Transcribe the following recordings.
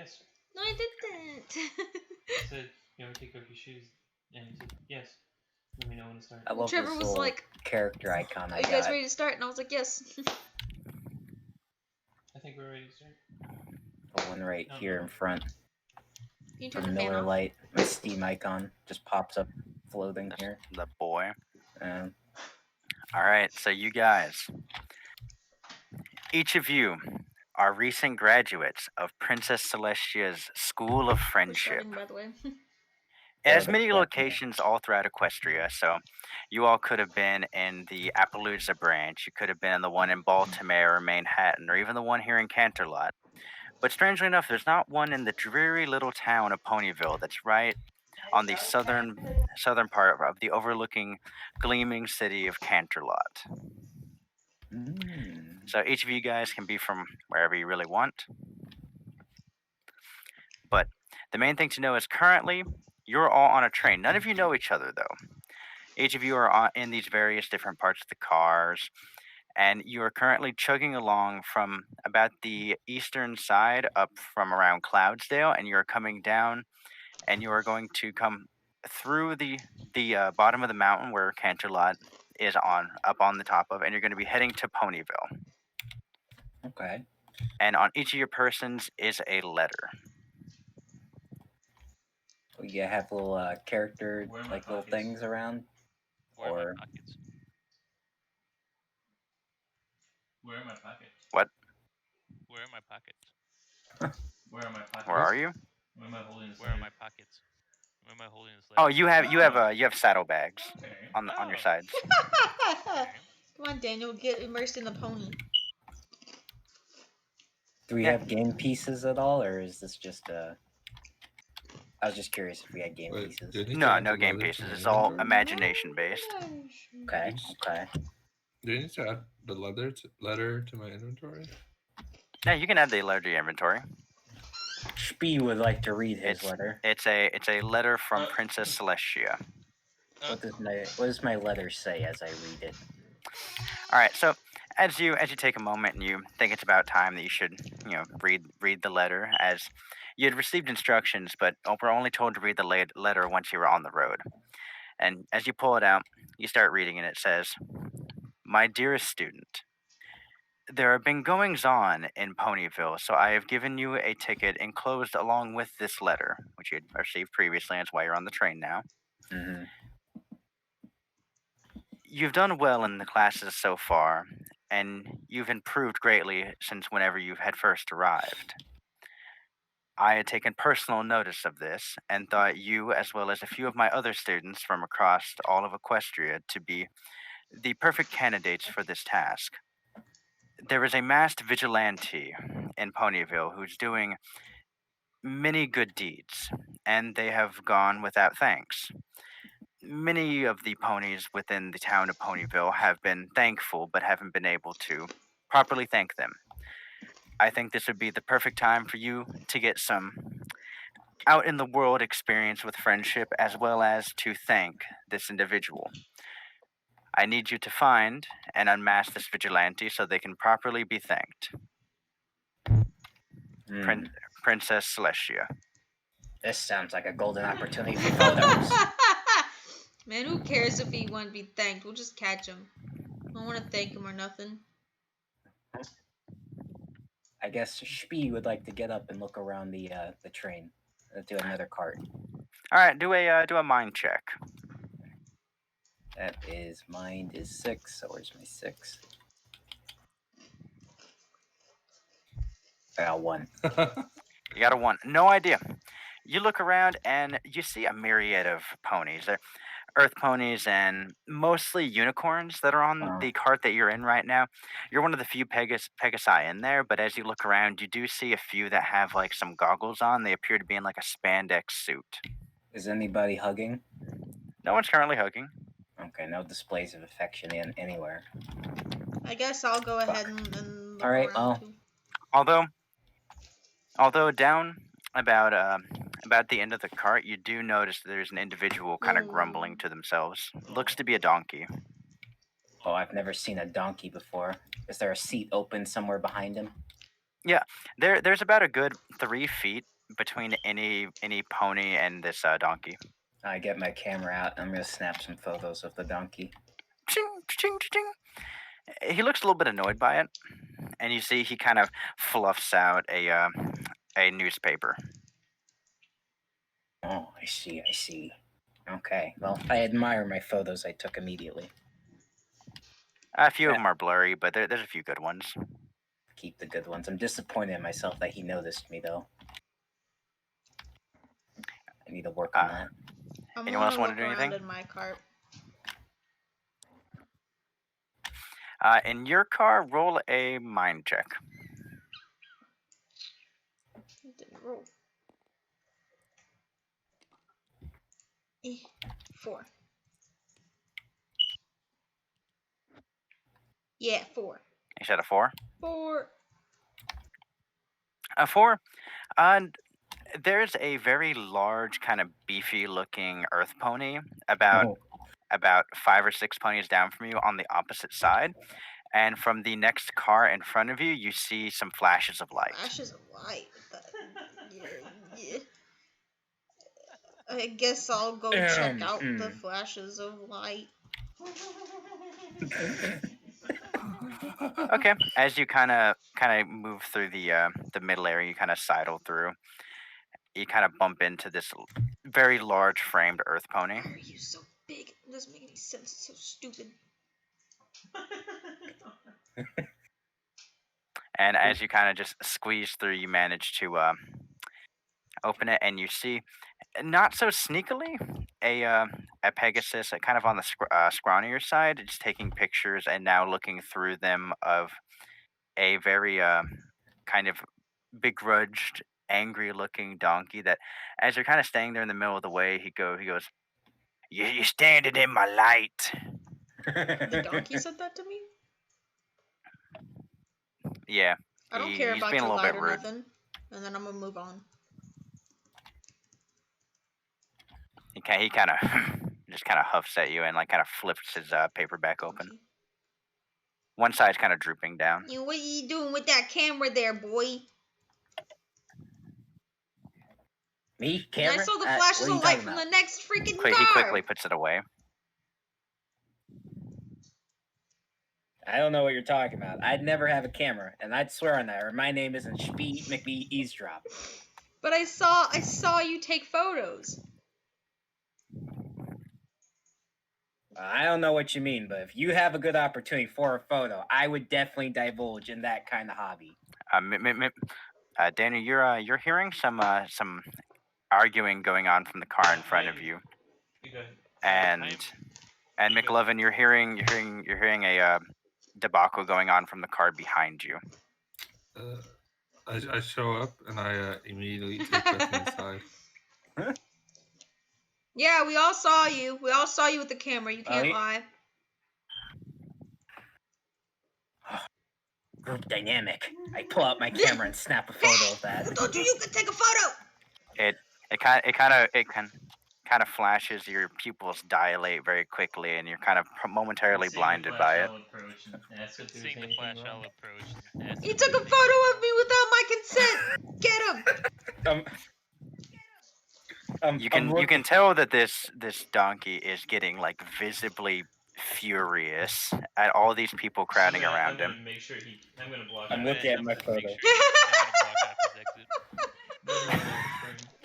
yes. No, I didn't. I said, you want to take off your shoes? And he said, yes. Let me know when to start. I love Trevor this was little like, character icon "Are I you guys got. ready to start?" And I was like, "Yes." I think we're ready to start. The one right here in front. Can you turn The the fan Miller off? Lite, my Steam icon just pops up floating here. The boy. Um, All right, so you guys, each of you are recent graduates of Princess Celestia's School of We're Friendship. starting, by the way. It has many locations all throughout Equestria, so you all could have been in the Appaloosa branch, you could have been in the one in Baltimore or Manhattan, or even the one here in Canterlot. But strangely enough, there's not one in the dreary little town of Ponyville that's right on the southern part of the overlooking gleaming city of Canterlot. So each of you guys can be from wherever you really want. But the main thing to know is currently you're all on a train. None of you know each other though. Each of you are in these various different parts of the cars, and you are currently chugging along from about the eastern side up from around Cloudsdale, and you're coming down, and you are going to come through the bottom of the mountain where Canterlot is up on the top of, and you're going to be heading to Ponyville. Okay. And on each of your persons is a letter. You have little character, like little things around? Where are my pockets? Where are my pockets? What? Where are my pockets? Where are my pockets? Where are you? Where am I holding this Where are letter? my pockets? Where am I holding this letter? Oh, you have saddlebags on your sides. Come on, Daniel, get immersed in the pony. Do we have game pieces at all, or is this just I was just curious if we had game pieces. No game pieces. It's all imagination based. Okay. Do you need to add the letter to my inventory? Yeah, you can add the letter to your inventory. Spee would like to read his letter. It's a letter from Princess Celestia. What does my letter say as I read it? All right, so as you take a moment and you think it's about time that you should read the letter, as you had received instructions, but were only told to read the letter once you were on the road. And as you pull it out, you start reading, and it says, "My dearest student, there have been goings on in Ponyville, so I have given you a ticket enclosed along with this letter, which you had received previously, and that's why you're on the train now. Mm-hmm. You've done well in the classes so far, and you've improved greatly since whenever you had first arrived. I had taken personal notice of this and thought you, as well as a few of my other students from across all of Equestria, to be the perfect candidates for this task. There is a masked vigilante in Ponyville who's doing many good deeds, and they have gone without thanks. Many of the ponies within the town of Ponyville have been thankful but haven't been able to properly thank them. I think this would be the perfect time for you to get some out in the world experience with friendship, as well as to thank this individual. I need you to find and unmask this vigilante so they can properly be thanked. Princess Celestia." This sounds like a golden opportunity for photos. Man, who cares if he want to be thanked? We'll just catch him. I don't want to thank him or nothing. I guess Spee would like to get up and look around the train. Do another cart. All right, do a mind check. That is mind is 6. So where's my 6? I got 1. You got a 1. No idea. You look around and you see a myriad of ponies. They're earth ponies and mostly unicorns that are on the cart that you're in right now. You're one of the few Pegasi in there, but as you look around, you do see a few that have like some goggles on. They appear to be in like a spandex suit. Is anybody hugging? No one's currently hugging. Okay, no displays of affection anywhere. I guess I'll go ahead and look all right, around too. Although down about the end of the cart, you do notice that there's an individual kind of grumbling to themselves. Looks to be a donkey. Oh, I've never seen a donkey before. Is there a seat open somewhere behind him? There's about a good 3 feet between any pony and this donkey. I get my camera out. I'm gonna snap some photos of the donkey. Ching, ching, ching. He looks a little bit annoyed by it, and you see he kind of fluffs out a newspaper. Oh, I see. Okay, well, I admire my photos I took immediately. A few of them are blurry, but there's a few good ones. Keep the good ones. I'm disappointed in myself that he noticed me, though. I need to work on that. Anyone else want to do around anything? in my cart. In your car, roll a mind check. It didn't roll. 4. Yeah, 4. You said a 4? 4. A 4? There's a very large, kind of beefy-looking earth pony about 5 or 6 ponies down from you on the opposite side. And from the next car in front of you, you see some flashes of light. Flashes of light. Yeah. I guess I'll go check out the flashes of light. Okay. As you kind of move through the middle area, you kind of sidle through. You kind of bump into this very large framed earth pony. Why are you so big? It doesn't make any sense. It's so stupid. And as you kind of just squeeze through, you manage to open it, and you see, not so sneakily, a Pegasus, kind of on the scrawnier side, just taking pictures and now looking through them of a very kind of begrudged, angry-looking donkey. That, as you're kind of staying there in the middle of the way, he goes, "You're standing in my light." The donkey said that to me? Yeah. I don't care he's about being your a little light bit or rude. nothing. And then I'm gonna move on. He kind of just kind of huffs at you and like kind of flips his paperback open. Okay. One side's kind of drooping down. What are you doing with that camera there, boy? Me? Camera? And I saw the What flashes are you of light talking from about? the next freaking He car. quickly puts it away. I don't know what you're talking about. I'd never have a camera, and I'd swear on that, or my name isn't Speed McBee Eavesdrop. But I saw you take photos. I don't know what you mean, but if you have a good opportunity for a photo, I would definitely divulge in that kind of hobby. Danny, you're hearing some arguing going on from the car in front of you, and McLovin, you're hearing a debacle going on from the car behind you. I show up and I immediately take Bethany aside. Yeah, we all saw you. We all saw you with the camera. You can't lie. Group dynamic. I pull out my camera and snap a photo of that. Who told you could take a photo? It kind of flashes. Your pupils dilate very quickly, and you're kind of momentarily blinded by it. Seeing the flash, I'll approach. And ask He if took a there's photo of me without my consent. Get him. You can tell that this donkey is getting like visibly furious at all these people crowding around him. I'm gonna block. I'm looking at my photo. I'm gonna block out his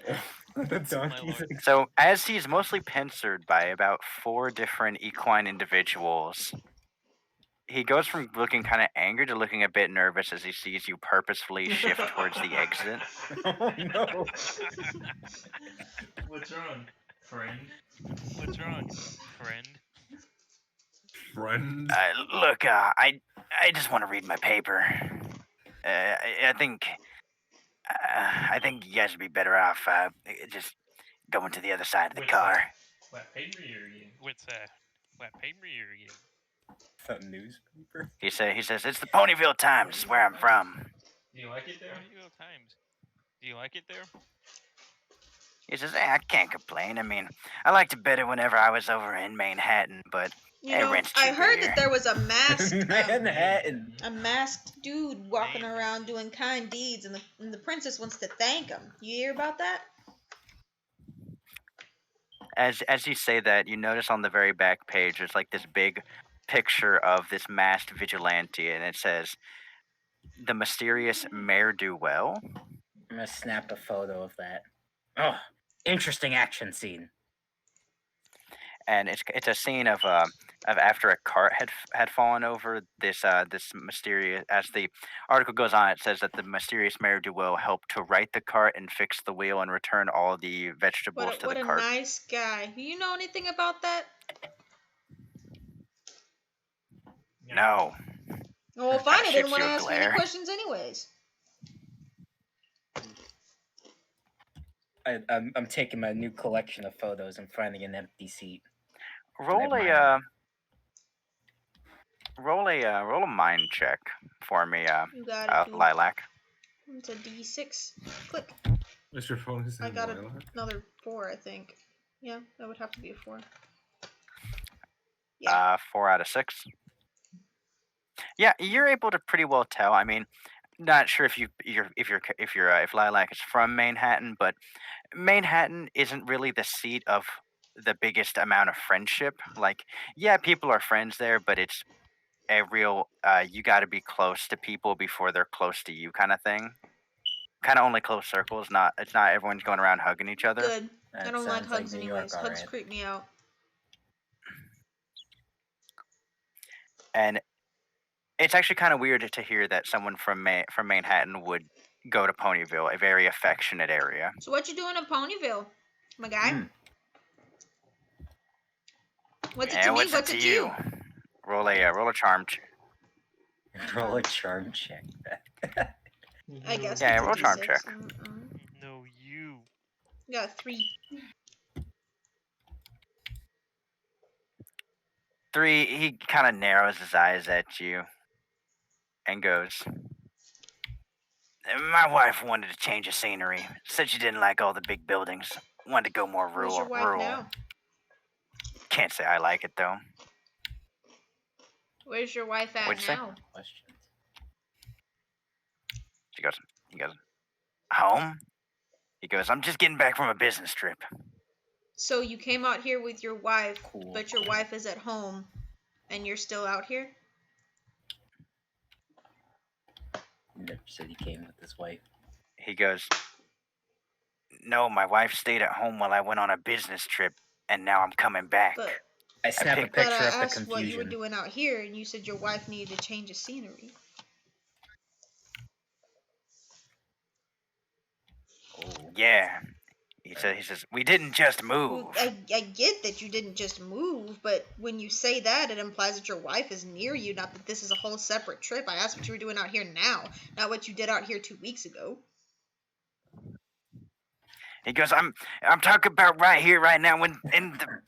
exit. The donkey. So as he's mostly pincered by about 4 different equine individuals, he goes from looking kind of angry to looking a bit nervous as he sees you purposefully shift towards the exit. Oh no! What's wrong, friend? What's wrong, friend? Friend? Look, I just want to read my paper. I think you guys would be better off just going to the other side of the car. What paper you're reading? What's what paper you're reading? A newspaper? He says, it's the Ponyville Times, is where I'm from. Do you like it there? Ponyville Times. Do you like it there? He says, I can't complain. I mean, I liked it better whenever I was over in Manhattan, but You Hey, know, rent's I cheaper heard here. that there was a masked Manhattan. a masked dude walking around doing kind deeds, and the princess wants to thank him. You hear about that? As you say that, you notice on the very back page, there's like this big picture of this masked vigilante, and it says, "The mysterious Mayor Do Well." I'm gonna snap a photo of that. Oh, interesting action scene. And it's a scene of after a cart had fallen over. This mysterious, as the article goes on, it says that the mysterious Mayor Do Well helped to right the cart and fix the wheel and return all the vegetables to the What a cart. nice guy. Do you know anything about that? No. Well, fine. I Kinda didn't shoots want to you a ask you any glare. questions, anyways. I'm taking my new collection of photos and finding an empty seat. Roll a roll a mind check for me, You got it, dude. Lilac. It's a D6. Click. Is your phone I got Lilac? another 4, I think. Yeah, that would have to be a 4. Yeah. 4 out of 6. Yeah, you're able to pretty well tell. I mean, not sure if Lilac is from Manhattan, but Manhattan isn't really the seat of the biggest amount of friendship. Like, yeah, people are friends there, but it's a real you got to be close to people before they're close to you kind of thing. Kind of only close circles. It's not everyone's going around hugging each other. Good. That I don't like sounds like hugs New anyways. York, Hugs alright. creep me out. And it's actually kind of weird to hear that someone from Manhattan would go to Ponyville, a very affectionate area. So what you doing in Ponyville, my guy? What's it to me? What's What's it to you? Roll a charm. Roll a charm check. I guess. Yeah, it's a roll a charm D6. check. No, you. Got 3. 3. He kind of narrows his eyes at you and goes, "My wife wanted to change the scenery. Said she didn't like all the big buildings. Wanted to go more Where's your wife rural. now? Can't say I like it though." Where's your wife at What'd you say? now? Questions. He goes, "Home?" He goes, "I'm just getting back from a business trip." So you came out here with your wife, Cool. but your wife is at home, and you're still out here? Never said he came with his wife. He goes, "No, my wife stayed at home while I went on a business trip, and now I'm coming back." But I snap a picked- but picture I of the asked what you were confusion. doing out here, and you said your wife needed to change of scenery. Oh. Yeah. He says, "We didn't just move." Well, I get that you didn't just move, but when you say that, it implies that your wife is near you, not that this is a whole separate trip. I asked what you were doing out here now, not what you did out here 2 weeks ago. He goes, I'm talking about right here, right now, in the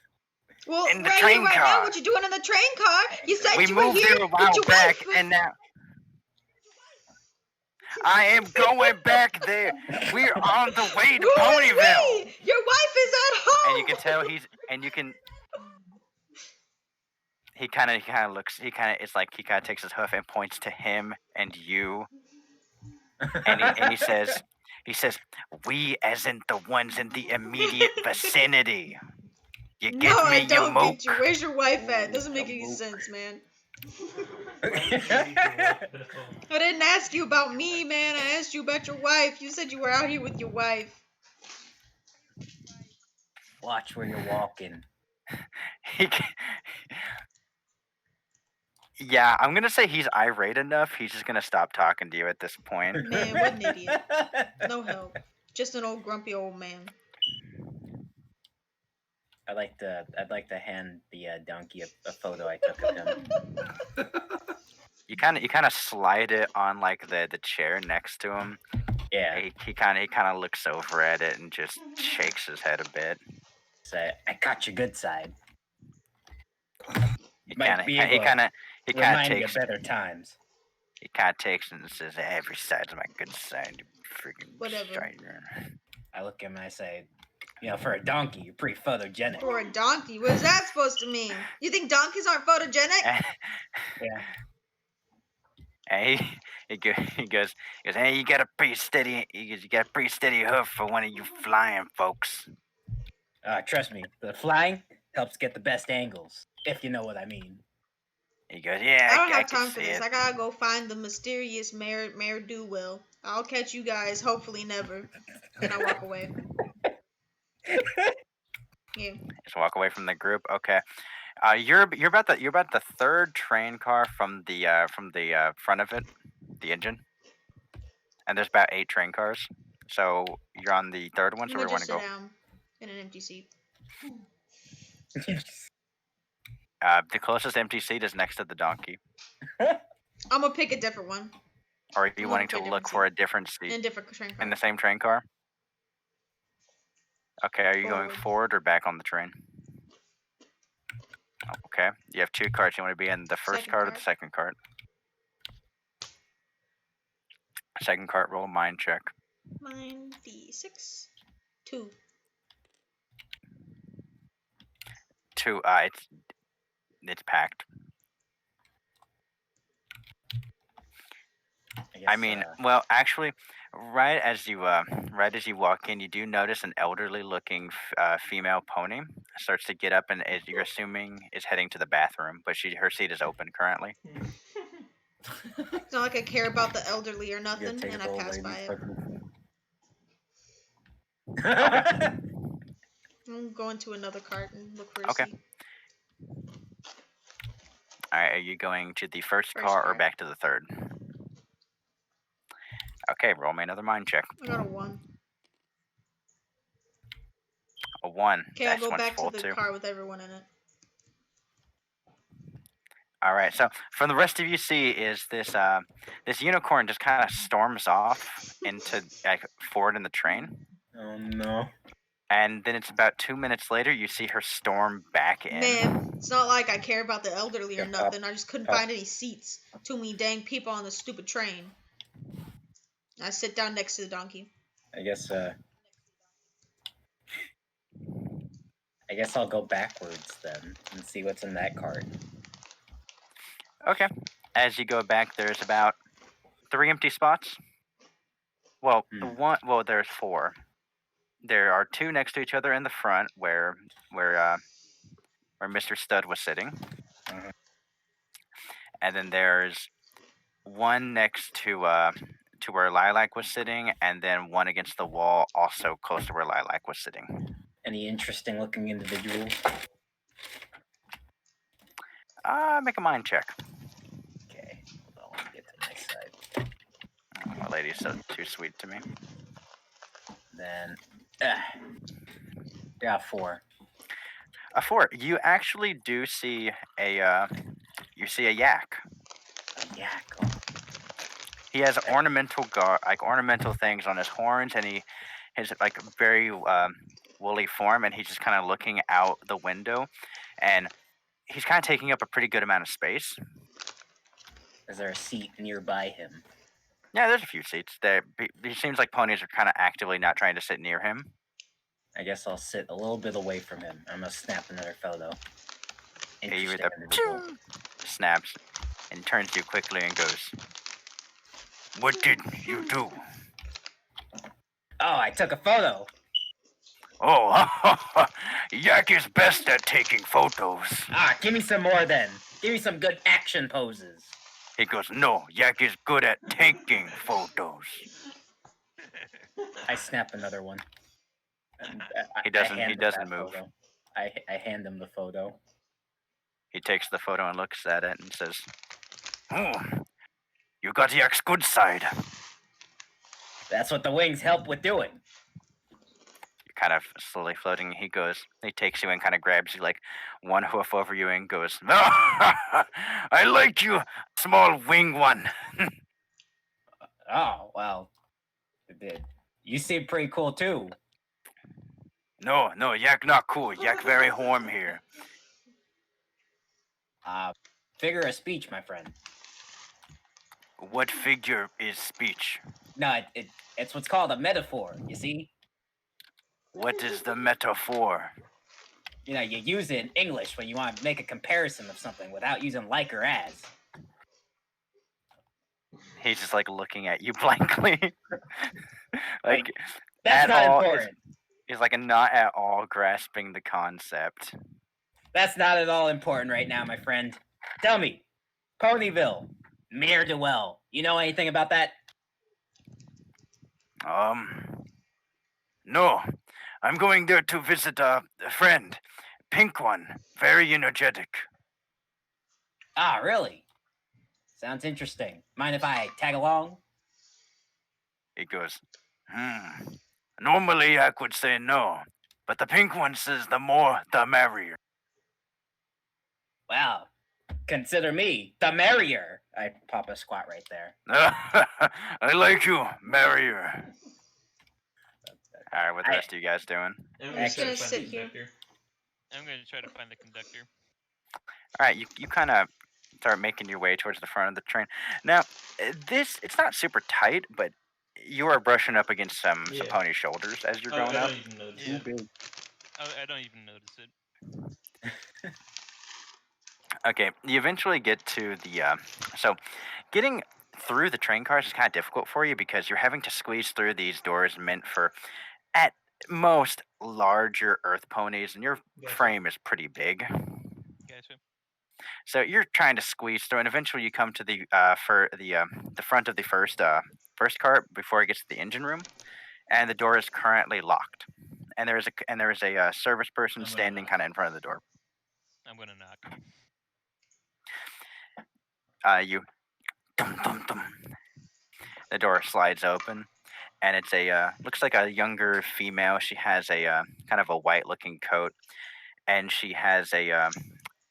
Well, in the right train here, right car. now, what you doing in the train car? You said We you were moved here there a with while your back, wife. and now I am going back there. We're on the way to Who is Ponyville. we? Your wife is at home. And you can tell he kind of looks, it's like he kind of takes his hoof and points to him and you, and he says, "We, as in the ones in the immediate vicinity. You get No, me, I don't you mook?" get you. Where's your wife at? Ooh, Doesn't make a any mook. sense, man. I I didn't ask you about me, man. I asked you about your wife. You said you were out here with your wife. Watch where you're walking. Yeah, I'm gonna say he's irate enough. He's just gonna stop talking to you at this point. Man, what an idiot. No help. Just an old grumpy old man. I'd like to hand the donkey a photo I took of him. You kind of slide it on like the chair next to him. Yeah. He kind of looks over at it and just shakes his head a bit. Say, I caught your good side. He Might kind be able of to remind you takes of better times. he kind of takes it and says, "Every side's my good side, you freaking Whatever. stranger." I look at him and I say, You know, for a donkey, you're pretty photogenic. For a donkey? What is that supposed to mean? You think donkeys aren't photogenic? Yeah. And he goes, hey, you got a pretty steady hoof for one of you flying folks. Trust me, the flying helps get the best angles, if you know what I mean. He goes, yeah, I don't have can time for see this. it. I gotta go find the mysterious Mayor Doowell. I'll catch you guys, hopefully never. And I walk away. Yeah. Just walk away from the group. Okay. You're about the third train car from the front of it, the engine. And there's about 8 train cars. So you're on the third one, so I'm where gonna do you want just to sit go? down in an empty seat. The closest empty seat is next to the donkey. I'm gonna pick a different one. Or are you I'm wanting looking to for a look different for a seat. different In seat a different train car. in the same train car? Okay, are you going forward or back on the train? Okay, you have 2 carts. You want to be in the first Second cart or cart. the second cart? Second cart, roll a mind check. Mine D6. 2. 2. It's packed. I mean, well, actually, right as you walk in, you do notice an elderly-looking female pony starts to get up and, as you're assuming, is heading to the bathroom, but her seat is open currently. It's not like I care about the elderly or nothing, and I pass by it. Okay. I'm going to another cart and look for a seat. All right, are you going to the first car or cart. back to the third? Okay, roll me another mind check. I got a 1. A 1. Okay, I'll go back to the too. car with everyone in it. All right, so from the rest of you see is this this unicorn just kind of storms off into forward in the train. Oh no. And then it's about 2 minutes later, you see her storm back in. Man, it's not like I care about the elderly or nothing. I just couldn't find any seats. Too many dang people on the stupid train. I sit down next to the donkey. I guess I'll go backwards then and see what's in that cart. Okay. As you go back, there's about 3 empty spots. Well, there's 4. There are 2 next to each other in the front where Mr. Stud was sitting. And then there's 1 next to where Lilac was sitting, and then 1 against the wall, also close to where Lilac was sitting. Any interesting looking individuals? Make a mind check. Okay, hold on, let me get to my side. My lady's so too sweet to me. Then, got 4. A 4. You actually do see a yak. A yak. Oh. He has ornamental things on his horns, and his like very woolly form, and he's just kind of looking out the window, and he's kind of taking up a pretty good amount of space. Is there a seat nearby him? Yeah, there's a few seats there. He seems like ponies are kind of actively not trying to sit near him. I guess I'll sit a little bit away from him. I'm gonna snap another photo. He snaps and turns to you quickly and goes, "What did you do?" Oh, I took a photo. Oh, Yak is best at taking photos. Give me some more then. Give me some good action poses. He goes, "No, Yak is good at taking photos." I snap another one. He doesn't move. Photo. I hand him the photo. He takes the photo and looks at it and says, "Oh, you got Yak's good side." That's what the wings help with doing. You're kind of slowly floating. He takes you and kind of grabs you like 1 hoof over you and goes, "I like you, small wing one." Oh, well. You seem pretty cool too. No, Yak not cool. Yak very warm here. Figure of speech, my friend. What figure is speech? No, it's what's called a metaphor, you see? What is the metaphor? You know, you use it in English when you want to make a comparison of something without using like or as. He's just like looking at you blankly. like That's at not all, important. He's like not at all grasping the concept. That's not at all important right now, my friend. Tell me, Ponyville, Mere de Well. You know anything about that? No. I'm going there to visit a friend. Pink one. Very energetic. Ah, really? Sounds interesting. Mind if I tag along? He goes, Normally I would say no, but the pink one says the more the merrier. Well, consider me the merrier. I pop a squat right there. I like you, merrier. All right, what the rest of you guys doing? I'm just gonna gonna find sit the here. conductor. I'm gonna try to find the conductor. All right, you kind of start making your way towards the front of the train. Now, it's not super tight, but you are brushing up against some pony shoulders as you're going I up. don't even notice Yeah. it. I don't even notice it. Okay, you eventually get to the so getting through the train cars is kind of difficult for you because you're having to squeeze through these doors meant for at most larger earth ponies, and your frame is pretty big. Gotcha. So you're trying to squeeze through, and eventually you come to the the front of the first cart before it gets to the engine room, and the door is currently locked. And there is a service person standing kind of in front of the door. I'm gonna knock. You dum, dum, dum. The door slides open, and it's a looks like a younger female. She has a kind of a white looking coat, and she has a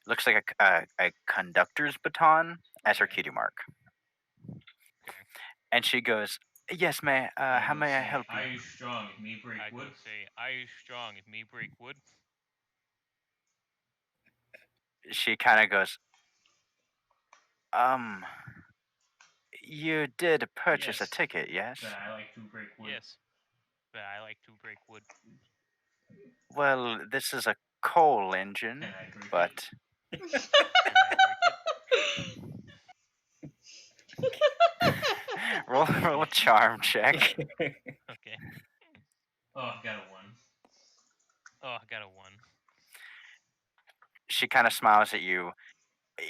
looks like a conductor's baton as her cutie mark. Okay. And she goes, "Yes, may how may I help you?" Are you strong? If me break I wood. can say, "Are you strong? If me break wood." She kind of goes, you did purchase a Yes. ticket, yes? But I like to break wood. Yes, but I like to break wood. Well, this is a coal engine, And I break but And I break it. roll a charm check. Okay. Oh, I got a 1. Oh, I got a 1. She kind of smiles at you.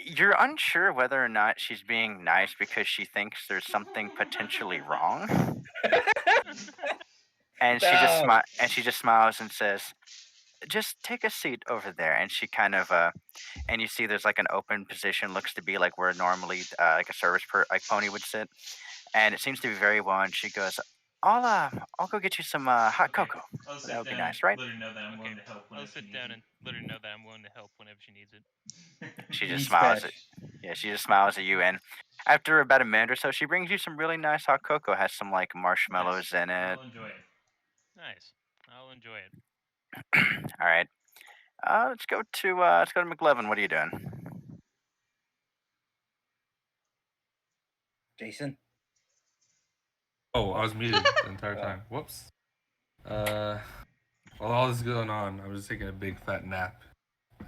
You're unsure whether or not she's being nice because she thinks there's something potentially wrong. And she just smiles and says, "Just take a seat over there." And she kind of and you see there's like an open position, looks to be like where normally like a service like pony would sit, and it seems to be very well. And she goes, I'll go get you some hot cocoa." That would be nice, right? Let her know that I'm willing Okay. to help I'll whenever she sit needs down it. and let her know that I'm willing to help whenever she needs it. She just smiles at she just smiles at you, and after about a minute or so, she brings you some really nice hot cocoa. Has some like marshmallows in it. I'll enjoy it. Nice. I'll enjoy it. All right. Let's go to McLevin. What are you doing? Jason? Oh, I was muted the entire time. Whoops. While all this is going on, I was just taking a big fat nap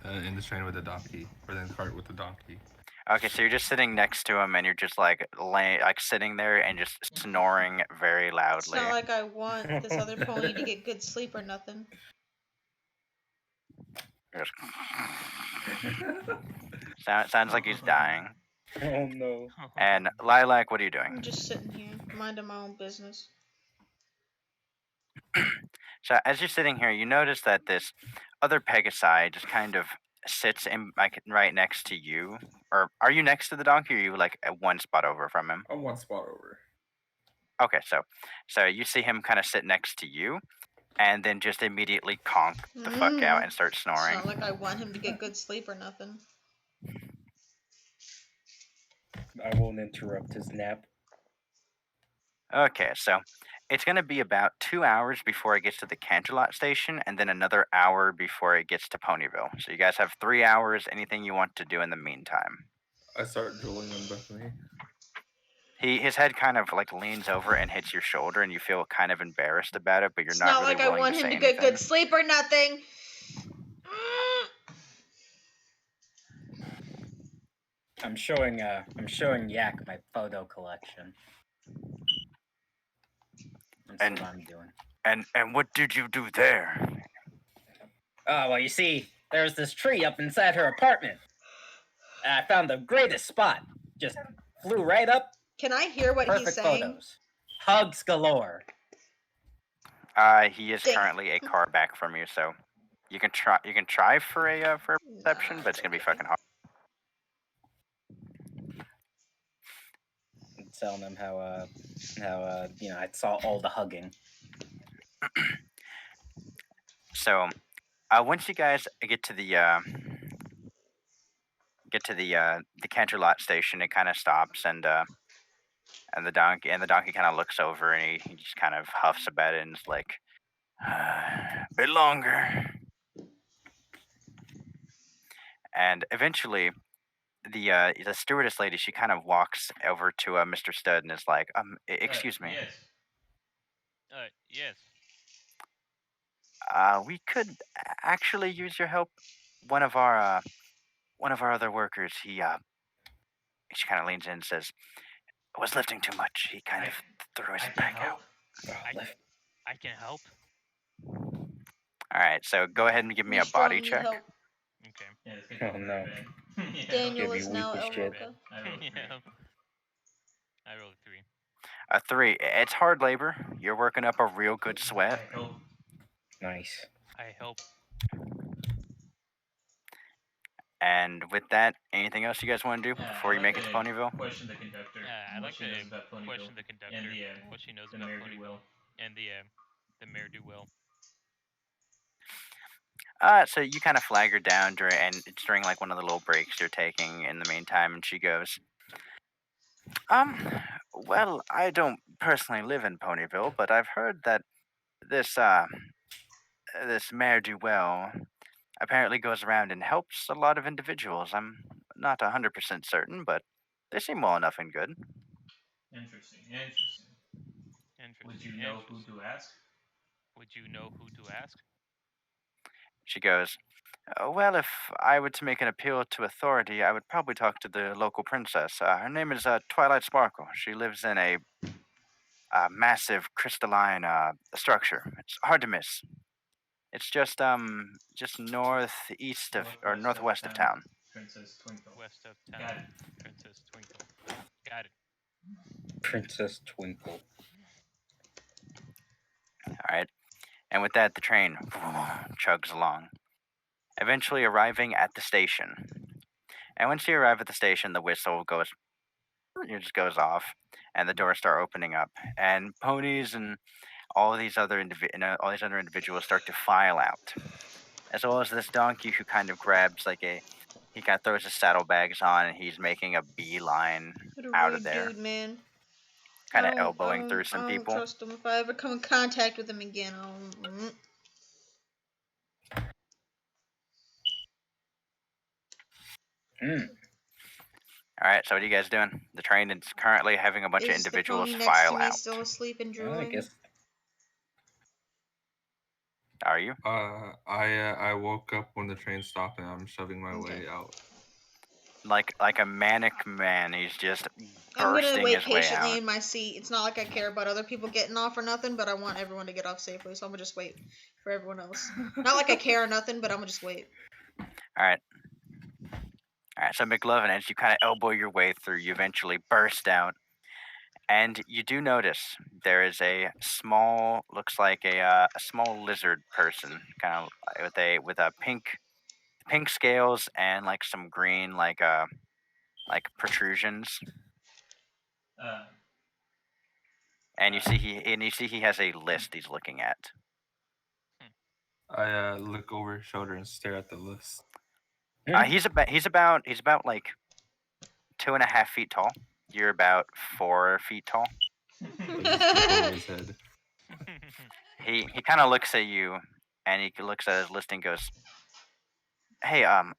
in the train with the donkey, or in the cart with the donkey. Okay, so you're just sitting next to him, and you're just like sitting there and just snoring very It's loudly. not like I want this other pony to get good sleep or nothing. Sounds like he's dying. Oh no. And Lilac, what are you doing? I'm just sitting here, minding my own business. So as you're sitting here, you notice that this other Pegasi just kind of sits in like right next to you. Or are you next to the donkey, or are you like at one spot over from him? I'm one spot over. Okay, so you see him kind of sit next to you, and then just immediately conk the fuck out and start snoring. It's not like I want him to get good sleep or nothing. I won't interrupt his nap. Okay, so it's going to be about 2 hours before it gets to the Canterlot station, and then another hour before it gets to Ponyville. So you guys have 3 hours. Anything you want to do in the meantime? I start drooling on Bethany. His head kind of like leans over and hits your shoulder, and you feel kind of embarrassed about it, but you're It's not not really like I willing want to him say to get anything. good sleep or nothing. I'm showing Yak my photo collection. That's what I'm doing. And what did you do there? Oh, well, you see, there's this tree up inside her apartment. I found the greatest spot. Just flew right up. Can I hear what Perfect he's saying? photos. Hugs galore. He is Dang it. currently a car back from you, so you can try for a perception, Nah, but it's gonna be okay. fucking hard. Telling them how I saw all the hugging. So, once you guys get to the Cantor Lot station, it kind of stops, and the donkey kind of looks over, and he just kind of huffs about it and is like, a bit longer. And eventually, the stewardess lady, she kind of walks over to Mr. Stud and is like, excuse me. Yes. Yes. We could actually use your help. One of our other workers, she kind of leans in and says, was lifting too much. He kind of threw his I can back help. out. I can help. All right, so go ahead and give me We a body strong need check. help. Okay. Yeah, this Oh, gets no. very bad. Yeah. Daniel Gonna be is now weak as El shit. Roca. I rolled a three. Yeah. I rolled a 3. A 3. It's hard labor. You're working up a real good sweat. I help. Nice. I help. And with that, anything else you guys want to do before you make it to Ponyville? Question the conductor. I'd like to she knows about Ponyville. question the conductor. And what she knows the about mayor do Ponyville. well. And the mayor do well. So you kind of flag her down during like one of the little breaks you're taking in the meantime, and she goes, well, I don't personally live in Ponyville, but I've heard that this Mayor do well apparently goes around and helps a lot of individuals. I'm not 100% certain, but they seem well enough and good. Interesting. Would you know who to ask? Would you know who to ask? She goes, well, if I were to make an appeal to authority, I would probably talk to the local princess. Her name is Twilight Sparkle. She lives in a massive crystalline structure. It's hard to miss. It's just northeast of or northwest of town. Princess Twinkle. West of town. Got it. Princess Twinkle. Got it. Princess Twinkle. All right. And with that, the train chugs along, eventually arriving at the station. And once you arrive at the station, the whistle just goes off, and the doors start opening up, and ponies and all these other individuals start to file out, as well as this donkey who kind of grabs he kind of throws his saddlebags on, and he's making a beeline What a out rude of there, dude, man. kind of I don't- elbowing through some I don't people. trust him. If I ever come in contact with him again, I'll. All right, so what are you guys doing? The train is currently having a bunch of Is the individuals pony next file to me out. still asleep and I drooling? guess. Are you? I woke up when the train stopped and I'm shoving my Okay. way out. Like a manic man, he's just I'm gonna bursting wait his way patiently out. in my seat. It's not like I care about other people getting off or nothing, but I want everyone to get off safely, so I'm gonna just wait for everyone else. Not like I care or nothing, but I'm gonna just wait. All right, so McLovin, as you kind of elbow your way through, you eventually burst out, and you do notice there is looks like a small lizard person, kind of with a pink scales and like some green like protrusions. And you see he has a list he's looking at. I look over his shoulder and stare at the list. He's about like 2.5 feet tall. You're about 4 feet tall. Over his head. He kind of looks at you, and he looks at his list and goes, "Hey, and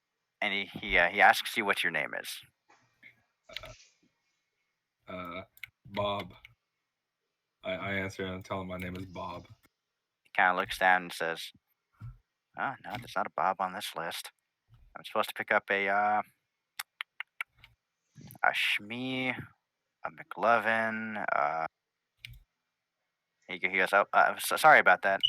he asks you what your name is." Bob. I answer and tell him my name is Bob. He kind of looks down and says, "Oh no, there's not a Bob on this list. I'm supposed to pick up a Shmee, a McLovin. He goes, oh, sorry about that.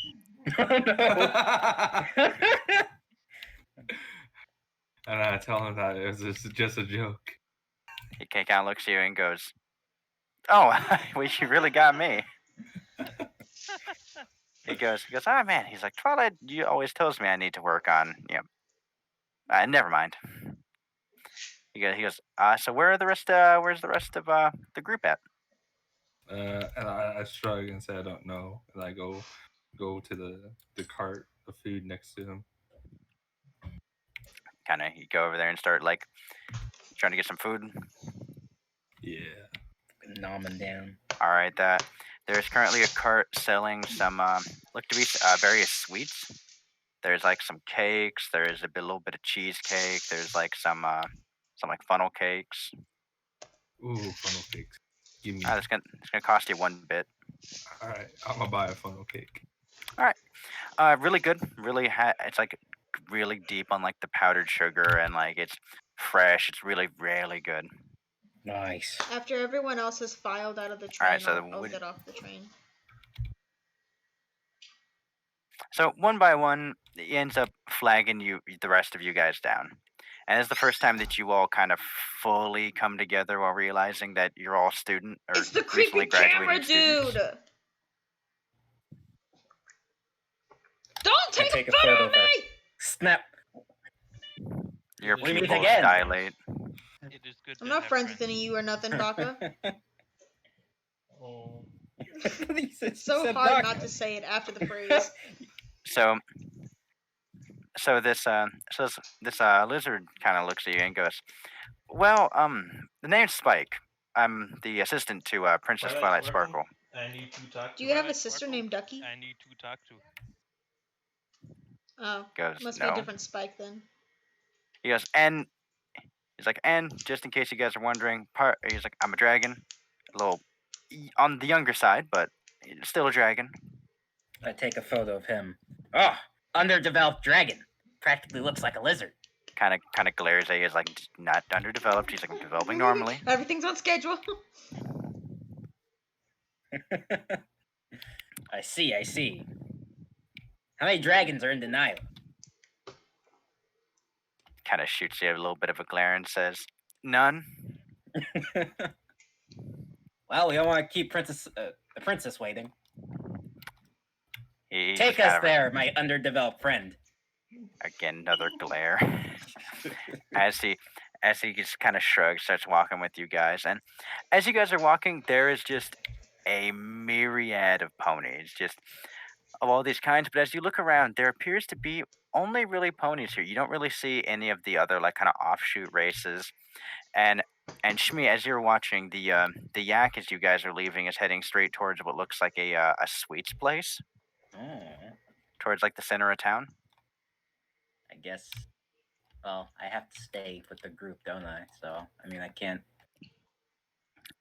And I tell him that it was just a joke. He kind of looks at you and goes, "Oh, well, you really got me." He goes, "Oh man," he's like, "Twilight, you always tells me I need to work on, never mind." He goes, "So where's the rest of the group at?" And I shrug and say I don't know, and I go to the cart of food next to him. Kind of, you go over there and start like trying to get some food. Yeah. Nomming down. All right, there's currently a cart selling some look to be various sweets. There's like some cakes. There's a little bit of cheesecake. There's like some like funnel cakes. Ooh, funnel cakes. Give me. It's gonna cost you 1 bit. All right, I'm gonna buy a funnel cake. All right, really good. Really, it's like really deep on like the powdered sugar and like it's fresh. It's really really good. Nice. After everyone else has filed out of the train, All right, so I'll get off the train. So one by one, he ends up flagging the rest of you guys down. And it's the first time that you all kind of fully come together while realizing that you're all student or It's the recently creepy camera graduating students. dude. Don't take a photo of me! Snap. Your We meet pupils again. dilate. It is good I'm to not have friends with any of you or nothing, Daka. Oh. It's so hard not to say it after the phrase. So this lizard kind of looks at you and goes, "Well, the name's Spike. I'm the assistant to Princess Twilight Sparkle." I need to talk to Do you have a Twilight sister Sparkle? named Ducky? I need to talk to. Oh, Goes, must be "No." a different Spike then. He goes, and he's like, "And just in case you guys are wondering, he's like, I'm a dragon, a little on the younger side, but still a dragon." I take a photo of him. Oh, underdeveloped dragon. Practically looks like a lizard. Kind of glares at you. He's like, "Not underdeveloped." He's like, "I'm developing normally." Everything's on schedule. I see. How many dragons are in denial? Kind of shoots you a little bit of a glare and says, "None." Well, we don't want to keep the princess waiting. He Take just us kinda- there, my underdeveloped friend. Again, another glare. as he just kind of shrugs, starts walking with you guys, and as you guys are walking, there is just a myriad of ponies, just of all these kinds. But as you look around, there appears to be only really ponies here. You don't really see any of the other like kind of offshoot races. And Shmi, as you're watching, the yak as you guys are leaving is heading straight towards what looks like a sweets place, towards like the center of town. I guess. Well, I have to stay with the group, don't I? So, I mean, I can't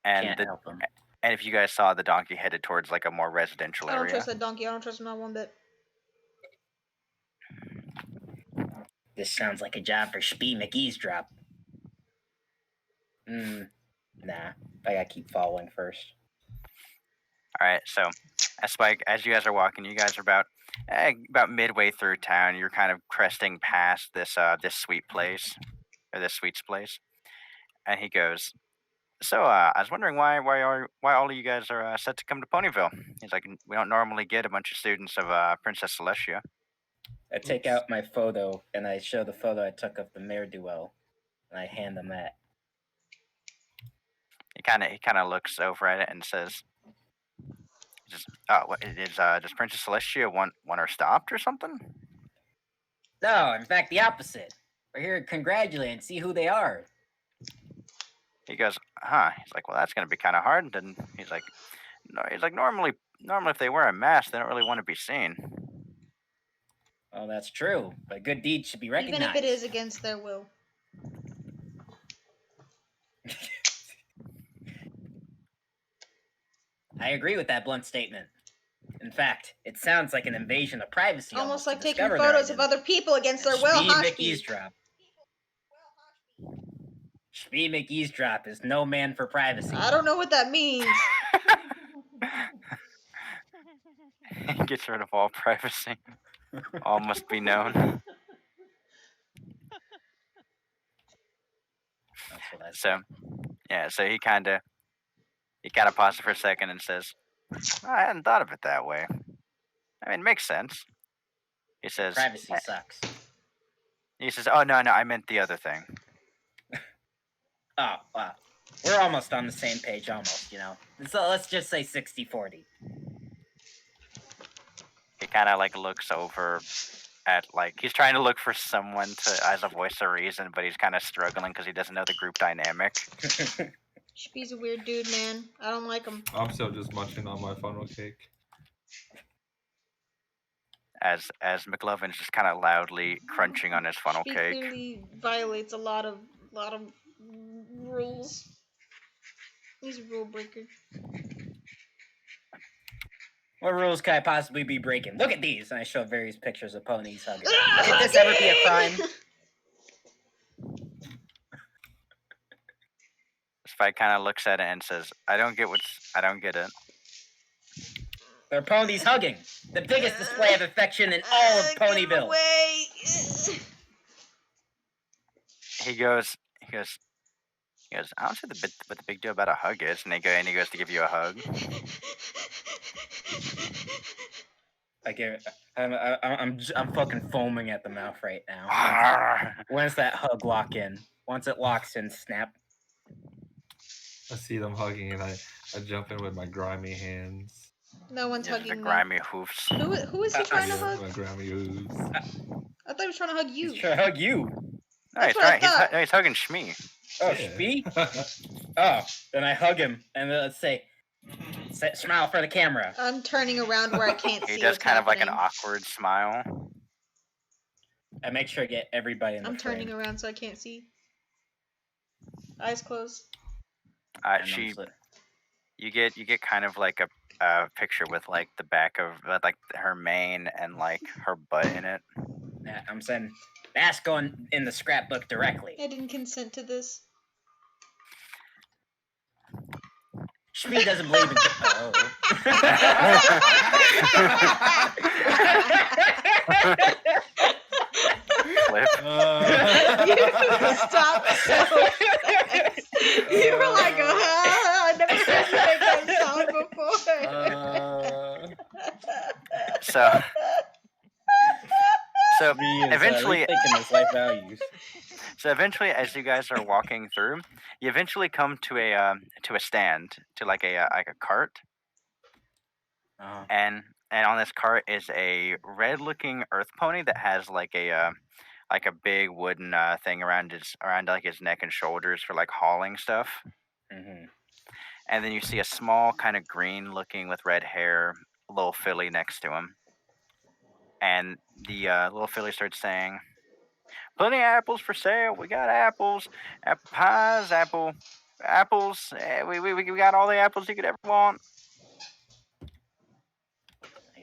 And help them. and if you guys saw, the donkey headed towards like a more residential I don't area. trust that donkey. I don't trust him not one bit. This sounds like a job for Spee McEavesdrop. Nah. I gotta keep following first. All right, so Spike, as you guys are walking, you guys are about midway through town. You're kind of cresting past this sweets place, and he goes, "So, I was wondering why all of you guys are set to come to Ponyville." He's like, "We don't normally get a bunch of students of Princess Celestia." I take out my photo and I show the photo I took of the Mare Duel, and I hand them that. He kind of looks over at it and says, does Princess Celestia want her stopped or something?" No, in fact, the opposite. We're here to congratulate and see who they are. He goes, "Huh?" He's like, "Well, that's going to be kind of hard." And he's like, "No." He's like, normally if they wear a mask, they don't really want to be seen." Well, that's true, but good deeds should be recognized. Even if it is against their will. I agree with that blunt statement. In fact, it sounds like an invasion of privacy. Almost like to taking discover their photos of identity. other people against their will, Shpee Hoshpi. McEavesdrop. Shpee McEavesdrop is no man for privacy. I don't know what that means. Gets rid of all privacy. All must be known. That's what I said. So, yeah. So he kind of pauses for a second and says, "I hadn't thought of it that way. I mean, it makes sense." He says, Privacy sucks. He says, "Oh no, I meant the other thing." Oh, wow. We're almost on the same page, almost, So let's just say 60-40. He kind of like looks over at he's trying to look for someone as a voice of reason, but he's kind of struggling because he doesn't know the group dynamic. Shpee's a weird dude, man. I don't like him. I'm still just munching on my funnel cake. As McLovin's just kind of loudly crunching on his funnel Shpee cake. clearly violates a lot of rules. He's a rule breaker. What rules could I possibly be breaking? Look at these! And I show various pictures of ponies hugging. Could this ever be a crime? Spike kind of looks at it and says, I don't get it. They're ponies hugging. The biggest display of affection in all of Ponyville. Away. He goes, I don't see what the big deal about a hug is. And he goes to give you a hug. I'm fucking foaming at the mouth right now. When's that hug lock in? Once it locks in, snap. I see them hugging and I jump in with my grimy hands. No one's The hugging me. grimy hoofs. Who is he trying to hug? My grimy hooves. I thought he was trying to hug you. He's trying to hug you. No, he's hugging Shmee. Oh, Yeah. Shpee? Oh, then I hug him and then let's say, smile for the camera. I'm turning around where I can't see. He does kind of like an happening. awkward smile. I make sure to get everybody in the I'm frame. turning around so I can't see. Eyes closed. You get kind of like a picture with like the back of like her mane and like her butt in it. Yeah, I'm saying that's going in the scrapbook directly. I didn't consent to this. Shpee doesn't believe in. Flip. You stopped so fast. You were like, I never heard you make that sound before. So Shpee is, eventually, rethinking his life values. So eventually, as you guys are walking through, you eventually come to a stand, to like a cart, and on this cart is a red-looking earth pony that has like a big wooden thing around like his neck and shoulders for like hauling stuff. Mm-hmm. And then you see a small kind of green-looking with red hair little filly next to him, and the little filly starts saying, "Plenty of apples for sale. We got apples, apple pies, apples. We got all the apples you could ever want." I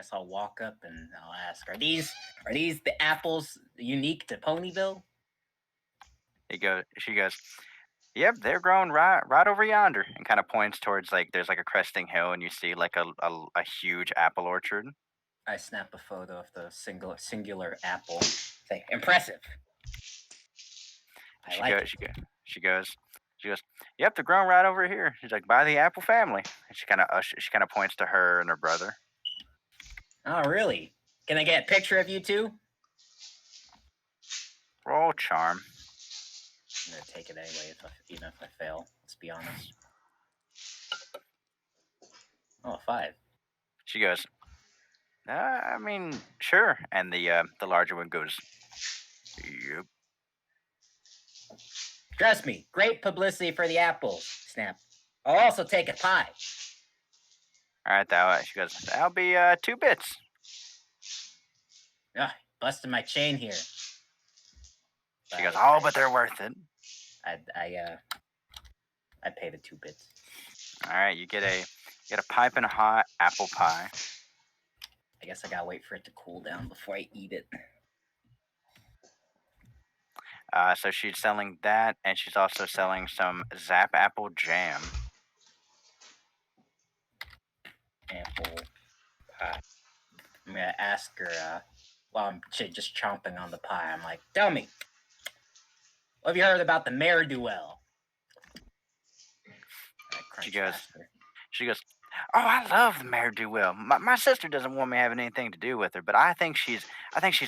guess I'll walk up and I'll ask, "Are these the apples unique to Ponyville?" She goes, "Yep, they're growing right over yonder," and kind of points towards like there's like a cresting hill, and you see like a huge apple orchard. I snap a photo of the singular apple. Say, impressive. She goes, "Yep, they're growing right over here." She's like, "By the apple family." And she kind of points to her and her brother. Oh, really? Can I get a picture of you two? Roll charm. I'm gonna take it anyway, even if I fail. Let's be honest. Oh, 5. She goes, I mean, sure. And the larger one goes, "Yep." Trust me, great publicity for the apples. Snap. I'll also take a pie. All right, she goes, "That'll be 2 bits." Ah, busted my chain here. She goes, "Oh, but they're worth it." I pay the 2 bits. All right, you get a piping hot apple pie. I guess I gotta wait for it to cool down before I eat it. So she's selling that, and she's also selling some Zap apple jam. Apple pie. I'm gonna ask her while I'm just chomping on the pie. I'm like, tell me, what have you heard about the Mare Duel? She goes, oh, I love the Mare Duel. My sister doesn't want me having anything to do with her, but I think she's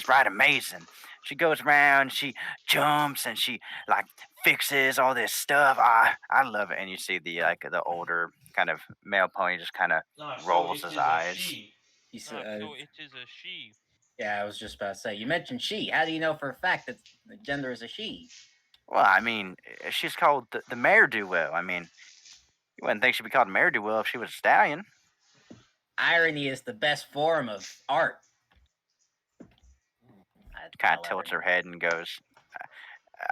right amazing. She goes around, she jumps, and she like fixes all this stuff. I love it. And you see the older kind of male pony just kind of rolls his eyes. So it is a she. Yeah, I was just about to say. You mentioned she. How do you know for a fact that the gender is a she? Well, I mean, she's called the Mare Duel. I mean, you wouldn't think she'd be called Mare Duel if she was a stallion. Irony is the best form of art. Kind of tilts her head and goes,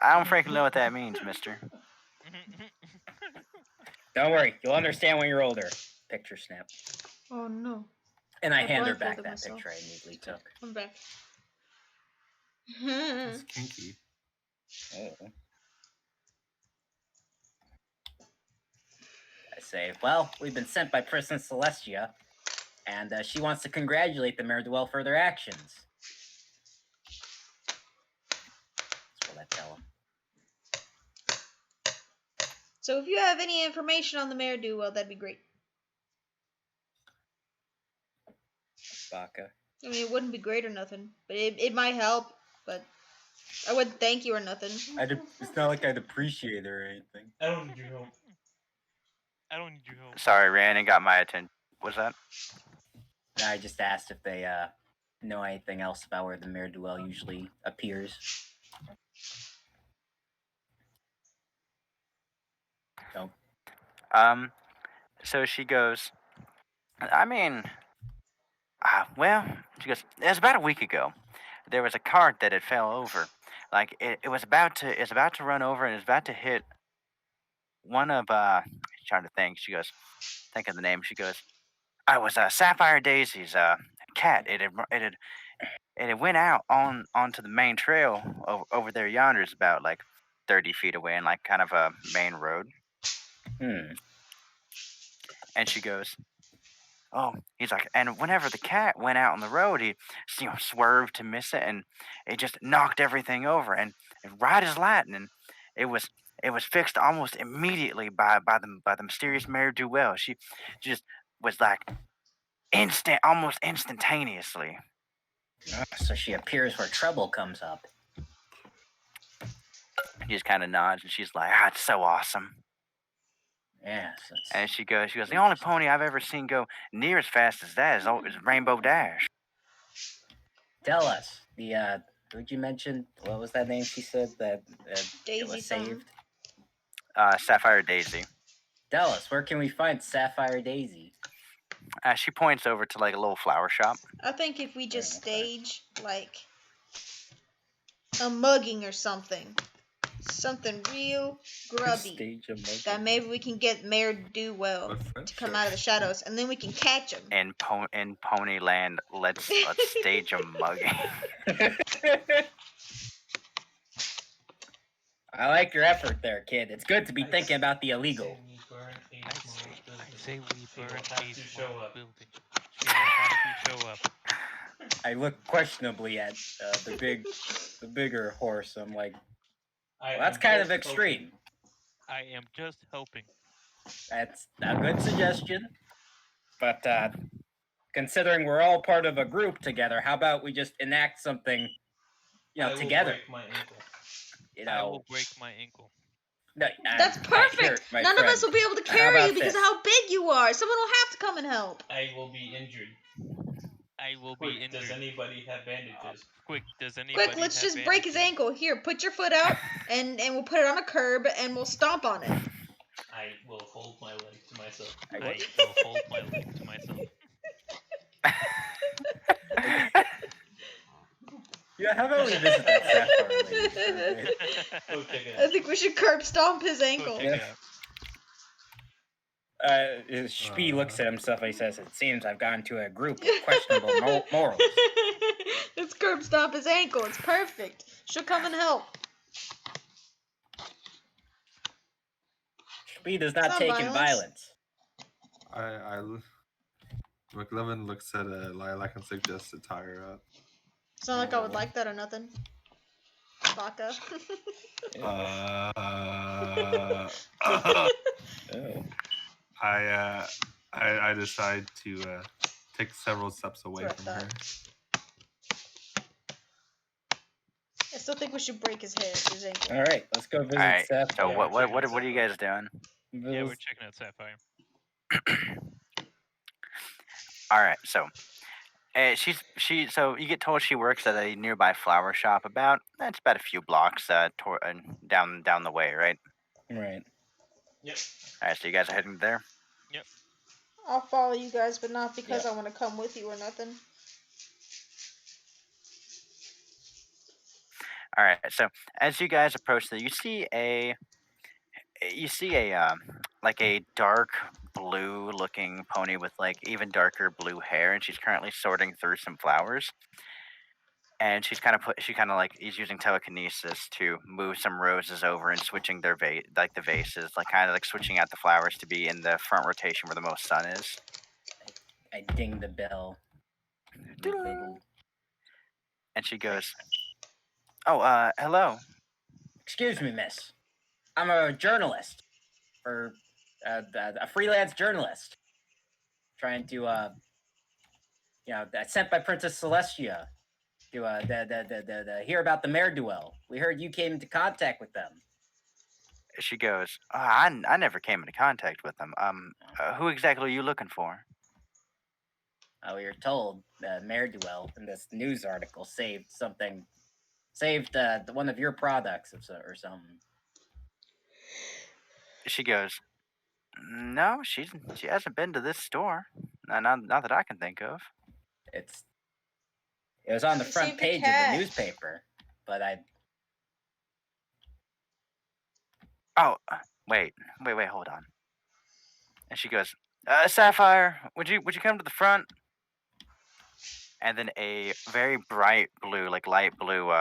I don't frankly know what that means, mister. Don't worry, you'll understand when you're older. Picture snap. Oh no. And I I hand her back blindfolded that myself. picture I immediately took. I'm back. That's kinky. Oh. I say, well, we've been sent by Princess Celestia, and she wants to congratulate the Mare Duel for their actions. That's what I tell him. So if you have any information on the Mare Duel, that'd be great. Baka. I mean, it wouldn't be great or nothing, but it might help, but I wouldn't thank you or nothing. It's not like I'd appreciate it or anything. I don't need your help. I don't need your help. Sorry, Rhiannon got my attention. What's that? I just asked if they know anything else about where the Mare Duel usually appears. Nope. So she goes, I mean, well, she goes, it was about a week ago. There was a cart that had fell over. Like, it was about to run over, and it was about to hit one of, trying to think. She goes, think of the name. She goes, it was Sapphire Daisy's cat. It had went out onto the main trail over there yonder. Is about like 30 feet away, and like kind of a main road. And she goes, oh, he's like, and whenever the cat went out on the road, he swerved to miss it, and it just knocked everything over, and right as lightning, and it was fixed almost immediately by the mysterious Mare Duel. She just was like almost instantaneously. So she appears where trouble comes up. She just kind of nods, and she's like, it's so awesome. Yes. And she goes, the only pony I've ever seen go near as fast as that is Rainbow Dash. Tell us, who'd you mention? What was that name she said that Daisy it was saved? Sapphire Daisy. Tell us, where can we find Sapphire Daisy? She points over to like a little flower shop. I think if we just stage like a mugging or something real grubby, that maybe we can get Mare Duel to come out of the shadows, and then we can catch him. In Ponyland, let's stage a mugging. I like your effort there, kid. It's good to be thinking about the illegal. I say we burn a small building. She will have to show up. I look questionably at the bigger horse. I'm like, well, that's kind of extreme. I am just helping. That's a good suggestion. But considering we're all part of a group together, how about we just enact something, together? Break my ankle. I will break my ankle. No, that's perfect. None of us will be able to carry you because of how big you are. Someone will have to come and help. I will be injured. Does anybody have bandages? Quick, let's just break his ankle. Here, put your foot out, and we'll put it on a curb, and we'll stomp on it. I will hold my leg to myself. I will hold my leg to myself. Yeah, how about we visit that sapphire lady? I think we should curb stomp his ankle. Yeah. Spee looks at himself and he says, "It seems I've gone to a group with questionable morals." Let's curb stomp his ankle. It's perfect. She'll come and help. Spee does not Some take in violence. McLovin looks at Lilac and suggests to tie her up. It's not like I would like that or nothing. Baka. I decide to take several steps away from her. I still think we should break his ankle. All right, let's go visit Alright, Sapphire. so what are you guys doing? Yeah, we're checking out Sapphire. Alright, so so you get told she works at a nearby flower shop about a few blocks down the way, right? Right. Yep. Alright, so you guys are heading there? Yep. I'll follow you guys, but not because I want to come with you or nothing. Alright, so as you guys approach there, you see a like a dark blue looking pony with like even darker blue hair, and she's currently sorting through some flowers. And she's kind of he's using telekinesis to move some roses over and switching their the vases, like kind of like switching out the flowers to be in the front rotation where the most sun is. I ding the bell. And she goes, "Oh, hello. Excuse me, miss. I'm a journalist, or a freelance journalist, trying to sent by Princess Celestia to hear about the Mare Duel. We heard you came into contact with them." She goes, I never came into contact with them. Who exactly are you looking for? We were told the Mare Duel in this news article saved one of your products or something. She goes, no, she hasn't been to this store. Not that I can think of. It was on the front page of the newspaper, but Oh, wait, hold on. And she goes, Sapphire, would you come to the front? And then a very bright blue, like light blue,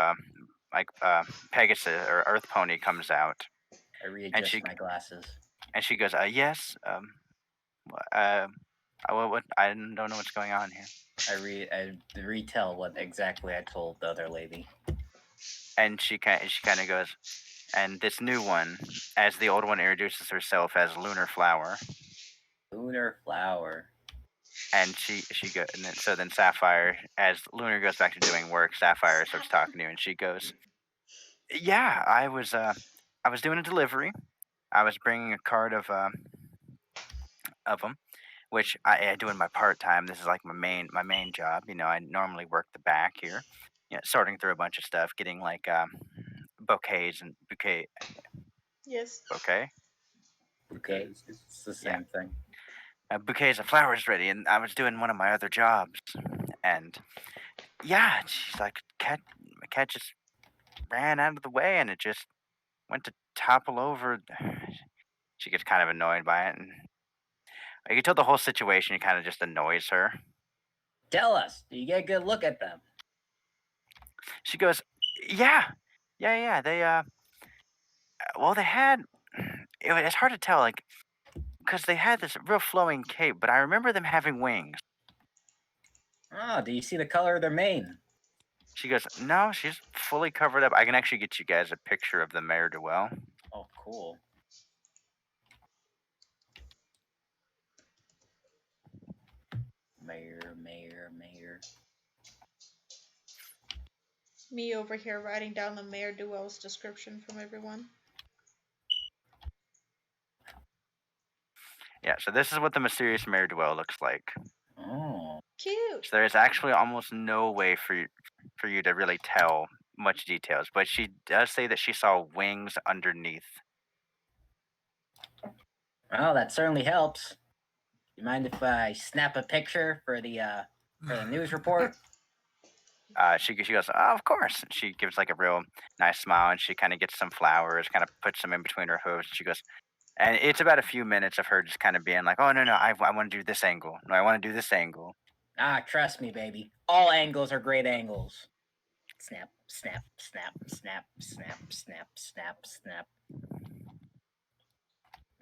Pegasus or Earth Pony comes out. I readjust my glasses. And she goes, yes. I don't know what's going on here. I retell what exactly I told the other lady. And she kind of goes, and this new one, as the old one introduces herself as Lunar Flower. Lunar Flower. And then Sapphire, as Lunar goes back to doing work, Sapphire starts talking to you, and she goes, "Yeah, I was doing a delivery. I was bringing a cart of them, which I do in my part time. This is like my main job. I normally work the back here, sorting through a bunch of stuff, getting like bouquets and bouquet. Yes. Okay. Bouquets. It's the same thing. Bouquets of flowers ready, and I was doing one of my other jobs, and she's like, cat just ran out of the way, and it just went to topple over. She gets kind of annoyed by it, and you can tell the whole situation kind of just annoys her. Tell us, do you get a good look at them? She goes, yeah. They they had. It's hard to tell, like, because they had this real flowing cape, but I remember them having wings. Oh, do you see the color of their mane? She goes, no, she's fully covered up. I can actually get you guys a picture of the Mare Duel. Oh, cool. Mare. Me over here writing down the Mare Duel's description from everyone. Yeah, so this is what the mysterious Mare Duel looks like. Oh. Cute. So there is actually almost no way for you to really tell much details, but she does say that she saw wings underneath. Well, that certainly helps. You mind if I snap a picture for the news report? She goes, oh, of course. And she gives like a real nice smile, and she kind of gets some flowers, kind of puts them in between her hooves. And she goes, And it's about a few minutes of her just kind of being like, oh, no, I want to do this angle. No, I want to do this angle. Ah, trust me, baby. All angles are great angles. Snap, snap, snap, snap, snap, snap, snap, snap.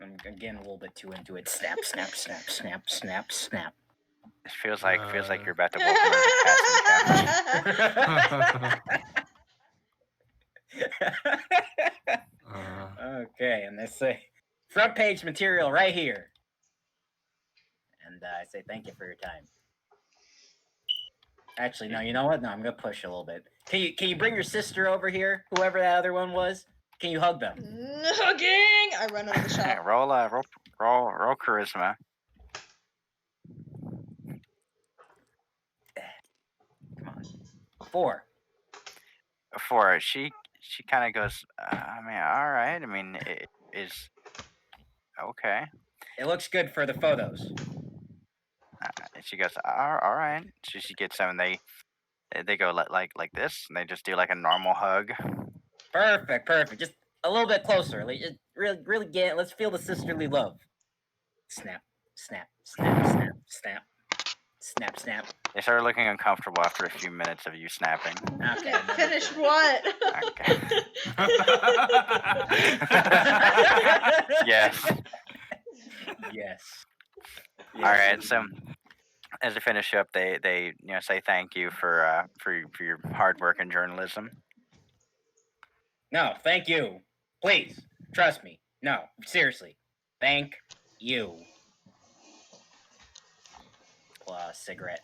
I'm getting a little bit too into it. Snap, snap, snap, snap, snap, snap. It feels like you're about to welcome her to casting couch. Okay, and they say front page material right here. And I say thank you for your time. Actually, no, you know what? No, I'm gonna push a little bit. Can you bring your sister over here? Whoever that other one was. Can you hug them? Hugging! I run out of the shop. roll charisma. Come on. 4. For she kind of goes, I mean, all right. I mean, it is okay. It looks good for the photos. She goes, all right. So she gets them, and they go like this, and they just do like a normal hug. Perfect. Just a little bit closer. Like, just really get. Let's feel the sisterly love. Snap, snap, snap, snap, snap, snap, snap. They started looking uncomfortable after a few minutes of you snapping. Okay. Finish what? Okay. Yes. Yes. All right. So as they finish up, they say thank you for your hard work in journalism. No, thank you. Please, trust me. No, seriously. Thank you. Cigarette.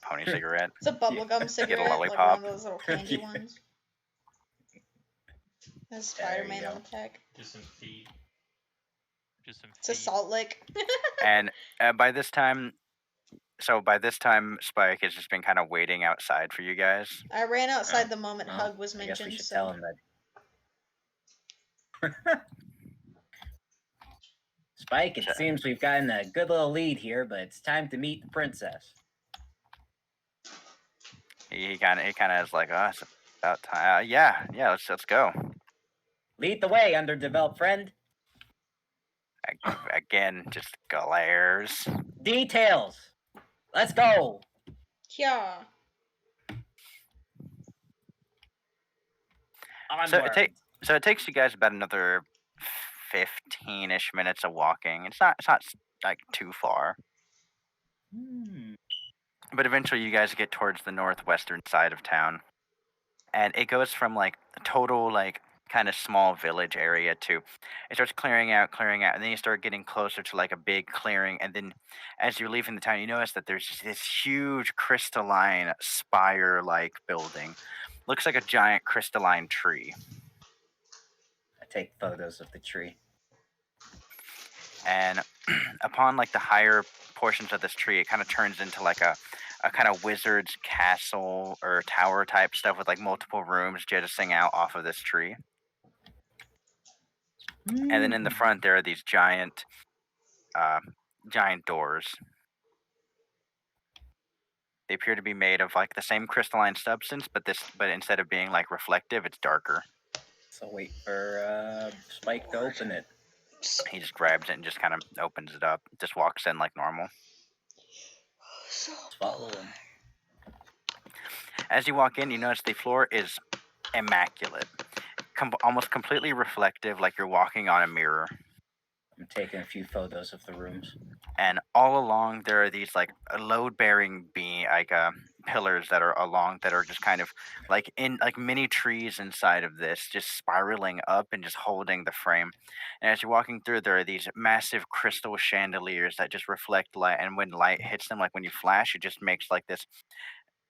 Pony cigarette. It's a bubblegum cigarette, like lollipop. one of those little candy ones. Has Spider-Man on the pack. Just some feed. It's a salt lick. And by this time, Spike has just been kind of waiting outside for you guys. I ran outside the moment hug was I guess mentioned. we should So. tell him that. Spike, it seems we've gotten a good little lead here, but it's time to meet the princess. He kind of is like, oh, it's about time. Yeah, let's go. Lead the way, underdeveloped friend. Again, just glares. Details. Let's go. Yeah. Onward. So it takes you guys about another 15-ish minutes of walking. It's not like too far. But eventually you guys get towards the northwestern side of town. And it goes from like a total like kind of small village area to it starts clearing out, and then you start getting closer to like a big clearing, and then as you're leaving the town you notice that there's this huge crystalline spire like building. Looks like a giant crystalline tree. I take photos of the tree. And upon like the higher portions of this tree, it kind of turns into like a kind of wizard's castle or tower type stuff with like multiple rooms jettisoning out off of this tree. And then in the front there are these giant doors. They appear to be made of like the same crystalline substance, but instead of being like reflective, it's darker. So wait for Spike to open it. He just grabs it and just kind of opens it up. Just walks in like normal. Follow him. As you walk in, you notice the floor is immaculate. Almost completely reflective, like you're walking on a mirror. I'm taking a few photos of the rooms. And all along there are these like load-bearing pillars that are just kind of like in like mini trees inside of this, just spiraling up and just holding the frame. And as you're walking through, there are these massive crystal chandeliers that just reflect light, and when light hits them, like when you flash, it just makes like this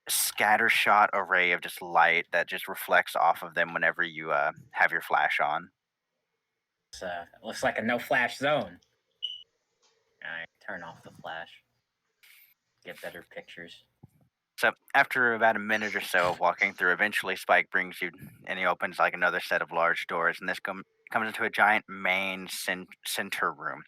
scattershot array of just light that just reflects off of them whenever you have your flash on. Looks like a no flash zone. Alright, turn off the flash. Get better pictures. So after about a minute or so of walking through, eventually Spike brings you, and he opens like another set of large doors, and this comes into a giant main center room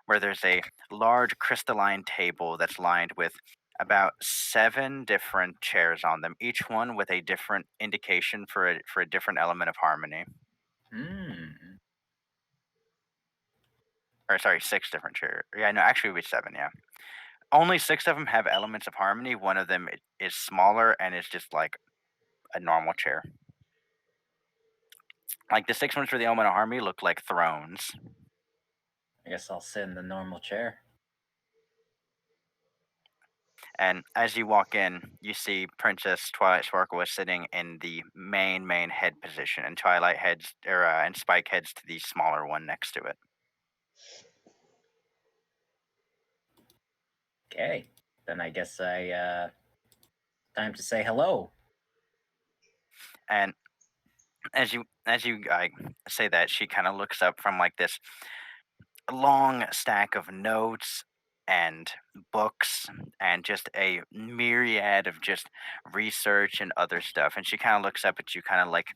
where there's a large crystalline table that's lined with about 7 different chairs on them, each one with a different indication for a different element of harmony. or sorry, 6 different chairs. Yeah, no, actually it would be 7, yeah. Only 6 of them have elements of harmony. One of them is smaller and is just like a normal chair. Like the 6 ones for the element of harmony look like thrones. I guess I'll sit in the normal chair. And as you walk in, you see Princess Twilight Sparkle is sitting in the main head position, and Twilight heads and Spike heads to the smaller one next to it. Okay, then I guess time to say hello. And as you say that, she kind of looks up from like this long stack of notes and books and just a myriad of just research and other stuff. And she kind of looks up at you, kind of like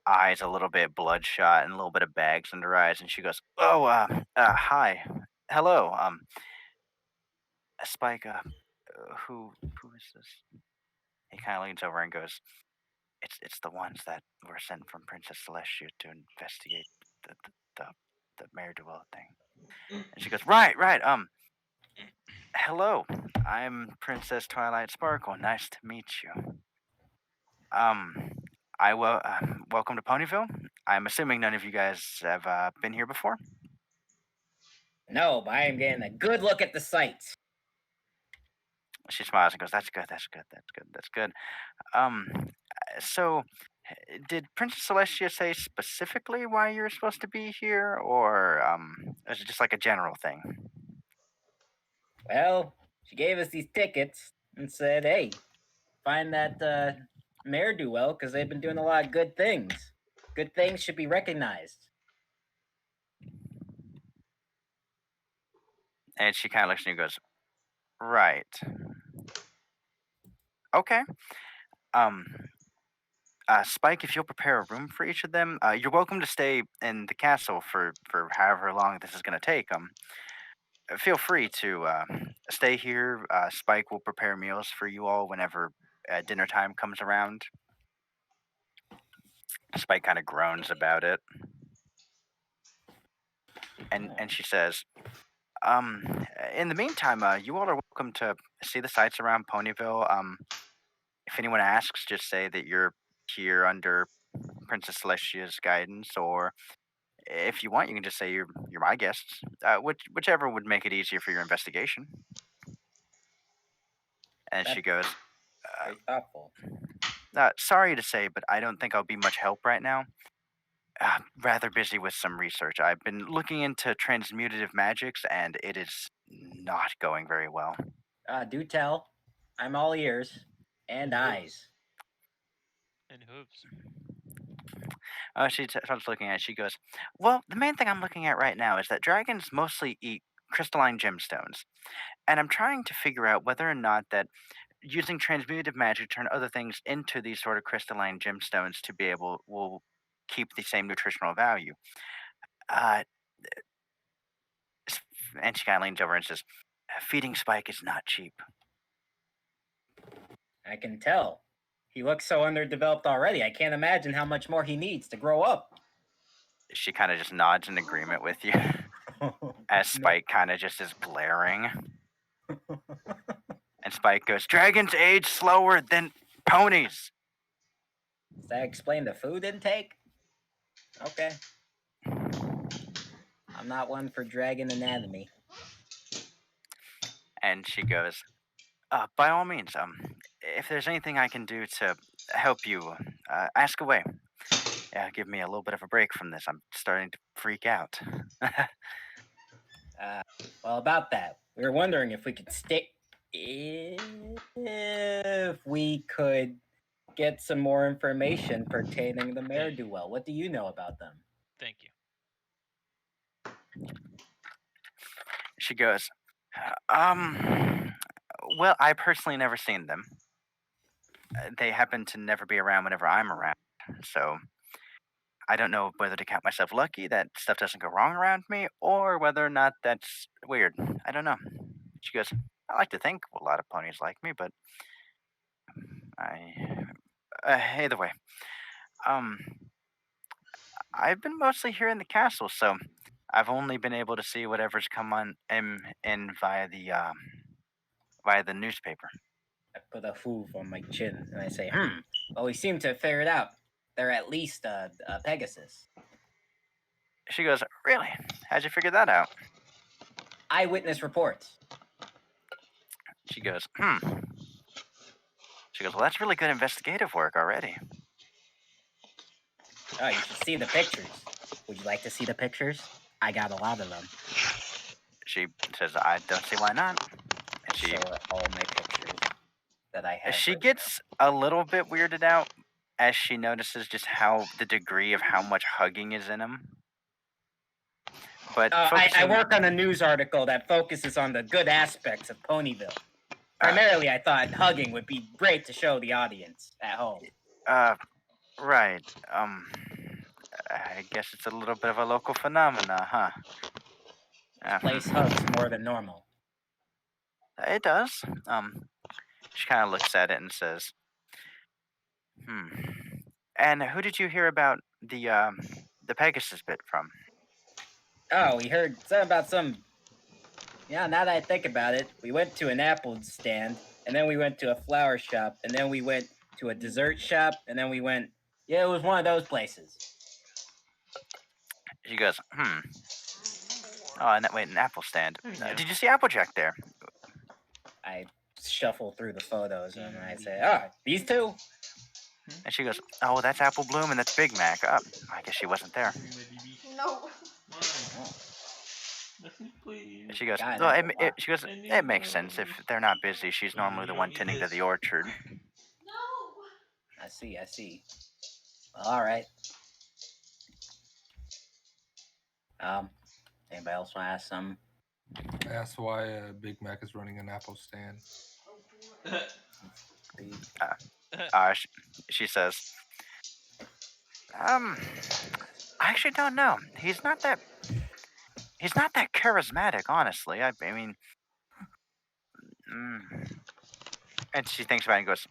eyes a little bit bloodshot and a little bit of bags under her eyes. And she goes, "Oh, hi, hello, Spike. Who is this?" He kind of leans over and goes, "It's the ones that were sent from Princess Celestia to investigate the the, the Mare Duel thing." And she goes, "Right. Hello, I'm Princess Twilight Sparkle. Nice to meet you. Um, welcome to Ponyville. I'm assuming none of you guys have been here before." No, but I am getting a good look at the sights. She smiles and goes, "That's good. Um, so, did Princess Celestia say specifically why you're supposed to be here, or is it just like a general thing?" Well, she gave us these tickets and said, "Hey, find that Mare Duel because they've been doing a lot of good things. Good things should be recognized." And she kind of looks at you and goes, "Right. Okay. Um, Spike, if you'll prepare a room for each of them, you're welcome to stay in the castle for however long this is going to take. Feel free to stay here. Spike will prepare meals for you all whenever dinner time comes around." Spike kind of groans about it, and she says, "In the meantime, you all are welcome to see the sights around Ponyville. If anyone asks, just say that you're here under Princess Celestia's guidance, or if you want, you can just say you're my guests. Whichever would make it easier for your investigation." And she goes, Very thoughtful. "Sorry to say, but I don't think I'll be much help right now. Rather busy with some research. I've been looking into transmutative magics, and it is not going very well." Do tell. I'm all ears and eyes. And hooves. She starts looking at it. She goes, "Well, the main thing I'm looking at right now is that dragons mostly eat crystalline gemstones. And I'm trying to figure out whether or not that using transmutative magic to turn other things into these sort of crystalline gemstones to be able will keep the same nutritional value." Uh, and she kind of leans over and says, "Feeding Spike is not cheap." I can tell. He looks so underdeveloped already. I can't imagine how much more he needs to grow up. She kind of just nods in agreement with you as Spike kind of just is glaring. And Spike goes, "Dragons age slower than ponies." Does that explain the food intake? Okay. I'm not one for dragon anatomy. And she goes, "By all means, if there's anything I can do to help you, ask away. Give me a little bit of a break from this. I'm starting to freak out." Well, about that, we were wondering if we could get some more information pertaining to the Mare Duel. What do you know about them? Thank you. She goes, "Well, I personally never seen them. They happen to never be around whenever I'm around. So I don't know whether to count myself lucky that stuff doesn't go wrong around me, or whether or not that's weird. I don't know." She goes, "I like to think a lot of ponies like me, but either way, um, I've been mostly here in the castle, so I've only been able to see whatever's come on in via the newspaper. I put a hoof on my chin and I say, well, we seem to have figured out they're at least a Pegasus. She goes, really? How'd you figure that out? Eyewitness reports. She goes, She goes, well, that's really good investigative work already. Oh, you should see the pictures. Would you like to see the pictures? I got a lot of them. She says, I don't see why not. And she Show her all my pictures that I have. She gets a little bit weirded out as she notices just the degree of how much hugging is in him. But I work on a news article that focuses on the good aspects of Ponyville. Primarily, I thought hugging would be great to show the audience at home. Right. I guess it's a little bit of a local phenomena, huh? This place hugs more than normal. It does. She kind of looks at it and says, And who did you hear about the Pegasus bit from? Oh, we heard something about some... Yeah, now that I think about it, we went to an apple stand, and then we went to a flower shop, and then we went to a dessert shop, and then we went... Yeah, it was one of those places. She goes, Oh, wait, an apple stand. Did you see Applejack there? I shuffle through the photos, and I say, these two? And she goes, oh, that's Apple Bloom and that's Big Mac. I guess she wasn't there. No. Please. She goes, it makes sense. If they're not busy, she's normally the one tending to the orchard. No. I see. Well, all right. Anybody else want to ask something? I asked why Big Mac is running an apple stand. She says, I actually don't know. He's not that charismatic, honestly. I mean, and she thinks about it and goes,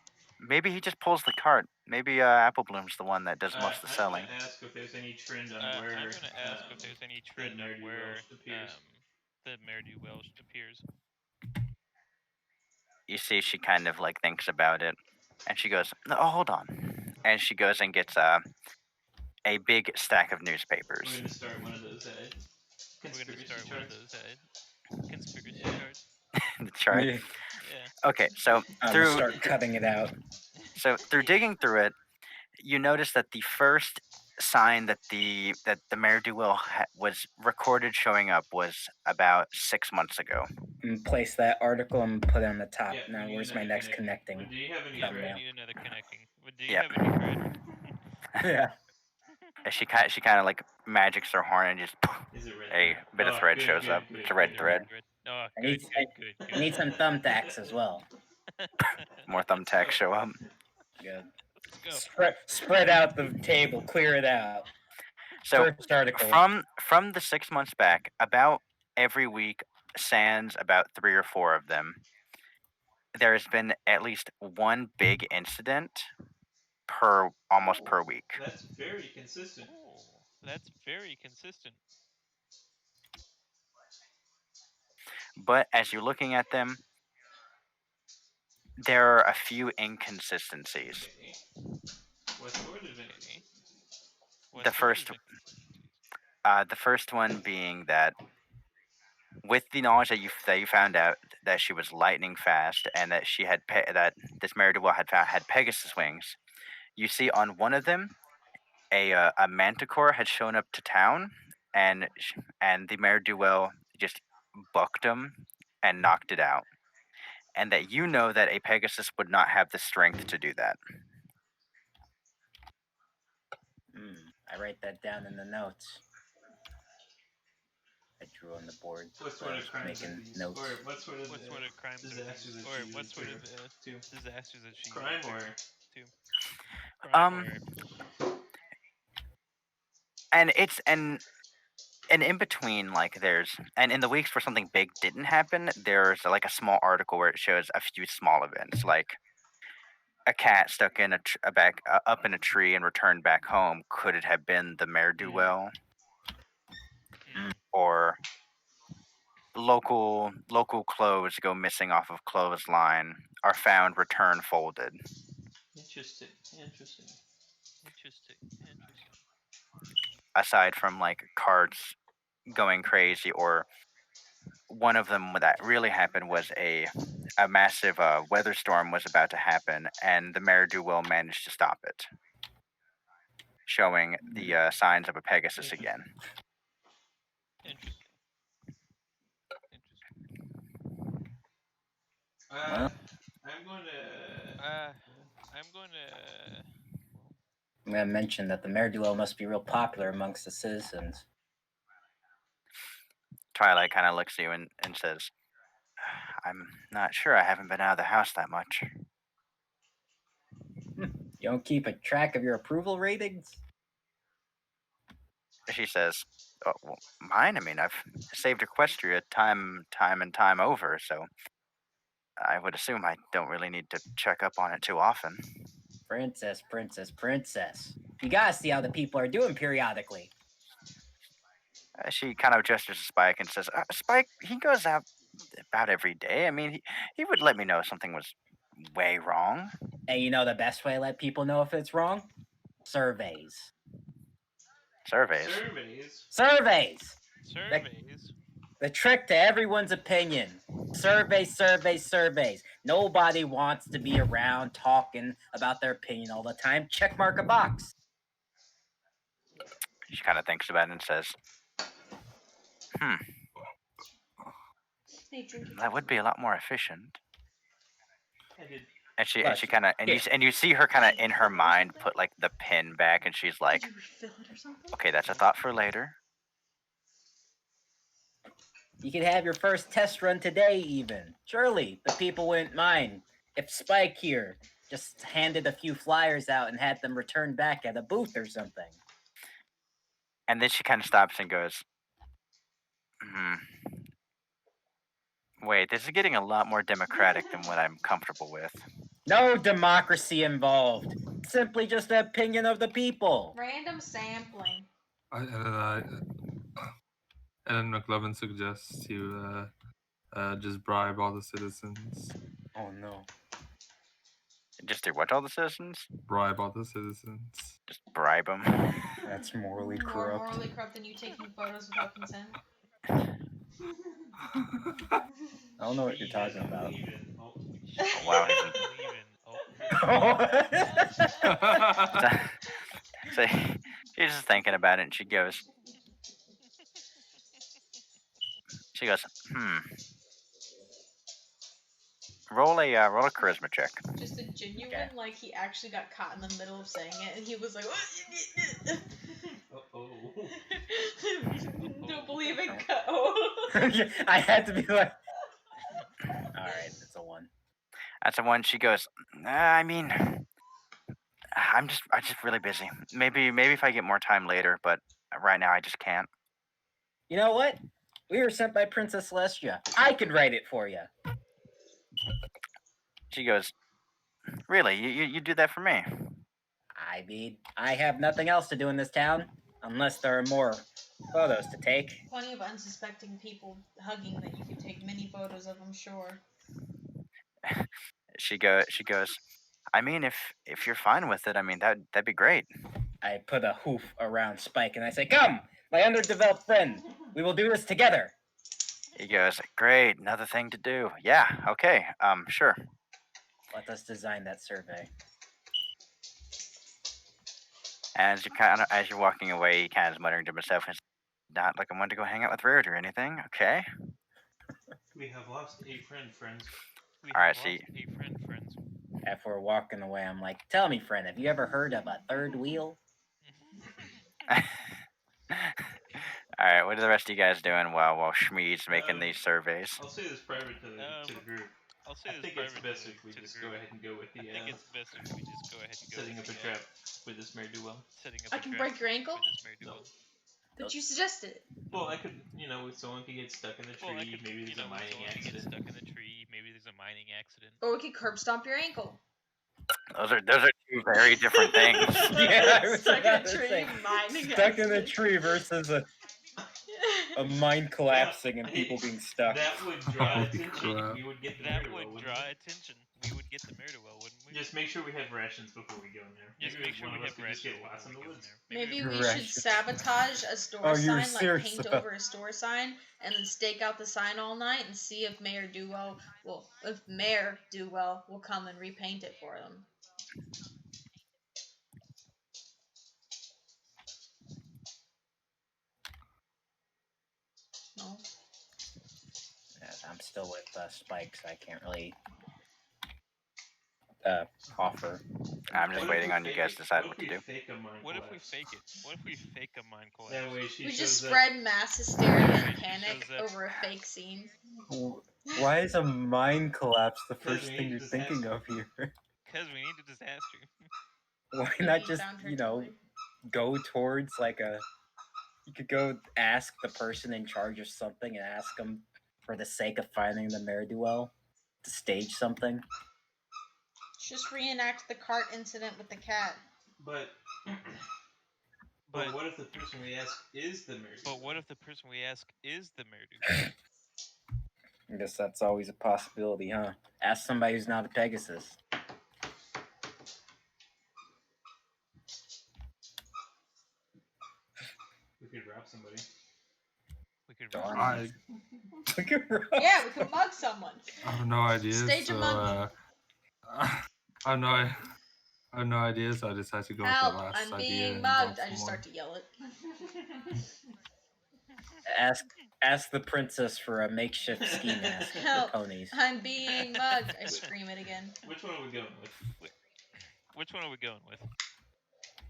maybe he just pulls the cart. Maybe Apple Bloom's the one that does most of the selling. I'm gonna ask if there's any trend on where. I'm gonna ask if there's any trend on where the Ne'er-do-well appears. You see, she kind of like thinks about it, and she goes, "Oh, hold on," and she goes and gets a big stack of newspapers. We're gonna start one of those conspiracy charts. The chart. Yeah. Okay, so I'll start cutting it out. So through digging through it, you notice that the first sign that the Ne'er-do-well was recorded showing up was about 6 months ago. Place that article and put it on the top. Yeah, now, where's my next connecting? Do you have any thread? We need another connecting. Do you have any thread? Yeah. And she kind of like magics her horn and just a bit of thread shows up. It's a red thread. Oh, I need some thumbtacks as well. More thumbtacks show up. Good. Spread out the table, clear it out. So first article. From the 6 months back, about every week, sans about 3 or 4 of them, there has been at least one big incident almost per week. That's very consistent. That's very consistent. But as you're looking at them, there are a few inconsistencies. What sort of inconsistencies? The first one being that with the knowledge that you found out that she was lightning fast and that she had that this Ne'er-do-well had Pegasus wings, you see on one of them a manticore had shown up to town and the Ne'er-do-well just bucked him and knocked it out, and that you know that a Pegasus would not have the strength to do that. I write that down in the notes. I drew on the board. What sort of crimes making notes. Or what sort of crimes disasters disasters that she crime or and it's and in between, like there's and in the weeks where something big didn't happen, there's like a small article where it shows a few small events, like a cat stuck in up in a tree and returned back home. Could it have been the Ne'er-do-well? or local clothes go missing off of clothesline are found returned folded. Interesting. Aside from like carts going crazy, or one of them that really happened was a massive weather storm was about to happen, and the Mayor Duwell managed to stop it, showing the signs of a Pegasus again. Interesting. Well, I'm going to. I'm gonna mention that the Mayor Duel must be real popular amongst the citizens. Twilight kind of looks at you and says, I'm not sure. I haven't been out of the house that much. You don't keep a track of your approval ratings? She says, oh, well, mine? I mean, I've saved Equestria time and time over, so I would assume I don't really need to check up on it too often. Princess. You gotta see how the people are doing periodically. She kind of gestures to Spike and says, Spike, he goes out about every day. I mean, he would let me know if something was way wrong. And you know the best way to let people know if it's wrong? Surveys. Surveys? The trick to everyone's opinion. Surveys. Nobody wants to be around talking about their opinion all the time. Check mark a box. She kind of thinks about it and says, that would be a lot more efficient. And she kind of and you see her kind of in her mind put like the pin back, and she's like, okay, that's a thought for later. You could have your first test run today even. Surely the people wouldn't mind if Spike here just handed a few flyers out and had them returned back at a booth or something. And then she kind of stops and goes, wait, this is getting a lot more democratic than what I'm comfortable with. No democracy involved. Simply just the opinion of the people. Random sampling. And then McLovin suggests you just bribe all the citizens. Oh no. Just do what, all the citizens? Bribe all the citizens. Just bribe them. That's morally More corrupt. morally corrupt than you taking photos without consent. I don't know what you're talking about. Oh, wow. So she's just thinking about it, and she goes, roll a charisma check. Just a genuine, like he actually got caught in the middle of saying it, and he was like, don't believe it. I had to be like, all right, it's a 1. That's a 1. She goes, I mean, I'm just really busy. Maybe if I get more time later, but right now I just can't. You know what? We were sent by Princess Celestia. I could write it for you. She goes, really? You do that for me? I mean, I have nothing else to do in this town, unless there are more photos to take. Plenty of unsuspecting people hugging that you could take many photos of, I'm sure. She goes, I mean, if you're fine with it, I mean, that'd be great. I put a hoof around Spike and I say, come, my underdeveloped friend. We will do this together. He goes, great, another thing to do. Yeah, okay, sure. Let us design that survey. As you're walking away, he kind of is muttering to himself, it's not like I wanted to go hang out with Rude or anything, okay? We have lost a friends. Alright, see. After we're walking away, I'm like, tell me, friend, have you ever heard of a third wheel? Alright, what are the rest of you guys doing while Schmeed's making these surveys? I'll say this private to the group. I think it's best if we just go ahead and go with the setting up a trap with this Mayor Duwell. I can break your ankle? No. But you suggested it. Well, I could, if someone could get stuck in the tree, maybe there's a mining accident. Or we could curb stomp your ankle. Those are 2 very different things. Yeah, I was Stuck in a about to tree, say, mining stuck in a accident. tree versus a a mine collapsing and people being stuck. That would draw Holy attention. crap. We would get the That ne'er-do-well, would wouldn't draw we? attention. We would get the ne'er-do-well, wouldn't we? Just make sure we have rations before we go in there. Just Maybe make sure one we of us have could just rations get lost in the before we go in woods. there. Maybe we Rations. should sabotage a store Oh, you're sign, like serious paint about- over a store sign, and then stake out the sign all night and see if Mayor Duwell will come and repaint it for them. No. Yeah, I'm still with Spikes. I can't really offer. I'm just What if waiting we on you fake guys it? to decide What what if to we do. fake a mine What if we collapse? fake it? What if we fake a mine collapse? That way she We shows just up. spread mass hysteria and She panic shows up. over a fake scene. Why is a mine collapse the Because first we thing need you're a thinking disaster. of here? Because we need a disaster. Why You not need just, found her you know, toy. go towards like a... You could go ask the person in charge of something and ask them, for the sake of finding the ne'er-do-well, to stage something. Just reenact the cart incident with the cat. But what if the person we ask is the mayor? But what if the person we ask is the mayor? I guess that's always a possibility, huh? Ask somebody who's not a Pegasus. We could rob somebody. We could Darn. rob. Yeah, we could mug someone. I have no ideas. Stage a mugging. I have no ideas. So I decided to go Help! with the last I'm idea being and mugged. rob I just someone. start to yell it. Ask the princess for a makeshift ski mask for Help! ponies. I'm being mugged. I scream it again. Which one are we going with? Which one are we going with?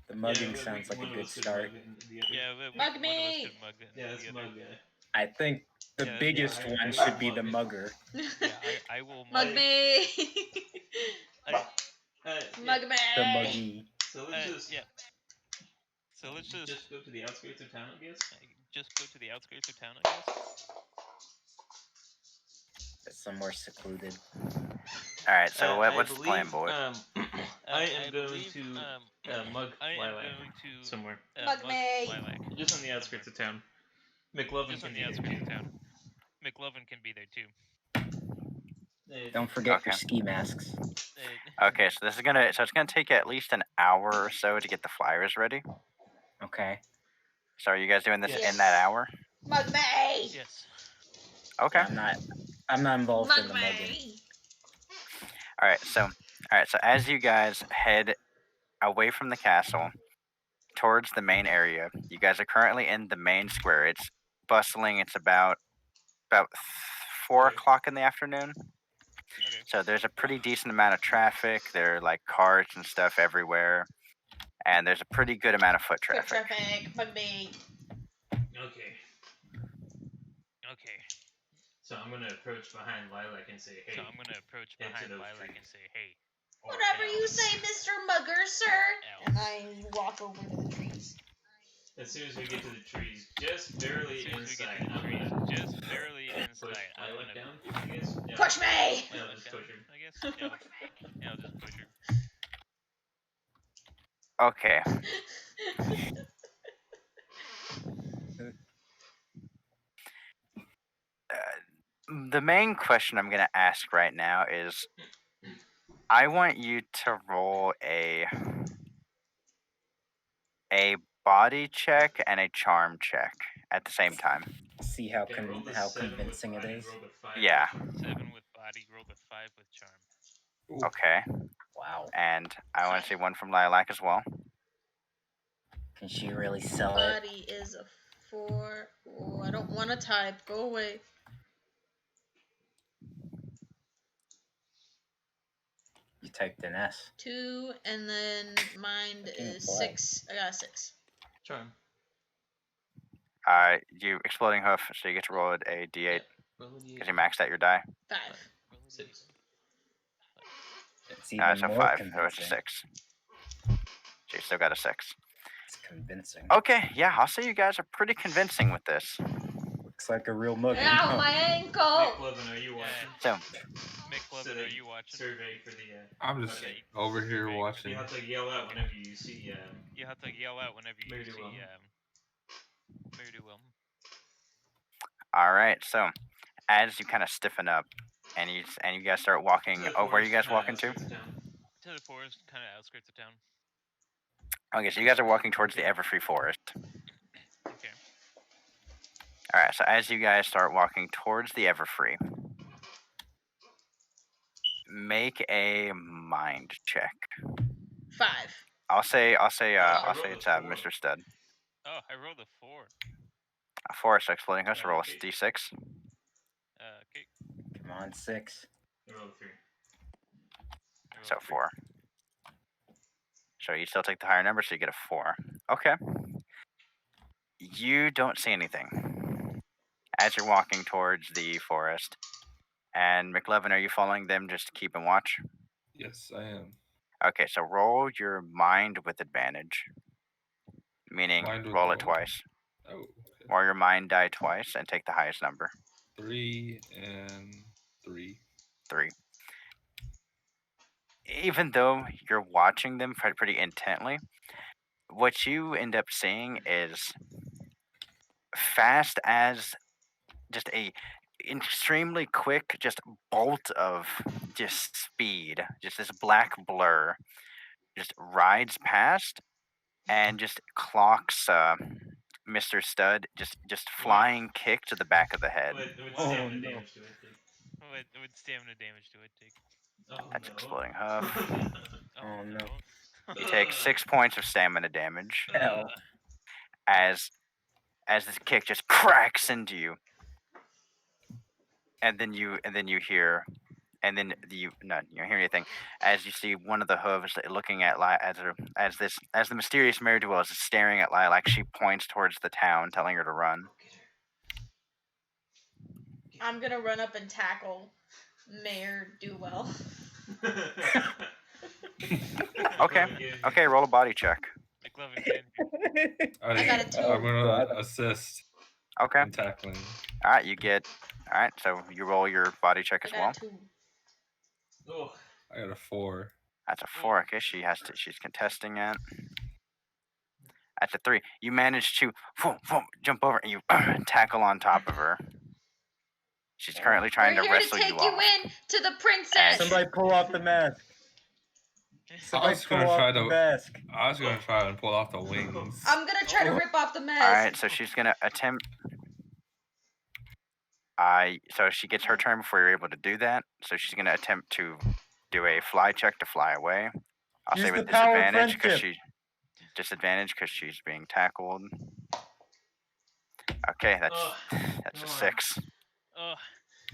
The mugging sounds like a good start. Yeah, Mug me! Yeah, that's mug guy. I think the Yeah, biggest yeah, one should be the mug. mugger. Yeah, I will Mug me! Mug me! The muggy. So let's just yeah. So let's just go to the outskirts of town, I guess. Just go to the outskirts of town, I guess. Somewhere secluded. All right. So what's the plan, boy? I am going to mug Lilac somewhere. Mug me! Lilac. Just on the outskirts of town. McLovin Just can on be the there outskirts too. of town. McLovin can be there too. Don't forget your Okay. ski masks. Okay, so it's gonna take at least an hour or so to get the flyers ready. Okay. So are you guys doing this Yes. in that hour? Mug me! Yes. Okay. I'm not involved in Mug the mugging. me! All right. So as you guys head away from the castle towards the main area, you guys are currently in the main square. It's bustling. It's about 4 o'clock in the afternoon. Okay. So there's a pretty decent amount of traffic. There are like carts and stuff everywhere, and there's a pretty good amount of foot Foot traffic. traffic. Mug me! Okay. Okay. So I'm gonna approach behind Lilac and say, hey. So I'm gonna approach Into behind those Lilac trees. and say, hey. Whatever you say, Mr. Mugger, sir! Ow. And I walk over to the trees. As soon as we get to the trees, just barely As soon as we inside, get to the I'm trees, gonna just barely push inside. I'm Lilac gonna down, I guess. Yeah. Push me! Yeah, just push her. I guess. Yeah, I'll just push her. Okay. The main question I'm gonna ask right now is, I want you to roll a body check and a charm check at the same time. See how Okay, roll the how 7 convincing with it body, is. roll the 5 Yeah. with 7 with body, roll the 5 with charm. Ooh. Okay. Wow. And I want to see one from Lilac as well. Can she really sell it? Body is a 4. Oh, I don't want to type. Go away. You typed an S. 2, and then mind I can't is play. 6. I got a 6. charm. You exploding hoof, so you get to roll a D8 Yeah, roll a because you maxed out your die. 5. Roll a 6. It's even So more 5. So convincing. it's a 6. So you still got a 6. It's convincing. Okay, yeah, I'll say you guys are pretty convincing with this. Looks like a real mugging. Ow, my ankle! McLovin, are you watching? So, McLovin, are you watching? Survey for the. I'm just Okay. over here Okay. watching. You have to yell out whenever you see. You have to yell out wnever you Mayor see Duwell. Mayor Duwell. All right, so as you kind of stiffen up, and you guys start walking. Oh, where are you guys walking to? To the forest, kind of outskirts of town. Okay, so you guys are walking towards the Everfree Forest. Okay. All right, so as you guys start walking towards the Everfree, make a mind check. 5. I'll say it's Mr. Stud. Oh, I rolled a 4. A 4, so exploding host, roll a d6. Okay. Come on, 6. I rolled 3. So 4. So you still take the higher number, so you get a 4. Okay. You don't see anything as you're walking towards the forest. And McLevin, are you following them just to keep and watch? Yes, I am. Okay, so roll your mind with advantage. Meaning, roll it twice. Oh, okay. Or your mind die twice and take the highest number. 3 and 3. 3. Even though you're watching them pretty intently, what you end up seeing is fast as just a extremely quick just bolt of just speed, just this black blur just rides past and just clocks Mr. Stud just flying kick to the back of the head. What stamina damage do I take? What stamina damage do I take? That's exploding huff. Oh no. You take 6 points of stamina damage Hell. as this kick just cracks into you, and then you hear, and then you don't hear anything as you see one of the hooves looking at Lyle as the mysterious Mary Duell is staring at Lyle like she points towards the town, telling her to run. I'm gonna run up and tackle Mayor Duell. Okay, roll a body check. McLevin can. I got a 2. I'm gonna assist. Okay. In tackling. All right, you get. All right, so you roll your body check as well. 2. Oh. I got a 4. That's a 4. Okay, she's contesting it. That's a 3. You manage to jump over and you tackle on top of her. She's currently trying to wrestle you off. We're here to take you in to the princess. Somebody pull off the mask. I was gonna try and pull off the wings. I'm gonna try to rip off the mask. All right, so she's gonna attempt. So she gets her turn before you're able to do that. So she's gonna attempt to do a fly check to fly away. I'll say with disadvantage because she's being tackled. Okay, that's a 6.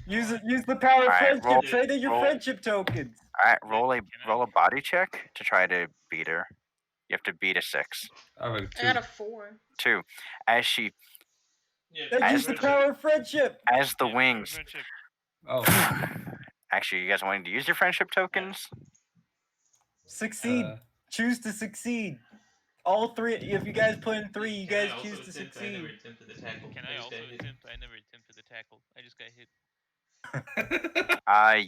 Use the power of friendship. Trade in your friendship tokens. All right, roll a body check to try to beat her. You have to beat a 6. I got a 4. 2. As she. Use the power of friendship. As the wings. Oh. Actually, you guys wanting to use your friendship tokens? Succeed. Choose to succeed. All 3. If you guys put in 3, you guys choose to succeed. I never attempted the tackle. Can I also attempt? I never attempted the tackle. I just got hit.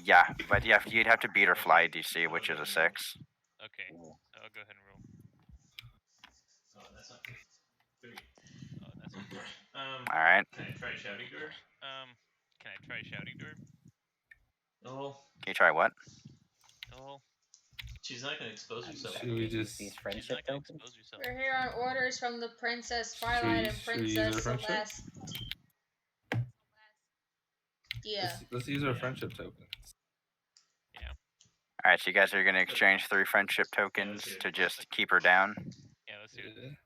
Yeah, but you'd have to beat her fly DC, which is a 6. Okay, so I'll go ahead and roll. Oh, that's not good. 3. Oh, that's not good. All right. Can I try shouting to her? Can I try shouting to her? Oh. Can you try what? Oh. She's not gonna expose herself. Should we just friendship tokens? We're here on orders from the Princess Twilight and Princess Celeste. Yeah. Let's use our friendship tokens. Yeah. All right, so you guys are gonna exchange 3 friendship tokens to just keep her down. Yeah, let's do it.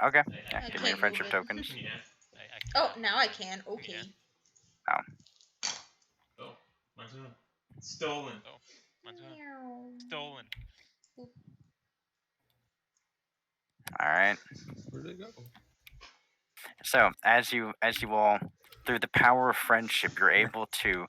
Okay. Yeah, give me your friendship tokens. Yeah. Oh, now I can. Okay. Oh. Oh, Montana. Stolen. Oh, Montana. Stolen. All right. Where'd it go? So as you all, through the power of friendship, you're able to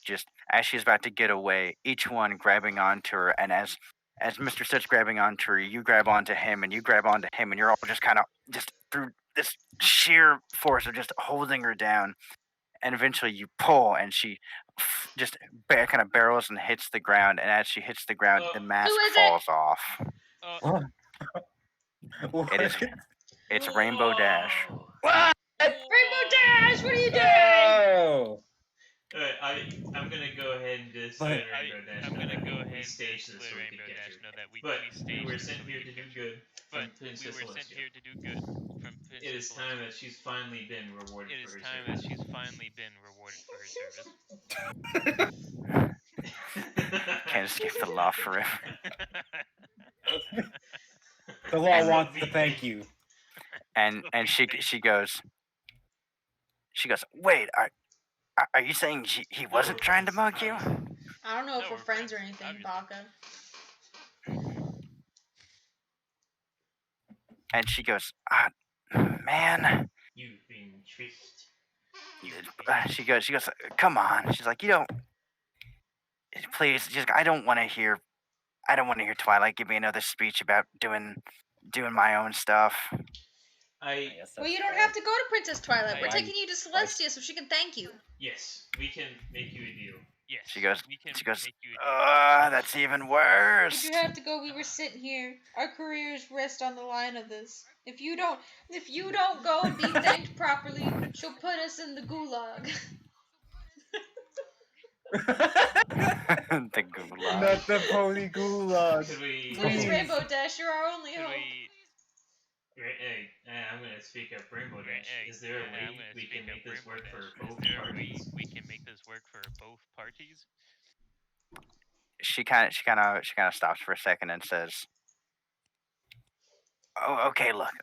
just, as she's about to get away, each one grabbing onto her, and as Mr. Stitch grabbing onto her, you grab onto him, and you grab onto him, and you're all just kind of just through this sheer force of just holding her down, and eventually you pull, and she just kind of barrels and hits the ground, and as she hits the ground, the mask falls off. It's Rainbow Dash. Rainbow Dash, what are you doing? let Rainbow Dash I'm know gonna that go ahead we and staged just this let so we Rainbow could catch Dash her. know that we But staged we were this sent so we here could to do catch her. good But from Princess we were sent Celestia. here to do good from Princess It is time Celestia. that she's finally been rewarded It for is her time service. that she's finally been rewarded for her service. Can't escape the law forever. The law wants to thank you. And she goes, wait, are you saying he wasn't trying to mug you? I don't know if No, we're we're friends or friends, anything, obviously. Baka. And she goes, man. You've been tricked. She goes, come on. She's like, you don't. Please, just I don't want to hear Twilight give me another speech about doing my own stuff. Well, you don't have to go to Princess Twilight. We're taking you to Celestia so she can thank you. Yes, we can make you a deal. Yes. She goes, make you a deal. That's even worse. If you have to go, we were sitting here. Our careers rest on the line of this. If you don't go and be thanked properly, she'll put us in the gulag. The gulag. Not the pony gulag. Please, Rainbow Dash, you're our only hope. Hey, I'm gonna speak up, Rainbow Dash. Is there a way we can make this work for both parties? We can make this work for both parties? She kind of stops for a second and says, "Oh, okay, look.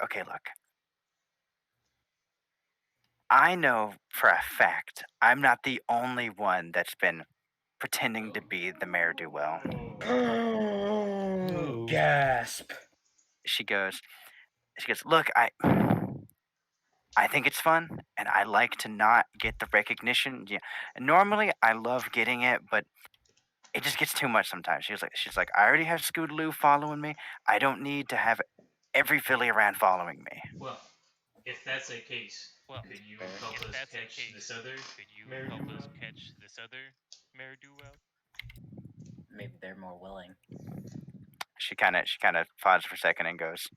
I know for a fact I'm not the only one that's been pretending to be the Mayor do well." Gasp. She goes, look, I think it's fun, and I like to not get the recognition. Yeah, normally I love getting it, but it just gets too much sometimes. She's like, I already have Scootaloo following me. I don't need to have every filly around following me. Well, if that's the case, could you help us catch this other Ne'er-do-well? Maybe they're more willing. She kind of pauses for a second and goes.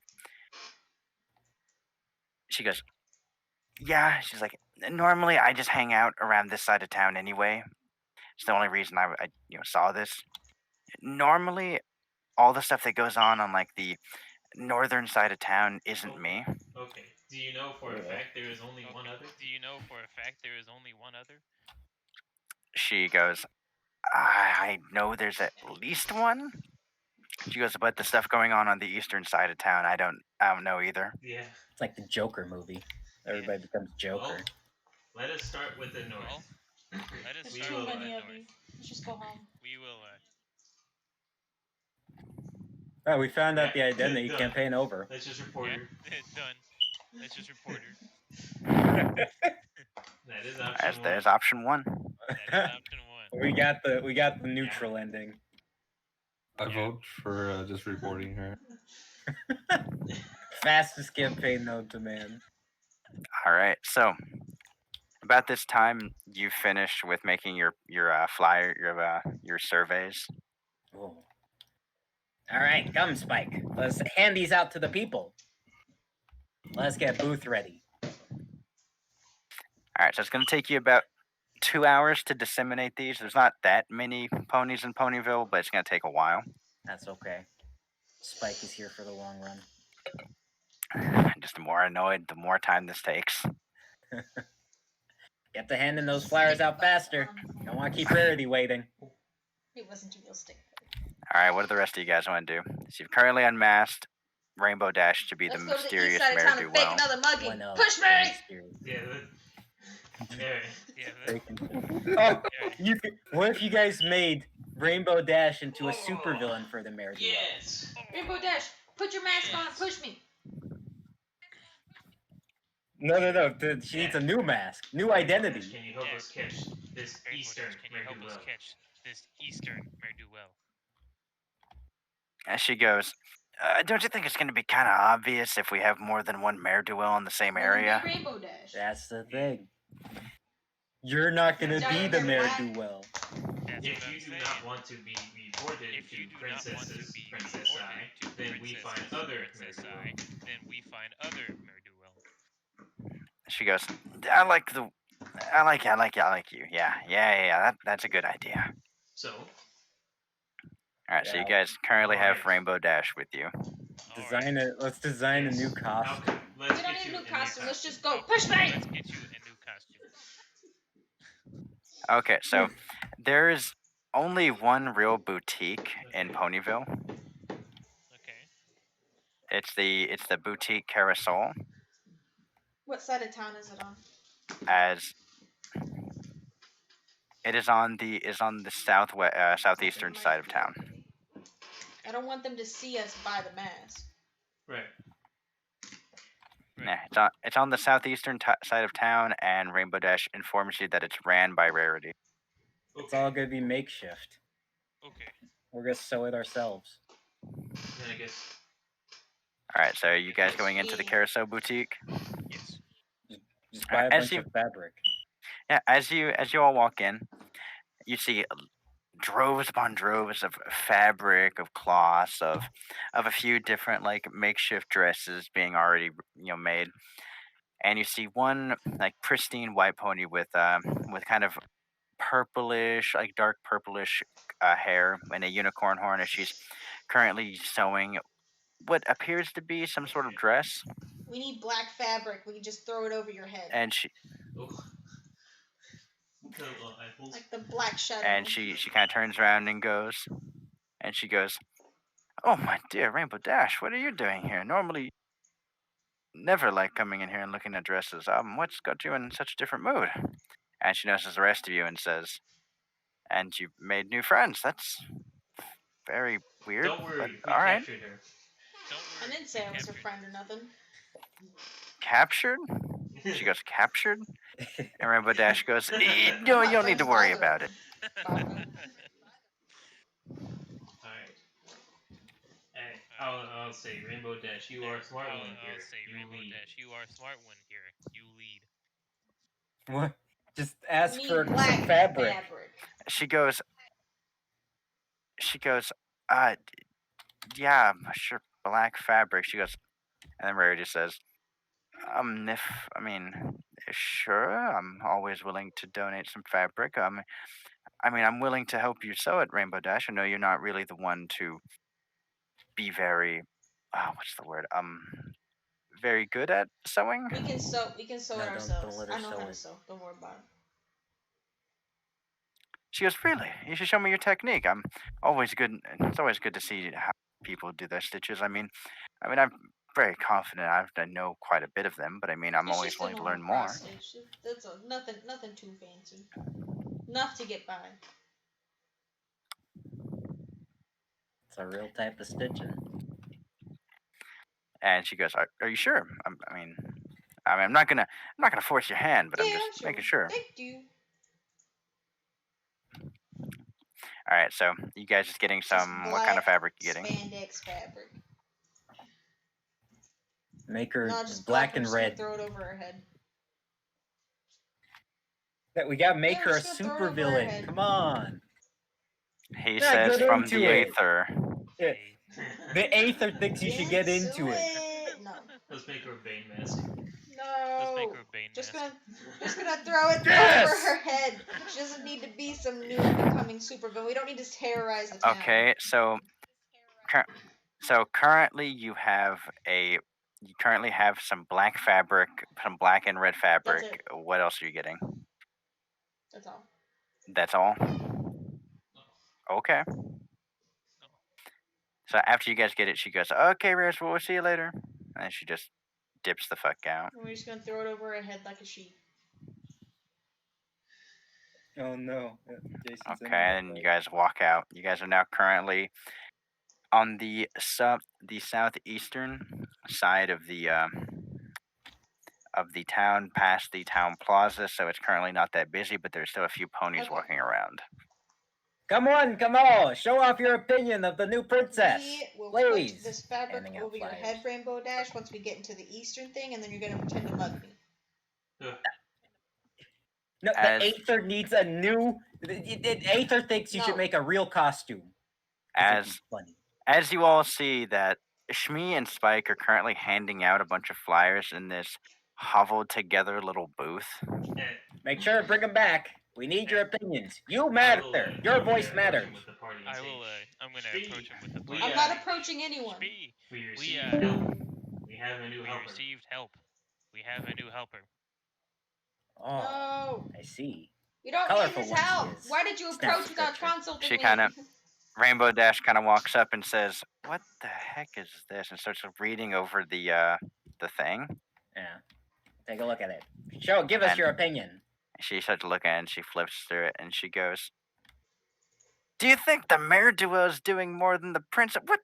She goes, yeah. She's like, normally I just hang out around this side of town anyway. It's the only reason I saw this. Normally, all the stuff that goes on like the northern side of town isn't me. Okay. Do you know for a fact there is only one other? She goes, I know there's at least one. She goes, but the stuff going on the eastern side of town, I don't know either. Yeah. It's like the Joker movie. Everybody becomes Joker. Well, let us start with the north. There's too many of you. Let's just go home. We will. Oh, we found out the identity. Campaign over. Let's just report her. Done. Let's just report her. That is option one. There's option one. We got the neutral ending. I vote for just reporting her. Fastest campaign known to man. All right, so about this time you finished with making your flyer, your surveys. Oh. All right, come Spike. Let's hand these out to the people. Let's get booth ready. All right, so it's going to take you about 2 hours to disseminate these. There's not that many ponies in Ponyville, but it's going to take a while. That's okay. Spike is here for the long run. Just the more annoyed, the more time this takes. You have to hand in those flyers out faster. You don't want to keep Rarity waiting. It wasn't a real stick. All right, what do the rest of you guys want to do? So you've currently unmasked Rainbow Dash to be the mysterious Mayor do well. Another mugging. Push me! What if you guys made Rainbow Dash into a supervillain for the Mayor? Yes. Rainbow Dash, put your mask on and push me. No. She needs a new mask, new identity. Can you help us catch this eastern Ne'er-do-well? As she goes, don't you think it's going to be kind of obvious if we have more than one Mayor-do-well in the same area? Rainbow Dash. That's the thing. You're not going to be the Mayor-do-well. If you do not want to be reported to Princess I, then we find other Ne'er-do-well. She goes, I like you. Yeah. That's a good idea. So. All right, so you guys currently have Rainbow Dash with you. Let's design a new costume. We don't need a new costume. Let's just go. Push me! Let's get you a new costume. Okay, so there's only one real boutique in Ponyville. Okay. It's the boutique Carousel. What side of town is it on? As it is on the southeastern side of town. I don't want them to see us buy the mask. Right. Yeah, it's on the southeastern side of town, and Rainbow Dash informs you that it's ran by Rarity. Okay. It's all gonna be makeshift. Okay. We're gonna sew it ourselves. Then I guess. All right, so are you guys going into the Carousel boutique? Yes. Just buy a bunch of fabric. Yeah, as you all walk in, you see droves upon droves of fabric, of cloths, of a few different like makeshift dresses being already made, and you see one like pristine white pony with kind of purplish, like dark purplish hair and a unicorn horn as she's currently sewing what appears to be some sort of dress. We need black fabric. We can just throw it over your head. And she. Like the black shadow. And she kind of turns around and goes, "Oh my dear Rainbow Dash, what are you doing here? Normally, never like coming in here and looking at dresses. What's got you in such a different mood?" And she notices the rest of you and says, "And you made new friends. That's very weird." Don't worry, we all right. Captured her. I didn't say I was her friend or nothing. Captured? She goes, "Captured?" And Rainbow Dash goes, "You don't need to worry about it." I'll say Rainbow Dash, you are a smart one here. I'll say Rainbow Dash, you are a smart one here. You lead. What? Just ask for some fabric. She goes, yeah, sure, black fabric. She goes, and then Rarity says, sure, I'm always willing to donate some fabric. I'm willing to help you sew it, Rainbow Dash. I know you're not really the one to be very, what's the word? Very good at sewing. We can sew it ourselves. I know how to sew. Don't worry about it. She goes, "Really? You should show me your technique. I'm always good. It's always good to see how people do their stitches. I'm very confident. I know quite a bit of them, but I'm always willing to learn more." That's nothing too fancy. Enough to get by. It's a real type of stitching. And she goes, "Are you sure? I'm not gonna force your hand, but I'm just making sure." Thank you. All right, so you guys just getting some. What kind of fabric you getting? Spandex fabric. Make her black and red. Throw it over her head. That we gotta make her a super villain. Come on. He says from the Aether. Yeah. The Aether thinks you should get into it. No. Let's make her a Bane mask. No. Let's make her a Bane just mask. gonna throw it over her head. She doesn't need to be some new becoming super villain. We don't need to terrorize the town. Okay, so currently you currently have some black fabric, some black and red fabric. What else are you getting? That's all. That's all? Okay. So after you guys get it, she goes, "Okay, Rose, we'll see you later." And she just dips the fuck out. And we're just gonna throw it over her head like a sheep. Oh no. Okay, and you guys walk out. You guys are now currently on the southeastern side of the town, past the town plaza. So it's currently not that busy, but there's still a few ponies walking around. Come on, show off your opinion of the new princess. We will Please. put this fabric over your head, Rainbow Dash, once we get into the eastern thing, and then you're gonna pretend to mug me. No, the Aether needs a new. The Aether thinks you should make a real costume. As you all see that Shmi and Spike are currently handing out a bunch of flyers in this hoveled together little booth. Make sure to bring them back. We need your opinions. You matter. Your voice matters. I'm gonna approach him with the plan. I'm not approaching anyone. We received help. We have a new We helper. received help. We have a new helper. Oh, No. I see. We don't Colorful need his one she help. is. Why did you Snaps approach the without picture. consulting She me? kind of Rainbow Dash kind of walks up and says, "What the heck is this?" and starts reading over the thing. Yeah. Take a look at it. Give us And your opinion. she starts looking and she flips through it and she goes, "Do you think the mayor duo is doing more than the prince? What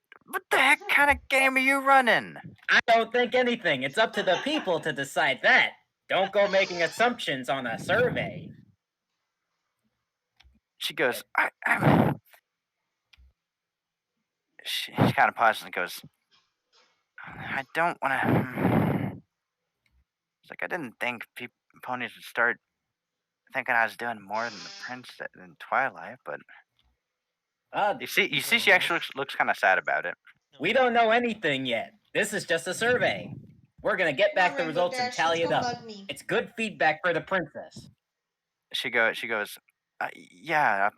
the heck kind of game are you running?" I don't think anything. It's up to the people to decide that. Don't go making assumptions on a survey. She goes, she kind of pauses and goes, "I don't want to." It's like, I didn't think ponies would start thinking I was doing more than the prince in Twilight, but you see, she actually looks kind of sad about it. We don't know anything yet. This is just a survey. We're gonna get back the results and tally it up. It's good feedback for the princess. She goes, yeah.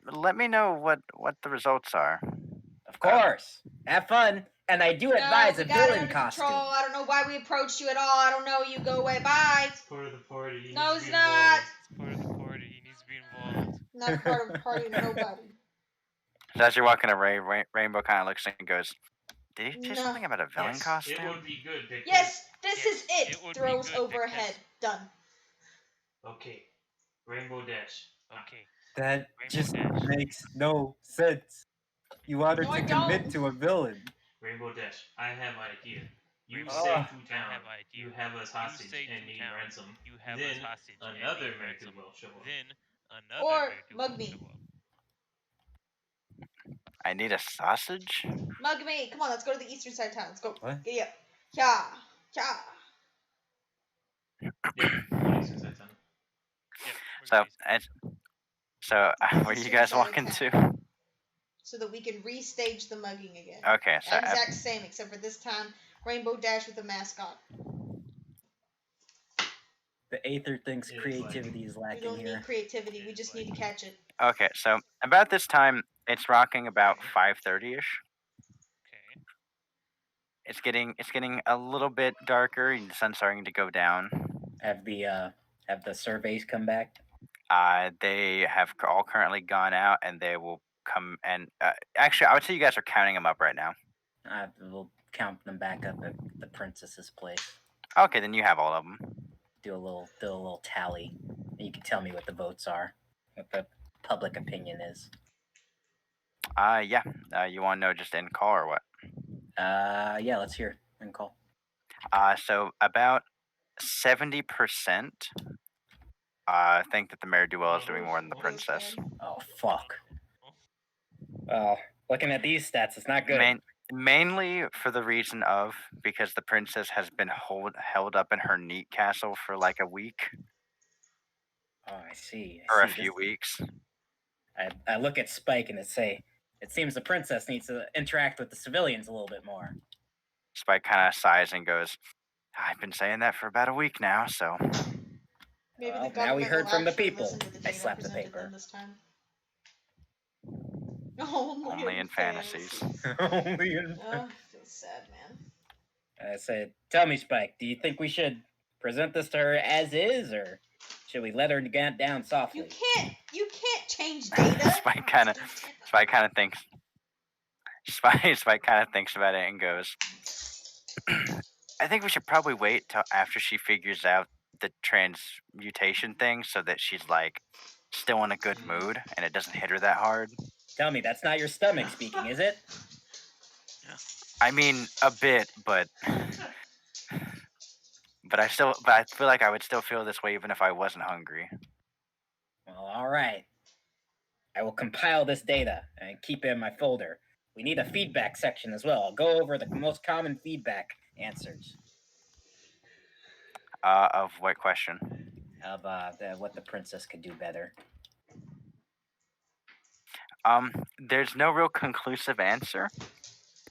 Let me know what the results are. Of course. Have fun. And I do advise a villain costume. Control. I don't know why we approached you at all. I don't know you. Go away. Bye. It's part of the party. No, it's not. It's part of the party. He needs to be involved. Not part of the party. Nobody. So as you're walking away, Rainbow kind of looks and goes, "Did he say something about a villain costume?" It would be good. Because... Yes, this is it. Throws over head. Done. Okay. Rainbow Dash. Okay. That just makes no sense. You want her to commit to a villain. Rainbow Dash, I have an idea. You say say to town, idea. you have us hostage and need ransom. Then another American will show up. Or mug me. I need a sausage? Mug me. Come on, let's go to the eastern side of town. Let's go. What? Get up. Yeah. Yeah, eastern side of town. So where are you guys walking to? So that we can restage the mugging again. Okay, so exact same, except for this time, Rainbow Dash with a mascot. The Aether thinks creativity is lacking here. We don't need creativity. We just need to catch it. Okay, so about this time, it's rocking about 5:30ish. Okay. It's getting a little bit darker, and the sun's starting to go down. Have the surveys come back? They have all currently gone out, and they will come. And actually, I would say you guys are counting them up right now. We'll count them back up at the princess's place. Okay, then you have all of them. Do a little tally. You can tell me what the votes are, what the public opinion is. Yeah. You want to know just in call or what? Yeah. Let's hear in call. So about 70% think that the Mayor Duel is doing more than the princess. Oh fuck. Looking at these stats, it's not good. Mainly for the reason of because the princess has been held up in her neat castle for like a week. Oh, I see. Or a few weeks. I look at Spike and it seems the princess needs to interact with the civilians a little bit more. Spike kind of sighs and goes, "I've been saying that for about a week now, so." Maybe now we heard from the people. I slapped the paper. This time. Only in fantasies. Only in. Oh, I feel sad, man. I said, "Tell me, Spike. Do you think we should present this to her as is, or should we let her get down softly?" You can't change data. Spike kind of thinks. Spike kind of thinks about it and goes, "I think we should probably wait till after she figures out the transmutation thing, so that she's like still in a good mood and it doesn't hit her that hard." Tell me, that's not your stomach speaking, is it? I mean, a bit, but I feel like I would still feel this way even if I wasn't hungry. Well, all right. I will compile this data and keep it in my folder. We need a feedback section as well. I'll go over the most common feedback answers. Of what question? Of what the princess could do better. There's no real conclusive answer.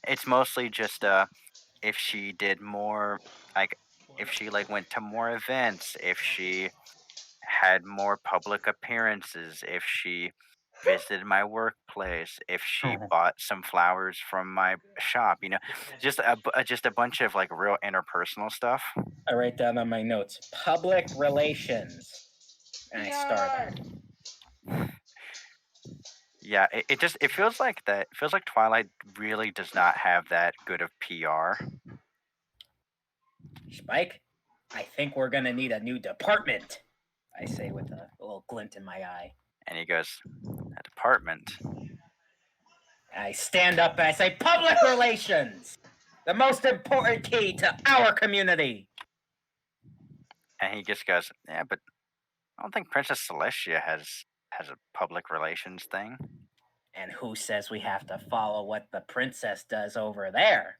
It's mostly just if she did more, like if she went to more events, if she had more public appearances, if she visited my workplace, if she bought some flowers from my shop, just a bunch of like real interpersonal stuff. I write down on my notes, public relations, and I star them. Yeah, it feels like that. It feels like Twilight really does not have that good of PR. Spike, I think we're gonna need a new department, I say with a little glint in my eye. And he goes, a department? I stand up and I say, public relations! The most important key to our community! And he just goes, yeah, but I don't think Princess Celestia has a public relations thing. And who says we have to follow what the princess does over there?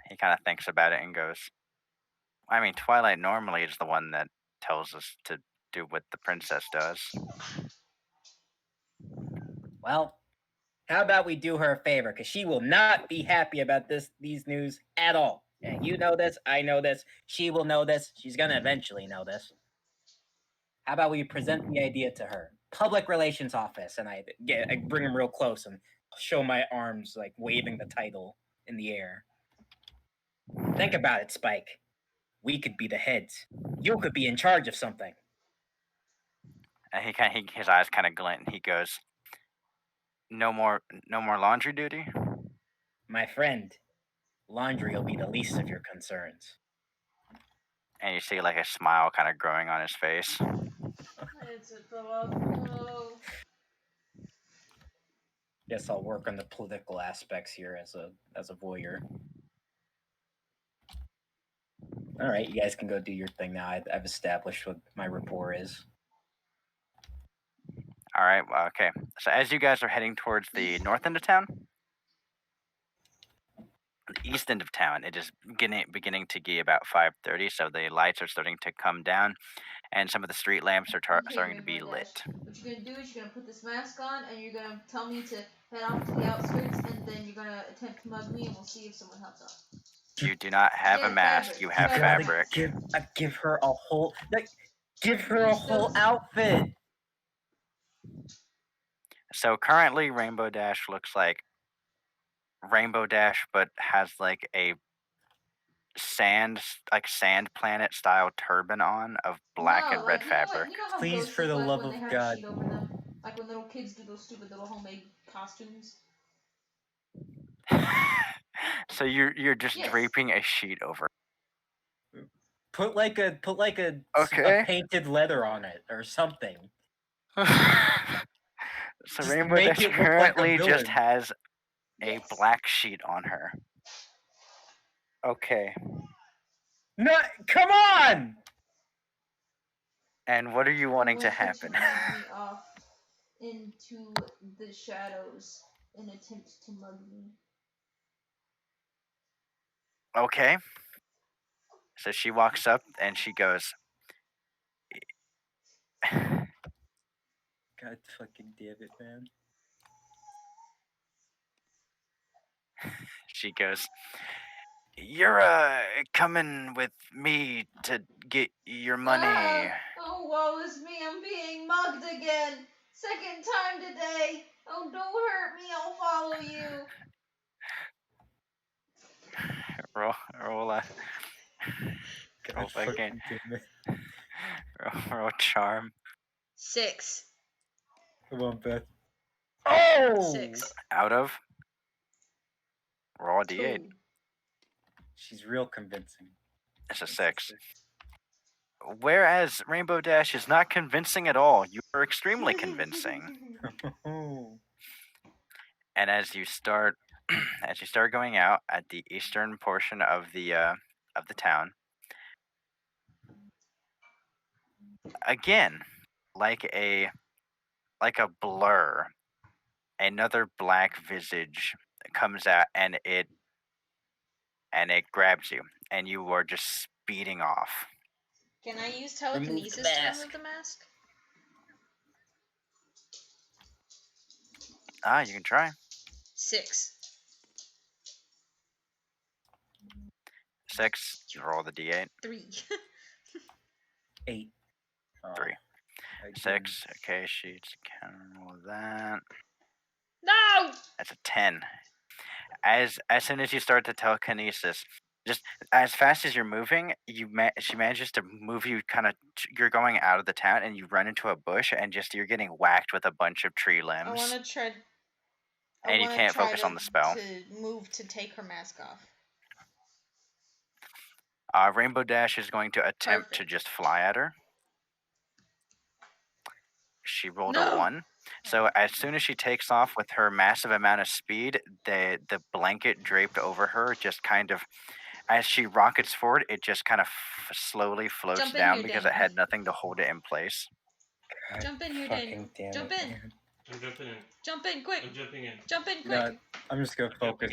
He kind of thinks about it and goes, I mean, Twilight normally is the one that tells us to do what the princess does. Well, how about we do her a favor, because she will not be happy about these news at all. And you know this, I know this, she will know this, she's gonna eventually know this. How about we present the idea to her? Public relations office, and I bring him real close and show my arms like waving the title in the air. Think about it, Spike. We could be the heads. You could be in charge of something. And his eyes kind of glint, and he goes, no more laundry duty? My friend, laundry will be the least of your concerns. And you see like a smile kind of growing on his face. It's a dog. No. Guess I'll work on the political aspects here as a voyeur. All right, you guys can go do your thing now. I've established what my rapport is. All right, well, okay. So as you guys are heading towards the north end of town, the east end of town, it is beginning to be about 5:30, so the lights are starting to come down, and some of the street lamps are starting to be lit. What you're gonna do is you're gonna put this mask on, and you're gonna tell me to head off to the outskirts, and then you're gonna attempt to mug me, and we'll see if someone helps out. You do not have a mask. Fabric. You have fabric. Give her a whole outfit. So currently, Rainbow Dash looks like Rainbow Dash, but has like a sand planet style turban on of black and red fabric. You know how Please, for the love of God. Like when little kids do those stupid little homemade costumes. So you're just draping a sheet over. Put like a painted leather on it or something. So Rainbow Dash currently just has a black sheet on her. Okay. No, come on! And what are you wanting to happen? Me off into the shadows and attempt to mug me. Okay. So she walks up and she goes, God fucking damn it, man. She goes, you're coming with me to get your money. Oh, woe is me, I'm being mugged again. Second time today. Oh, don't hurt me, I'll follow you. Roll charm. 6. Come on, Beth. Oh! 6. Out of? Roll a d8. 2. She's real convincing. It's a 6. Whereas Rainbow Dash is not convincing at all. You are extremely convincing. And as you start going out at the eastern portion of the town, again, like a blur, another black visage comes out and it grabs you, and you are just speeding off. Can I use telekinesis to remove the mask? You can try. 6. 6. You roll the d8. 3. 8. 3. Again. 6. Okay, she's counting with that. No! That's a 10. As soon as you start the telekinesis, just as fast as you're moving, she manages to move you kind of. You're going out of the town, and you run into a bush, and just you're getting whacked with a bunch of tree limbs. I want to try. And you can't focus on the spell. To move to take her mask off. Rainbow Dash is going to attempt to just fly at her. She rolled a 1. So as soon as she takes off with her massive amount of speed, the blanket draped over her just kind of, as she rockets forward, it just kind of slowly floats down here, because Daniel. it had nothing to hold it in place. God Jump in here, Daniel. Jump in. Man. I'm jumping in. Jump in, quick. I'm jumping in. Jump in, quick. No, I'm just gonna focus.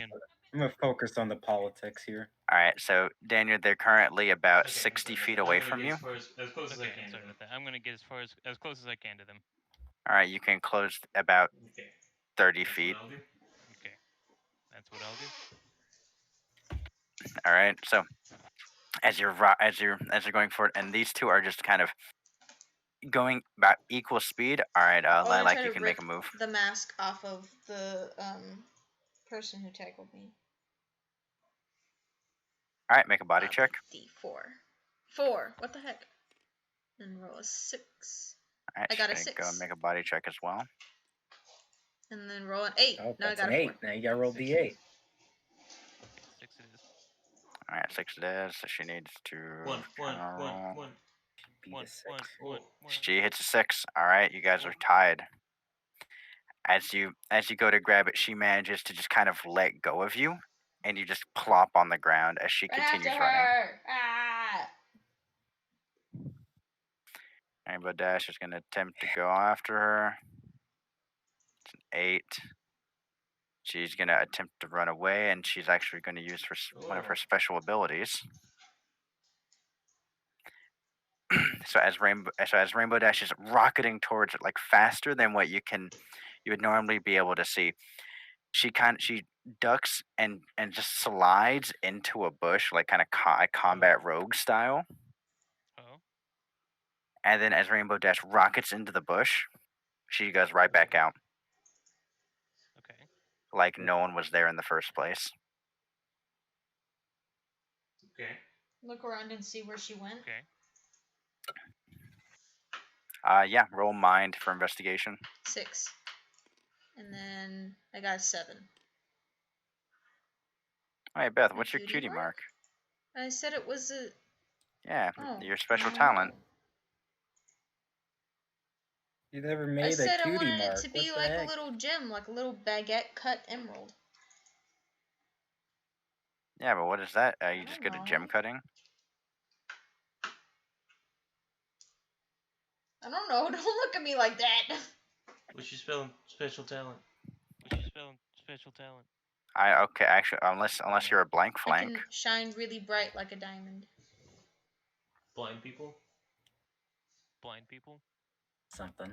I'm gonna focus on the politics here. All right, so Daniel, they're currently about 60 feet away from you. As close as I can. Sorry about that. I'm gonna get as close as I can to them. All right, you can close about 30 feet. Okay, that's what I'll do. All right, so as you're going forward, and these two are just kind of going about equal speed. All right, Lilac, you can make a move. The mask off of the person who tackled me. All right, make a body check. D4. 4. What the heck? And roll a 6. All right, I got a 6. Go and make a body check as well. And then roll an 8. Oh, now I that's got an 8. Now you gotta roll D8. Okay, 6 it is. All right, 6 it is. So she needs to. One. Be the 6. She hits a 6. All right, you guys are tied. As you go to grab it, she manages to just kind of let go of you, and you just plop on the ground as she continues running. Ah! Rainbow Dash is going to attempt to go after her. It's an 8. She's going to attempt to run away, and she's actually going to use one of her special abilities. So as Rainbow Dash is rocketing towards it, like faster than what you would normally be able to see, she ducks and just slides into a bush, like kind of combat rogue style. Oh. And then as Rainbow Dash rockets into the bush, she goes right back out. Okay. Like no one was there in the first place. Okay. Look around and see where she went. Okay. Yeah, roll mind for investigation. 6. And then I got a 7. All right, Beth, what's your cutie mark? I said it was a... Yeah, your special talent. You never made I a said cutie I wanted mark. it to be like a little gem, like a little baguette cut emerald. Yeah, but what is that? You just get a gem cutting? I don't know. Don't look at me like that. What's your spelling special talent? Okay, actually, unless you're a blank flank. I can shine really bright like a diamond. Blind people? Something.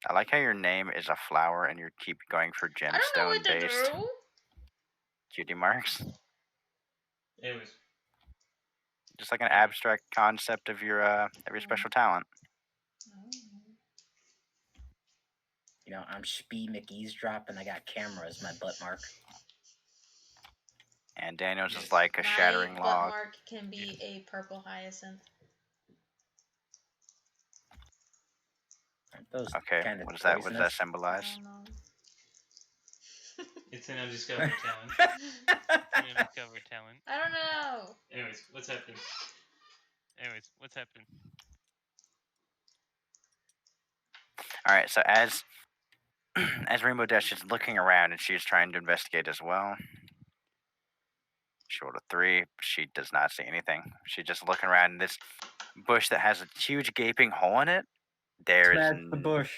I like how your name is a flower and you keep going for gemstone based cutie marks. Anyways. Just like an abstract concept of your special talent. You know, I'm Speed McEavesdrop and I got camera as my butt mark. And Daniel's is like a shattering my log. Butt mark can be a purple hyacinth. Okay, what does that symbolize? I don't know. It's an undiscovered talent. I don't know. Anyways, what's happening? All right, so as Rainbow Dash is looking around and she's trying to investigate as well. She rolled a 3. She does not see anything. She's just looking around in this bush that has a huge gaping hole in it. Smash the bush.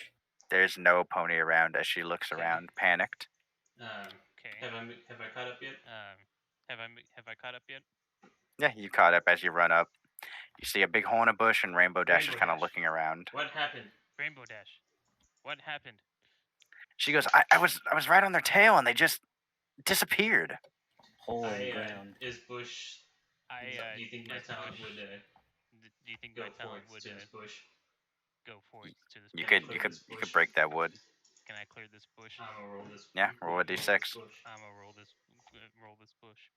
There's no pony around as she looks around, panicked. Okay. Have I caught up yet? Have I caught up yet? Yeah, you caught up as you run up. You see a big hole in a bush, and Rainbow Dash is kind of looking around. What happened? Rainbow Dash. What happened? She goes, I was right on their tail, and they just disappeared. Hole in the ground. Is bush... do you think my talent Do you think go my for talent it would to this bush. go for it to this You bush? you could break that wood. Can I clear this bush? I'm gonna roll this. Yeah, roll a this d6. bush. I'm gonna roll this bush.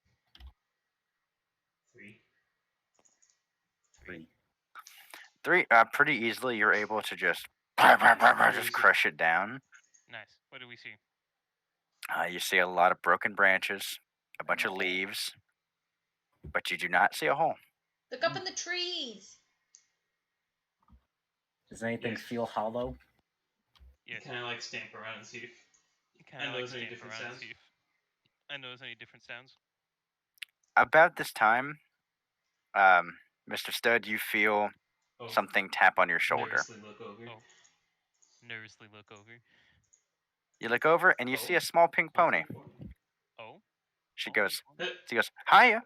3. 3. Pretty easily, you're able to just crush it down. Nice. What do we see? You see a lot of broken branches, a bunch of leaves, but you do not see a hole. Look up in the trees. Does anything feel hollow? Yes. Can I like stamp around and see if I notice any different sounds? I notice any different sounds. About this time, Mr. Stud, you feel something tap on your shoulder. Nervously look over. Nervously look over. You look over and you see a small pink pony. Oh. She goes, hiya.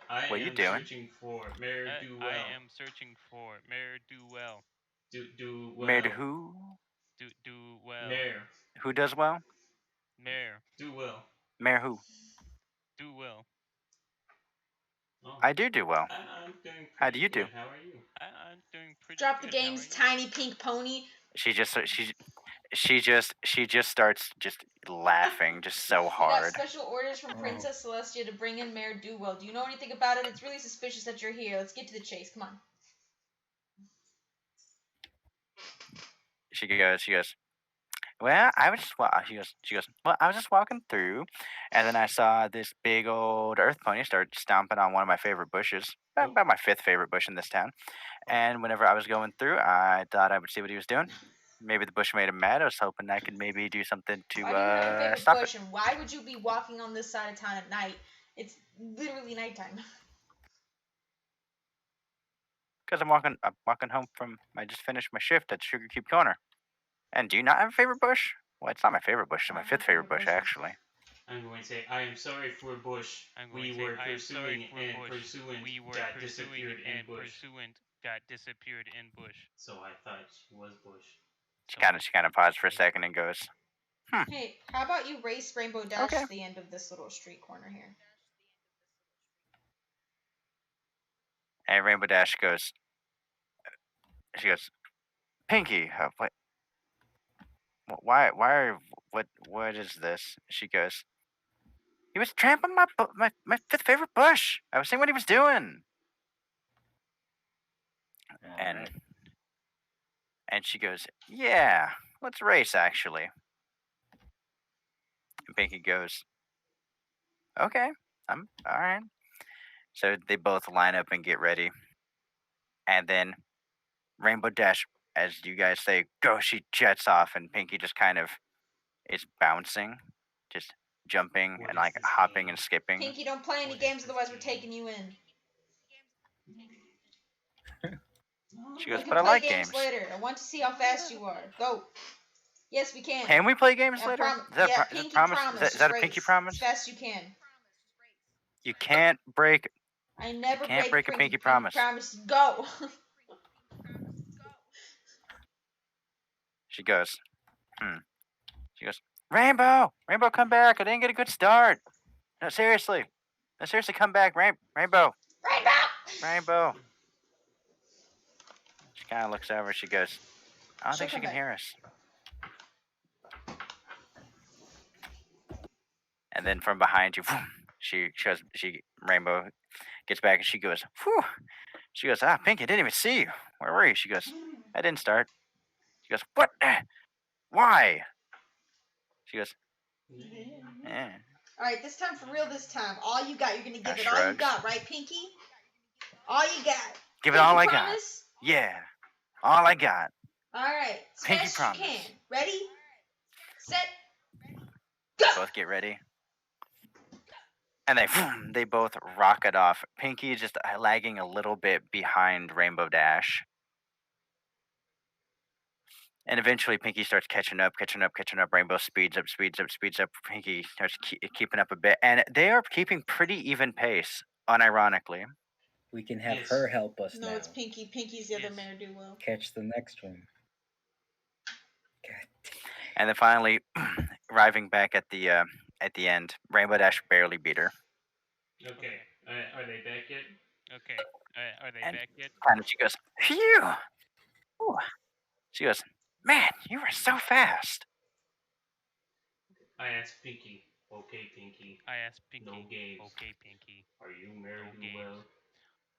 What are you doing? Searching for Mayor Do Well. I am searching for Mayor Do Well. Do well. Mayor who? Do well. Mayor. Who does well? Mayor. Do well. Mayor who? Do well. Oh. I do well. I'm doing How do you good. do? How are you? I'm doing pretty Drop good. the game's tiny pink pony. She just starts just laughing just so hard. We got special orders from Princess Celestia to bring in Mayor Dewell. Do you know anything about it? It's really suspicious that you're here. Let's get to the chase. Come on. She goes, well, I was just she goes, well, I was just walking through, and then I saw this big old earth pony start stomping on one of my favorite bushes, about my 5th favorite bush in this town. And whenever I was going through, I thought I would see what he was doing. Maybe the bush made him mad. I was hoping I could maybe do something to why do you have your favorite stop bush, it. and why would you be walking on this side of town at night? It's literally nighttime. Because I'm walking home from, I just finished my shift at Sugar Cube Corner. And do you not have a favorite bush? Well, it's not my favorite bush. It's my 5th favorite bush, actually. I'm going to say, I am sorry for Bush. We were pursuing and pursuant got disappeared in Bush. Got disappeared in Bush. So I thought she was Bush. She kind of paused for a second and goes, Hey, how about you race Rainbow Dash to the end of this little street corner here? And Rainbow Dash goes, she goes, Pinky, what is this? She goes, he was trampling my 5th favorite bush. I was seeing what he was doing. And she goes, yeah, let's race, actually. And Pinky goes, okay, I'm all right. So they both line up and get ready. And then Rainbow Dash, as you guys say, go, she jets off, and Pinky just kind of is bouncing, just jumping and like hopping and skipping. Pinky, don't play any games, otherwise we're taking you in. She goes, we but I like games later. I want to see how fast you are. Go. Yes, we can. Can we play games later? Pinky promise. Is that a Pinky promise? As fast as you can. You can't break. I never you can't break a Pinky promise. Go. She goes, She goes, Rainbow, come back. I didn't get a good start. No, seriously, come back, Rainbow. Rainbow. She kind of looks over. She goes, I don't think she can hear us. And then from behind you, Rainbow gets back and she goes, whew. She goes, Pinky, I didn't even see you. Where were you? She goes, I didn't start. She goes, what? Why? She goes, yeah. All right, this time for real. This time, all you got. You're gonna give it all you got, right, Pinky? All you got. Give it all I got. Yeah, all I got. All right, Pinky promise. You can. Ready, set, go. Both get ready. And they both rocket off. Pinky just lagging a little bit behind Rainbow Dash. And eventually Pinky starts catching up. Rainbow speeds up. Pinky starts keeping up a bit. And they are keeping pretty even pace, unironically. We can have her help us now. No, it's Pinky. Pinky's the other Mayor Duwell. Catch the next one. God. And then finally, arriving back at the end, Rainbow Dash barely beat her. Okay. Are they back yet? Okay. Are they And back yet? she goes, phew. Ooh. She goes, man, you were so fast. I asked Pinky. Okay, Pinky. I asked Pinky. No games. Okay, Pinky. Are you married No to well? games.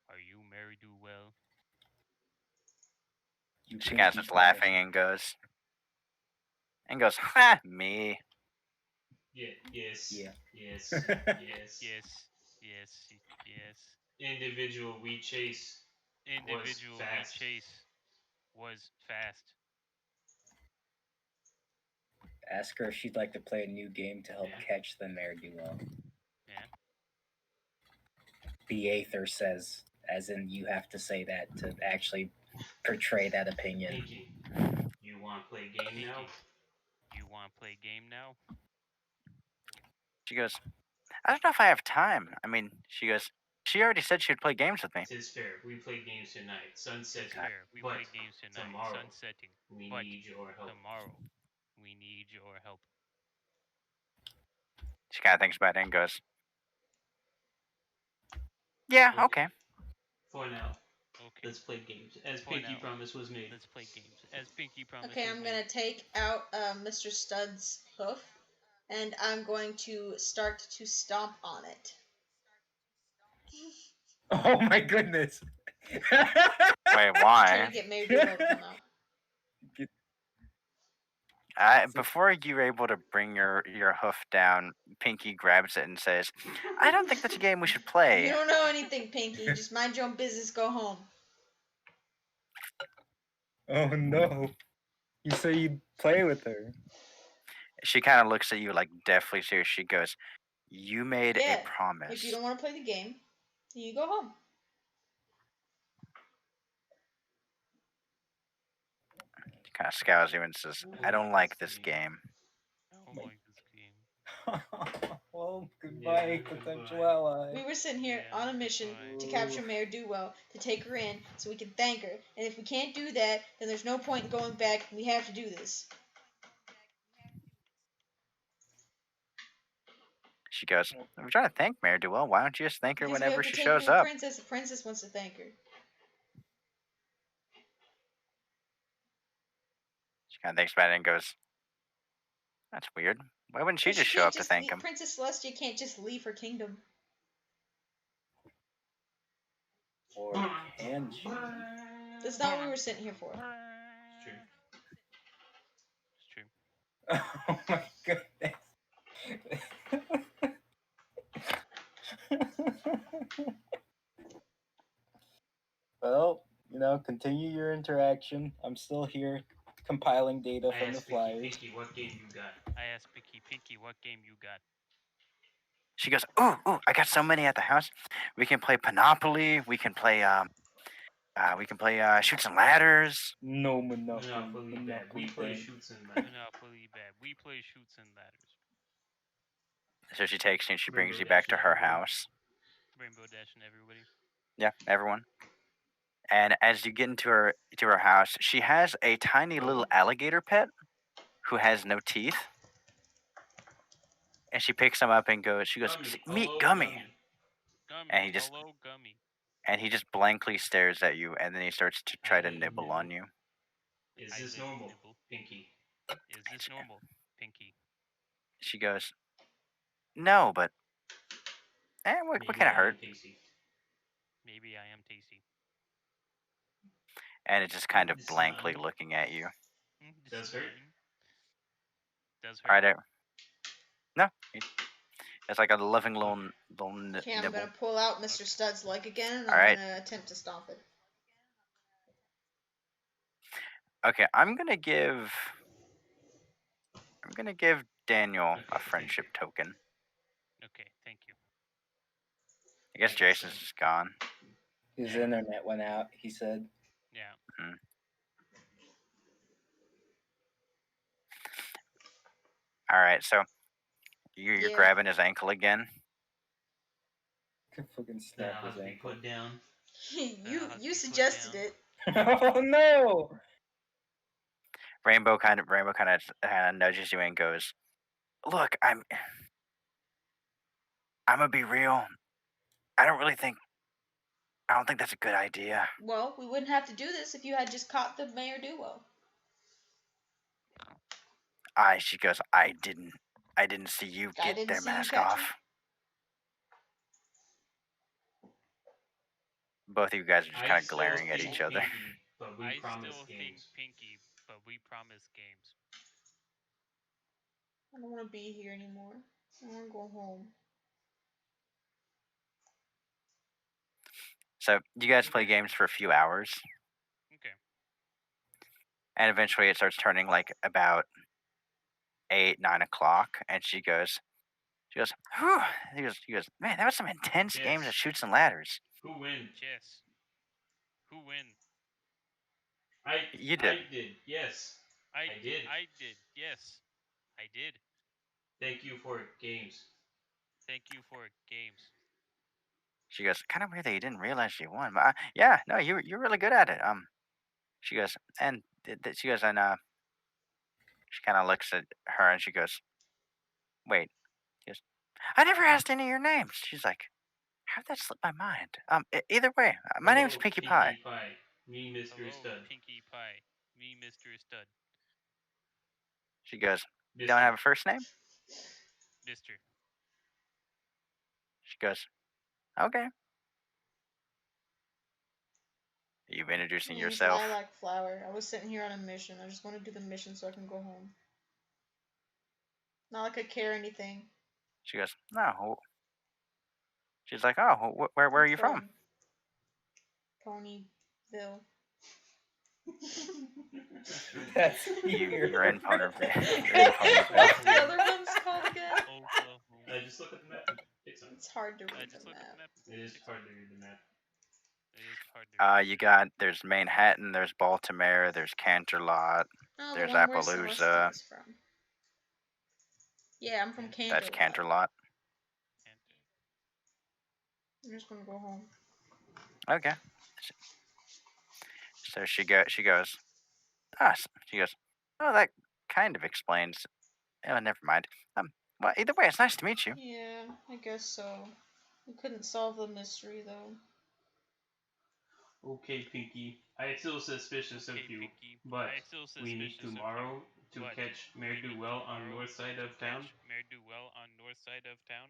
Are you married to well? She kind of starts laughing and goes, ha, me. Yeah, yes. Yeah. Yes. Yes. Yes. Yes. Yes. Individual we chase Individual was we fast. chase was fast. Ask her if she'd like to play a new game to help catch the ne'er do well. Yeah. The Aether says, as in you have to say that to actually portray that opinion. Pinky, you want to play game now? You want to play game now? She goes, I don't know if I have time. I mean, she goes, she already said she'd play games with me. Tis fair. We play games tonight. Sunsetting. Fair. We play games tonight. Tomorrow, sunsetting. We but need your help. Tomorrow, we need your help. She kind of thinks about it and goes, yeah, okay. For now. Okay. Let's play games. As Pinky Promise was made. Let's play games. As Pinky Promise Okay, I'm going to take out Mr. Stud's hoof, and I'm going to start to stomp on it. Oh my goodness. Wait, why? Trying to get Mary to come out. Before you're able to bring your hoof down, Pinky grabs it and says, I don't think that's a game we should play. You don't know anything, Pinky. Just mind your own business, go home. Oh no. You say you'd play with her. She kind of looks at you like deathly serious. She goes, you made a promise. If you don't want to play the game, you go home. She kind of scowls you and says, I don't like this game. I don't like this game. Well, goodbye, potential ally. We were sitting here on a mission to capture Mayor Dewell, to take her in so we can thank her. And if we can't do that, then there's no point in going back. We have to do this. She goes, I'm trying to thank Mayor Dewell. Why don't you just thank her Because whenever we have she to take her shows to the up? princess. The princess wants to thank her. She kind of thinks about it and goes, that's weird. Why wouldn't she just show up to thank him? Princess Celestia can't just leave her kingdom. Or can she? That's not what we were sitting here for. It's true. It's true. Oh my goodness. Well, continue your interaction. I'm still here compiling data from the flyers. Pinky, what game you got? I asked Pinky, what game you got? She goes, ooh, I got so many at the house. We can play Monopoly. We can play Shoots and Ladders. No Monopoly. Monopoly bad. We play Shoots and Ladders. Monopoly bad. We play Shoots and Ladders. So she takes you and she brings you back to her house. Rainbow Dash and everybody. Yeah, everyone. And as you get into her house, she has a tiny little alligator pet who has no teeth. And she picks him up and she goes, meet Gummy. And he just, hello, Gummy. And he just blankly stares at you, and then he starts to try to nibble on you. Is this normal, Pinky? Is this normal, Pinky? She goes, no, but what can it hurt? Maybe I am tasty. And it's just kind of blankly looking at you. Does hurt? Does hurt? All right, no. It's like a loving little nibble. Okay, I'm gonna pull out Mr. Stud's leg again, and I'm gonna attempt to stomp it. Okay, I'm gonna give Daniel a friendship token. Okay, thank you. I guess Jason's just gone. His internet went out, he said. Yeah. Mm-hmm. All right, so you're grabbing his ankle again. Could fucking snap his ankle. Put down. you suggested it. Oh no! Rainbow kind of nudges you and goes, "Look, I'm gonna be real. I don't really think I don't think that's a good idea. Well, we wouldn't have to do this if you had just caught the Mayor Duo. She goes, I didn't see you get their mask off. Both of you guys are just kind of glaring at each other. But we promise games. Pinky, but we promise games. I don't want to be here anymore. I want to go home. So you guys play games for a few hours. Okay. And eventually it starts turning like about 8, 9 o'clock, and she goes, whew. He goes, man, that was some intense games of Chutes and Ladders. Who win? Yes. Who win? You did. I did. Yes. I did. I did. Yes. I did. Thank you for games. Thank you for games. She goes, kind of weird that you didn't realize you won. But yeah, no, you're really good at it. She goes, and she goes, and she kind of looks at her and she goes, wait. She goes, I never asked any of your names. She's like, how'd that slip my mind? Either way, my name's Pinkie Pie. Me, Mr. Stud. Pinkie Pie. Me, Mr. Stud. She goes, you don't have a first name? Mister. She goes, okay. Are you introducing yourself? Lilac Flower. I was sitting here on a mission. I just want to do the mission so I can go home. Not like I care anything. She goes, no. She's like, oh, where are you from? Ponyville. That's you're in Ponyville. What's the other one's called again? I just look at the map. It's hard to read the map. It is hard to read the map. There's Manhattan, there's Baltimore, there's Canterlot, there's Appaloosa. Yeah, I'm from Canterlot. That's Canterlot. I'm just gonna go home. Okay. So she goes, she goes, oh, that kind of explains. Oh, never mind. Well, either way, it's nice to meet you. Yeah, I guess so. We couldn't solve the mystery though. Okay, Pinky. I still suspicious of you, Pinky, but we need tomorrow to catch Mayor Duell on north side of town. Mayor Duell on north side of town.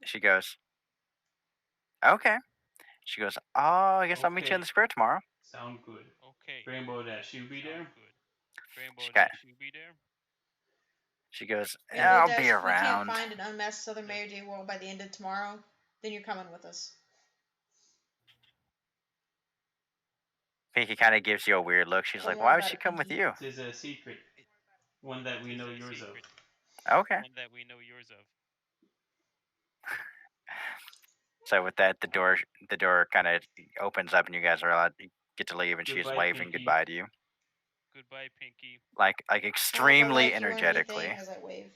She goes, okay. She goes, oh, I guess I'll meet you in the square tomorrow. Sound good. Okay. Rainbow Dash, you be there? Rainbow Dash, you be there? She goes, yeah, I'll be around. If we can't find an unmasked Southern Mayor Duell by the end of tomorrow, then you're coming with us. Pinky kind of gives you a weird look. She's like, why would she come with you? This is a secret. One that we know yours of. Okay. One that we know yours of. So with that, the door kind of opens up, and you guys are allowed to get to leave, and she's waving goodbye to you. Goodbye, Pinky. Like extremely energetically. As I wave.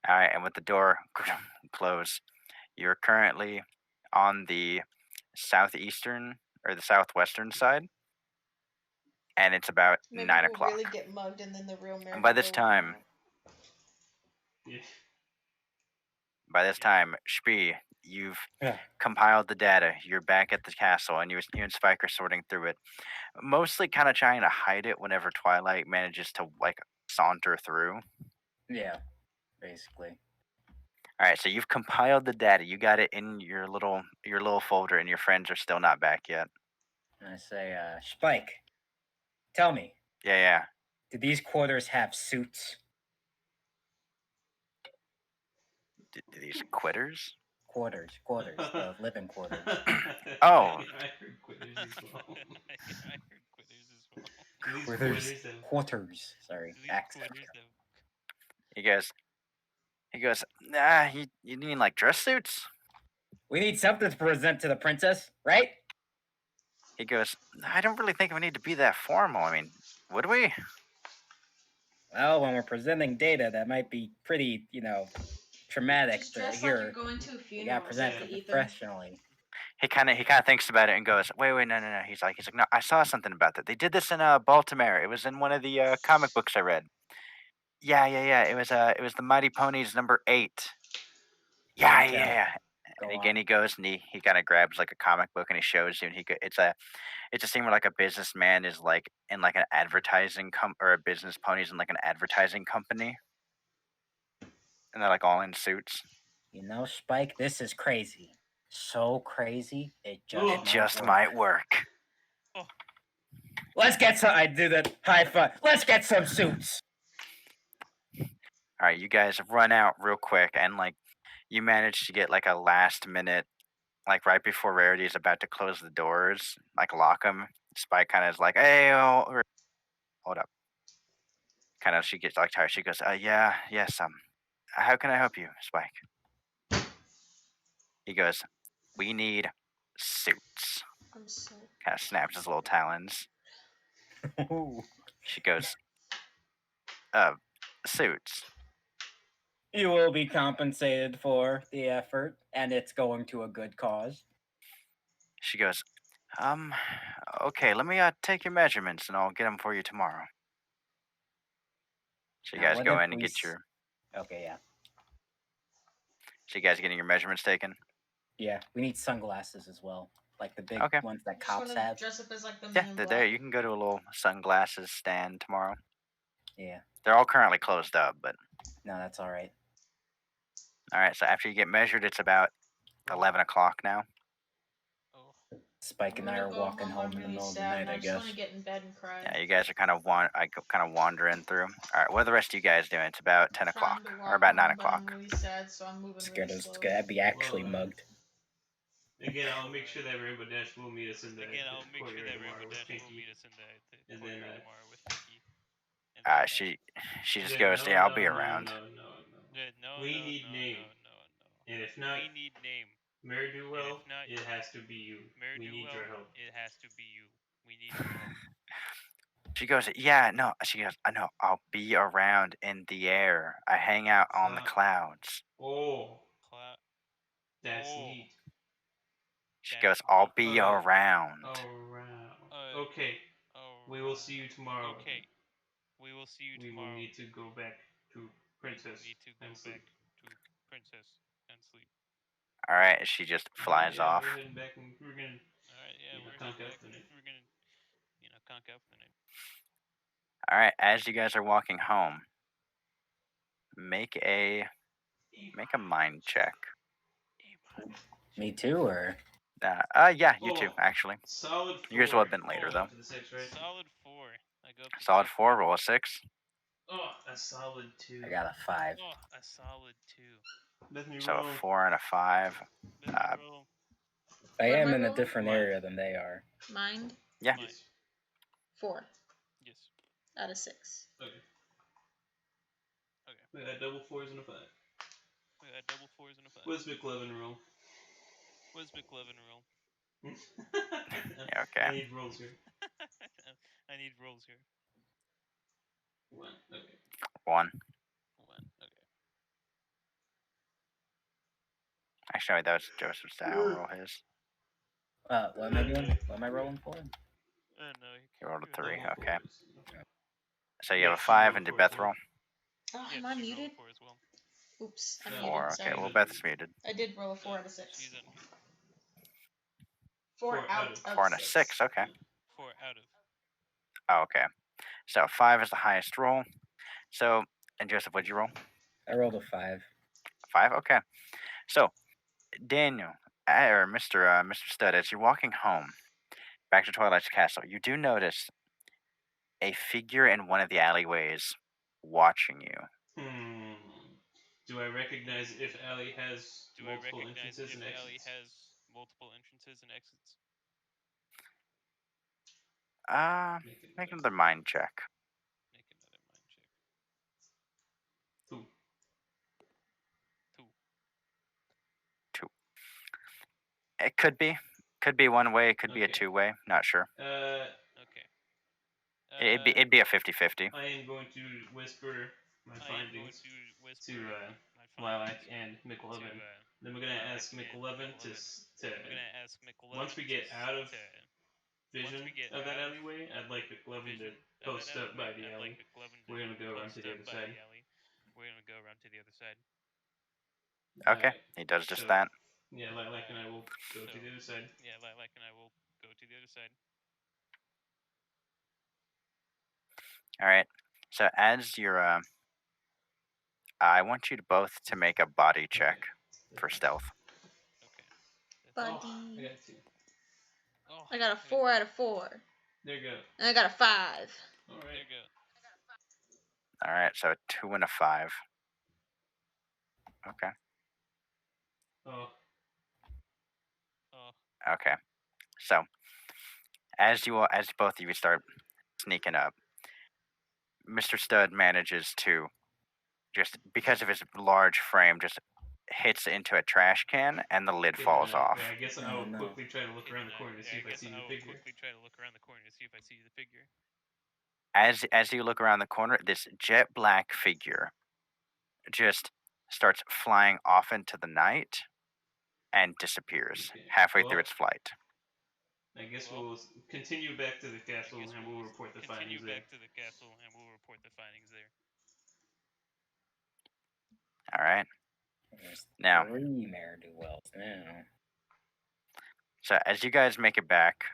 All right, and with the door closed, you're currently on the southeastern or the southwestern side, and it's about 9 o'clock. Really get mugged, and then the real Mayor. And by this time, Spee, you've compiled the data. You're back at the castle, and you and Spike are sorting through it, mostly kind of trying to hide it whenever Twilight manages to saunter through. Yeah, basically. All right, so you've compiled the data. You got it in your little folder, and your friends are still not back yet. And I say, Spike, tell me. Yeah. Do these quarters have suits? Do these quitters? Quarters, the living quarters. Oh. I heard quitters as well. Quarters. Sorry, accent. He goes, nah, you mean like dress suits? We need something to present to the princess, right? He goes, I don't really think we need to be that formal. I mean, would we? Well, when we're presenting data, that might be pretty, traumatic Just to dress hear. Like you're going to a funeral. You gotta present it professionally. He kind of thinks about it and goes, wait, no. He's like, no, I saw something about that. They did this in Baltimore. It was in one of the comic books I read. Yeah. It was the Mighty Ponies number 8. Yeah. And again, he goes and he kind of grabs like a comic book and he shows you, and it's a scene where like a businessman is like in like an advertising or a business pony's in like an advertising company, and they're like all in suits. You know, Spike, this is crazy. So crazy, it just might work. Oh. Let's get some. I do the high five. Let's get some suits. All right, you guys run out real quick, and like you manage to get like a last minute, like right before Rarity is about to close the doors, like lock them. Spike kind of is like, "Hey, hold up." Kind of, she gets like tired. She goes, yes, how can I help you, Spike?" He goes, "We need suits." I'm so. Kind of snaps his little talons. She goes, suits. You will be compensated for the effort, and it's going to a good cause. She goes, okay, let me take your measurements and I'll get them for you tomorrow. So you guys go in and get your... Okay, yeah. So you guys getting your measurements taken? Yeah, we need sunglasses as well. Like the big ones that cops have. Dress up as like the Men in Black. There. You can go to a little sunglasses stand tomorrow. Yeah. They're all currently closed up, but... No, that's all right. All right, so after you get measured, it's about 11 o'clock now. Spike and I are walking home in the middle of the night, I guess. I just want to get in bed and cry. Yeah, you guys are kind of wandering through. All right, what are the rest of you guys doing? It's about 10 o'clock or about 9 o'clock. I'm really sad, so I'm moving Scared really us slowly. to be actually mugged. Again, I'll make sure that Rainbow Dash will meet us in the courtyard tomorrow with Pinky. And then she just goes, "Yeah, I'll be around." No. We need name. And if not, we need name. Mary Duwell, it has to be you. We need your help. It has to be you. We need your help. She goes, "Yeah, no." She goes, "I know. I'll be around in the air. I hang out on the clouds." Oh, that's neat. She goes, "I'll be around." Okay. We will see you tomorrow. Okay. We will see you tomorrow. We will need to go back to Princess and sleep. All right, she just flies off. We're heading back and we're gonna. We're conk out the night. We're gonna, conk out for the night. All right, as you guys are walking home, make a mind check. Me too, or? Yeah, you too, actually. Solid 4. Yours will have been later, though. Solid 4. I go up to Solid 4, roll a 6. Oh, a solid 2. I got a 5. Oh, a solid 2. So a 4 and a 5. I am in a different area than they are. Mind? Yeah. Yes. 4. Yes. Out of 6. Okay. We got double 4s and a 5. What's McLovin roll? Yeah, okay. I need rolls here. I need rolls here. 1. Okay. 1. Okay. Actually, that was Joseph's. I don't roll his. What am I doing? What am I rolling for? No, you rolled a 3. Okay. So you have a 5, and did Beth roll? Oh, am I muted? Oops, I'm 4. muted. Okay, well, Beth's muted. I did roll a 4 out of 6. She's unmuted. 4 out of 4 and a 6. Okay. 4 out of. Oh, okay. So 5 is the highest roll. So, and Joseph, what'd you roll? I rolled a 5. 5. Okay. So, Daniel, or Mr. Stud, as you're walking home back to Twilight's Castle, you do notice a figure in one of the alleyways watching you. Do I recognize if Allie has multiple entrances and exits? Make another mind check. 2. 2. It could be one way. It could be a 2-way. Not sure. Okay. It'd be a 50-50. I am going to whisper my findings to Lilac and McLovin. Then we're gonna ask McLovin to once we get out of vision of that alleyway, I'd like McLovin to post up by the alley. We're gonna go around to the other side. We're gonna go around to the other side. Okay, he does just that. Yeah, Lilac and I will go to the other side. Yeah, Lilac and I will go to the other side. All right. So as you're, I want you to both to make a body check for stealth. Okay. Buddy. Oh, I got 2. Oh, I got a 4 out of 4. There you go. And I got a 5. All right. There you go. All right, so a 2 and a 5. Okay. Oh. Okay. So as both of you start sneaking up, Mr. Stud manages to, just because of his large frame, just hits into a trash can and the lid falls off. I guess I will quickly try to look around the corner to see if I see the figure. As you look around the corner, this jet black figure just starts flying off into the night and disappears halfway through its flight. I guess we'll continue back to the castle and we'll report the findings there. All right. There's Now, 3 ne'er-do-wells now. So as you guys make it back,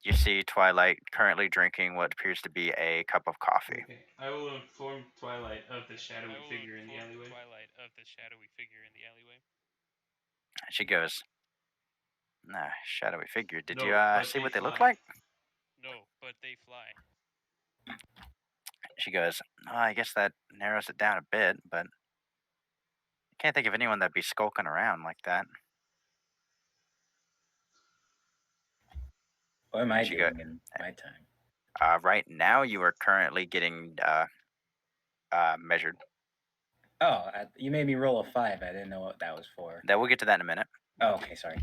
you see Twilight currently drinking what appears to be a cup of coffee. Okay. I will inform Twilight of the shadowy figure in the alleyway. She goes, "Nah, shadowy figure. Did No, you see what they look like?" No, but they fly. She goes, "Oh, I guess that narrows it down a bit, but I can't think of anyone that'd be skulking around like that." What am I doing in my time? Right now, you are currently getting measured. Oh, you made me roll a 5. I didn't know what that was for. That we'll get to that in a minute. Oh, okay, sorry.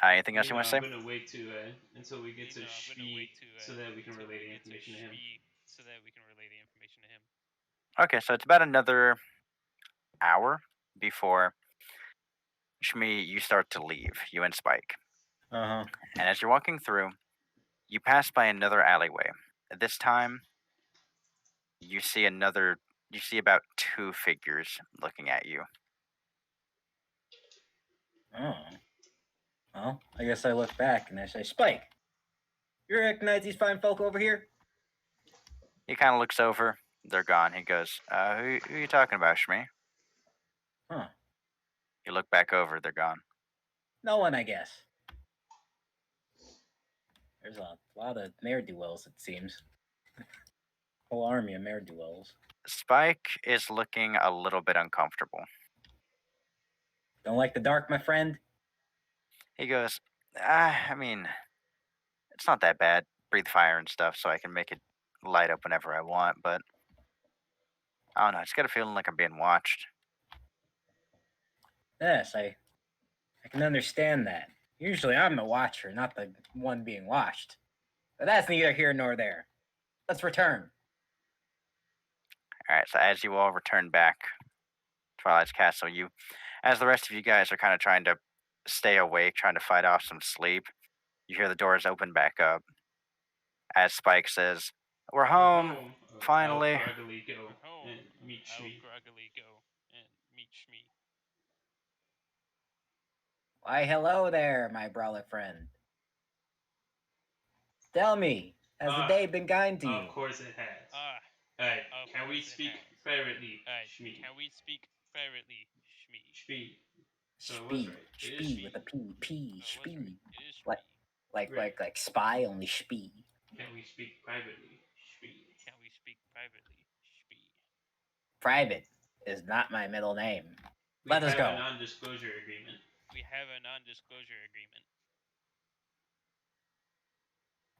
Anything else you want to say? I'm gonna wait to until we get to Shmi so that we can relay the information to him. Okay, so it's about another hour before Shmi, you start to leave, you and Spike. Uh-huh. And as you're walking through, you pass by another alleyway. At this time, you see about 2 figures looking at you. Oh. Well, I guess I look back and I say, Spike, you recognize these fine folk over here? He kind of looks over. They're gone. He goes, who are you talking about, Shmi? Huh. You look back over. They're gone. No one, I guess. There's a lot of ne'er-do-wells, it seems. Whole army of ne'er-do-wells. Spike is looking a little bit uncomfortable. Don't like the dark, my friend? He goes, I mean, it's not that bad. Breathe fire and stuff so I can make it light up whenever I want, but I don't know. I just got a feeling like I'm being watched. Yes, I can understand that. Usually I'm the watcher, not the one being watched. But that's neither here nor there. Let's return. All right, so as you all return back to Twilight's Castle, as the rest of you guys are kind of trying to stay awake, trying to fight off some sleep, you hear the doors open back up. As Spike says, "We're home, finally." I'll groggily go and meet Shmi. Why, hello there, my brawler friend. Tell me, has the day been kind to you? Of course it has. Alright, can we speak privately, Shmi? Shmi. So Spee with a P, Spee. Like spy, only Spee. Can we speak privately, Shmi? Private is not my middle name. Let us go. We have a non-disclosure agreement.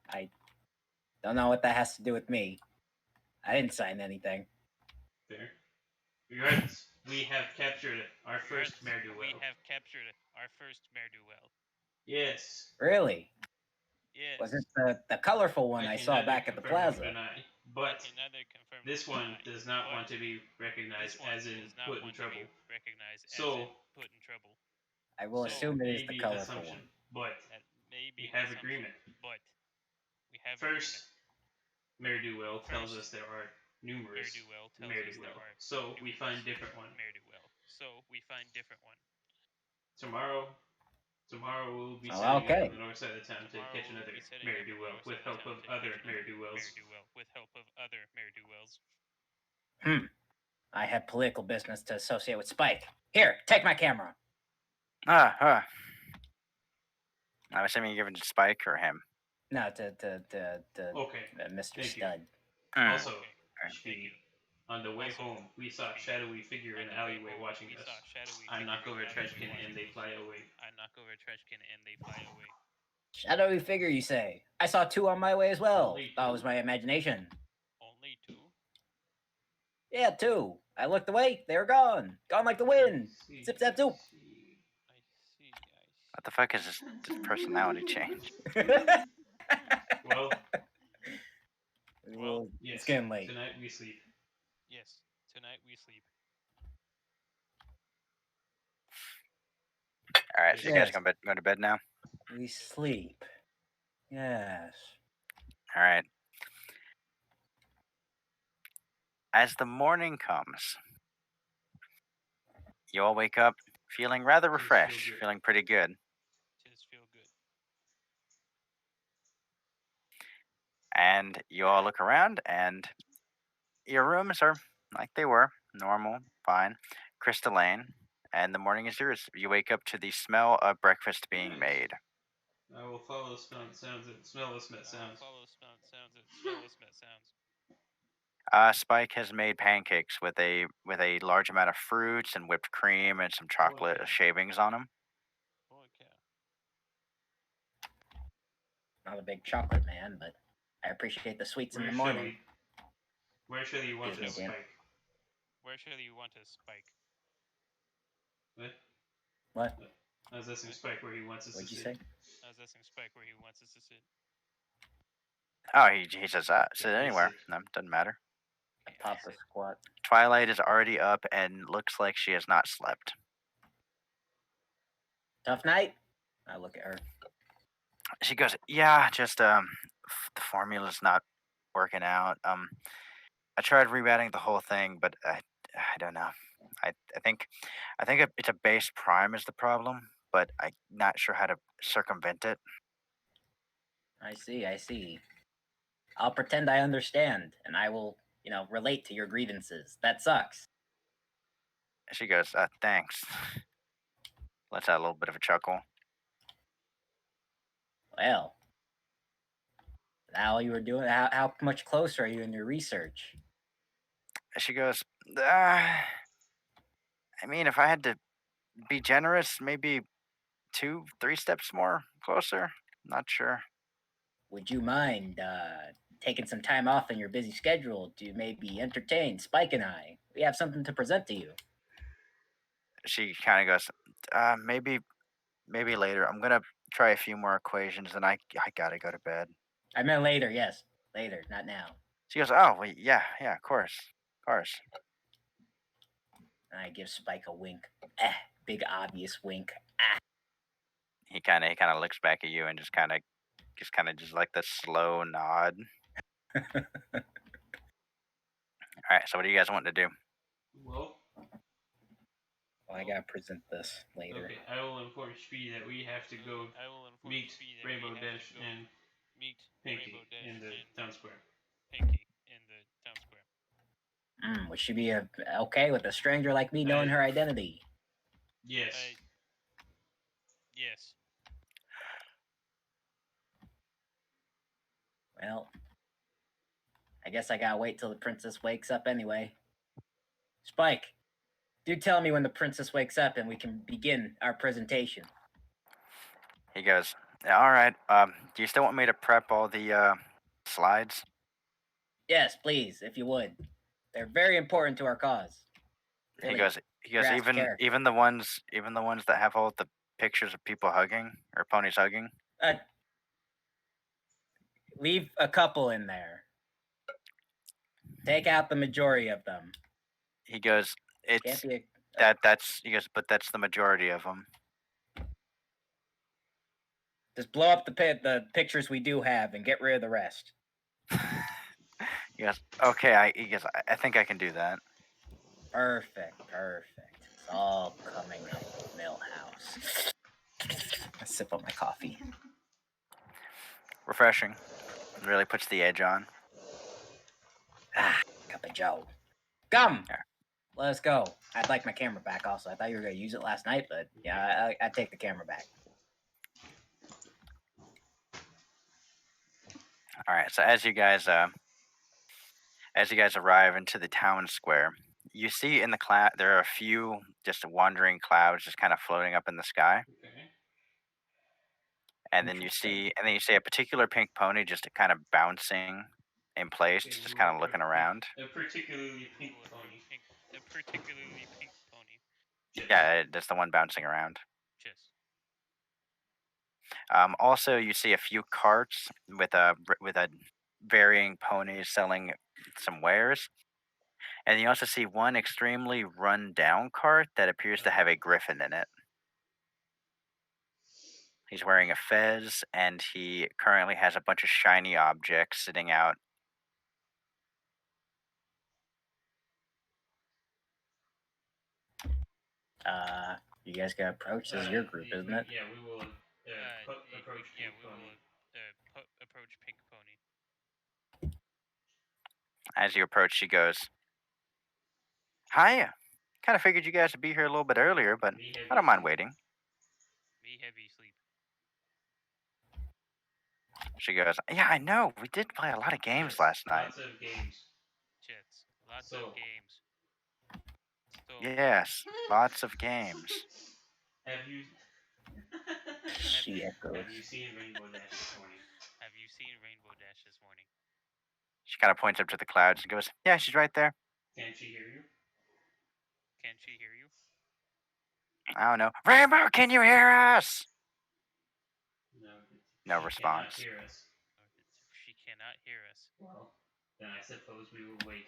I don't know what that has to do with me. I didn't sign anything. Fair. Regardless, we have captured our first ne'er-do-well. Yes. Really? Was it the colorful one I saw back at the plaza? Deny, but this one does not want to be recognized as in put in trouble. So I will assume it is the colorful one. But we have agreement. First, Ne'er-do-well tells us there are numerous Ne'er-do-well, so we find different one. Tomorrow we'll be setting up on the north side of town to catch another Ne'er-do-well with help of other Ne'er-do-wells. I have political business to associate with Spike. Here, take my camera. I'm assuming you're giving to Spike or him. No, to Okay. Mr. Thank Stud. You. Also, Speedy, on the way home, we saw a shadowy figure in the alleyway watching us. I knock over a trash can and they fly away. Shadowy figure, you say? I saw two on my way as well. Thought it was my imagination. Only two? Yeah, two. I looked away, they were gone. Gone like the wind. Zip zap zoop. I see. What the fuck is this personality change? Well, yes. It's getting late. Tonight we sleep. Yes, tonight we sleep. All right, so you guys go to bed now? We sleep. Yes. All right. As the morning comes, you all wake up feeling rather refreshed, feeling pretty good. Just feel good. And you all look around, and your rooms are like they were, normal, fine, crystalline, and the morning is yours. You wake up to the smell of breakfast being made. I will follow sounds and smell the sounds. Spike has made pancakes with a large amount of fruits and whipped cream and some chocolate shavings on them. Not a big chocolate man, but I appreciate the sweets in the morning. Where should you want to Spike? Where should you want to Spike? What? I was asking Spike where he wants us to sit. What'd you say? I was asking Spike where he wants us to sit. Oh, he says sit anywhere. No, doesn't matter. Papa squat. Twilight is already up and looks like she has not slept. Tough night? I look at her. She goes, yeah, just the formula's not working out. I tried rebatting the whole thing, but I don't know. I think it's a base prime is the problem, but I'm not sure how to circumvent it. I see. I'll pretend I understand, and I will, relate to your grievances. That sucks. She goes, thanks. Let's have a little bit of a chuckle. Well, how you were doing? How much closer are you in your research? She goes, I mean, if I had to be generous, maybe 2-3 steps more closer. Not sure. Would you mind taking some time off in your busy schedule to maybe entertain Spike and I? We have something to present to you. She kind of goes, maybe later. I'm gonna try a few more equations, and I gotta go to bed. I meant later, yes, later, not now. She goes, oh, wait, yeah, of course. And I give Spike a wink. Big obvious wink. He kind of looks back at you and just kind of like the slow nod. All right, so what do you guys want to do? Well, I gotta present this later. Okay, I will inform Speedy that we have to go meet Rainbow Dash and Pinky in the town square. Would she be okay with a stranger like me knowing her identity? Yes. Yes. Well, I guess I gotta wait till the princess wakes up anyway. Spike, do tell me when the princess wakes up and we can begin our presentation. He goes, all right, do you still want me to prep all the slides? Yes, please, if you would. They're very important to our cause. Really, he goes, even the ones that have all the pictures of people hugging or ponies hugging. Leave a couple in there. Take out the majority of them. He goes, he goes, but that's the majority of them. Just blow up the pictures we do have and get rid of the rest. Yes. Okay. I think I can do that. Perfect. It's all coming up, Millhouse. I sip on my coffee. Refreshing. Really puts the edge on. Cup of Joe. Come! Yeah. Let us go. I'd like my camera back also. I thought you were going to use it last night, but yeah, I'd take the camera back. All right. So as you guys arrive into the town square, you see in the cloud there are a few just wandering clouds just kind of floating up in the sky. Okay. And then you see a particular pink pony just kind of bouncing in place, just kind of looking around. A particularly pink pony. Yeah, that's the one bouncing around. Cheers. Also, you see a few carts with a varying ponies selling some wares, and you also see one extremely run-down cart that appears to have a griffin in it. He's wearing a fez, and he currently has a bunch of shiny objects sitting out. You guys got approach. This is your group, isn't it? Yeah, we will approach Pink Pony. Approach Pink Pony. As you approach, she goes, "Hiya. Kind of figured you guys would be here a little bit earlier, but I don't mind waiting." Me heavy sleep. She goes, "Yeah, I know. We did play a lot of games last night." Lots of games. Jets. Lots of games. Yes, lots of games. Have you? She echoes. Have you seen Rainbow Dash this morning? She kind of points up to the clouds and goes, "Yeah, she's right there." Can she hear you? I don't know. "Rainbow, can you hear us?" No response. She cannot hear us. She cannot hear us. Well, then I suppose we will wait.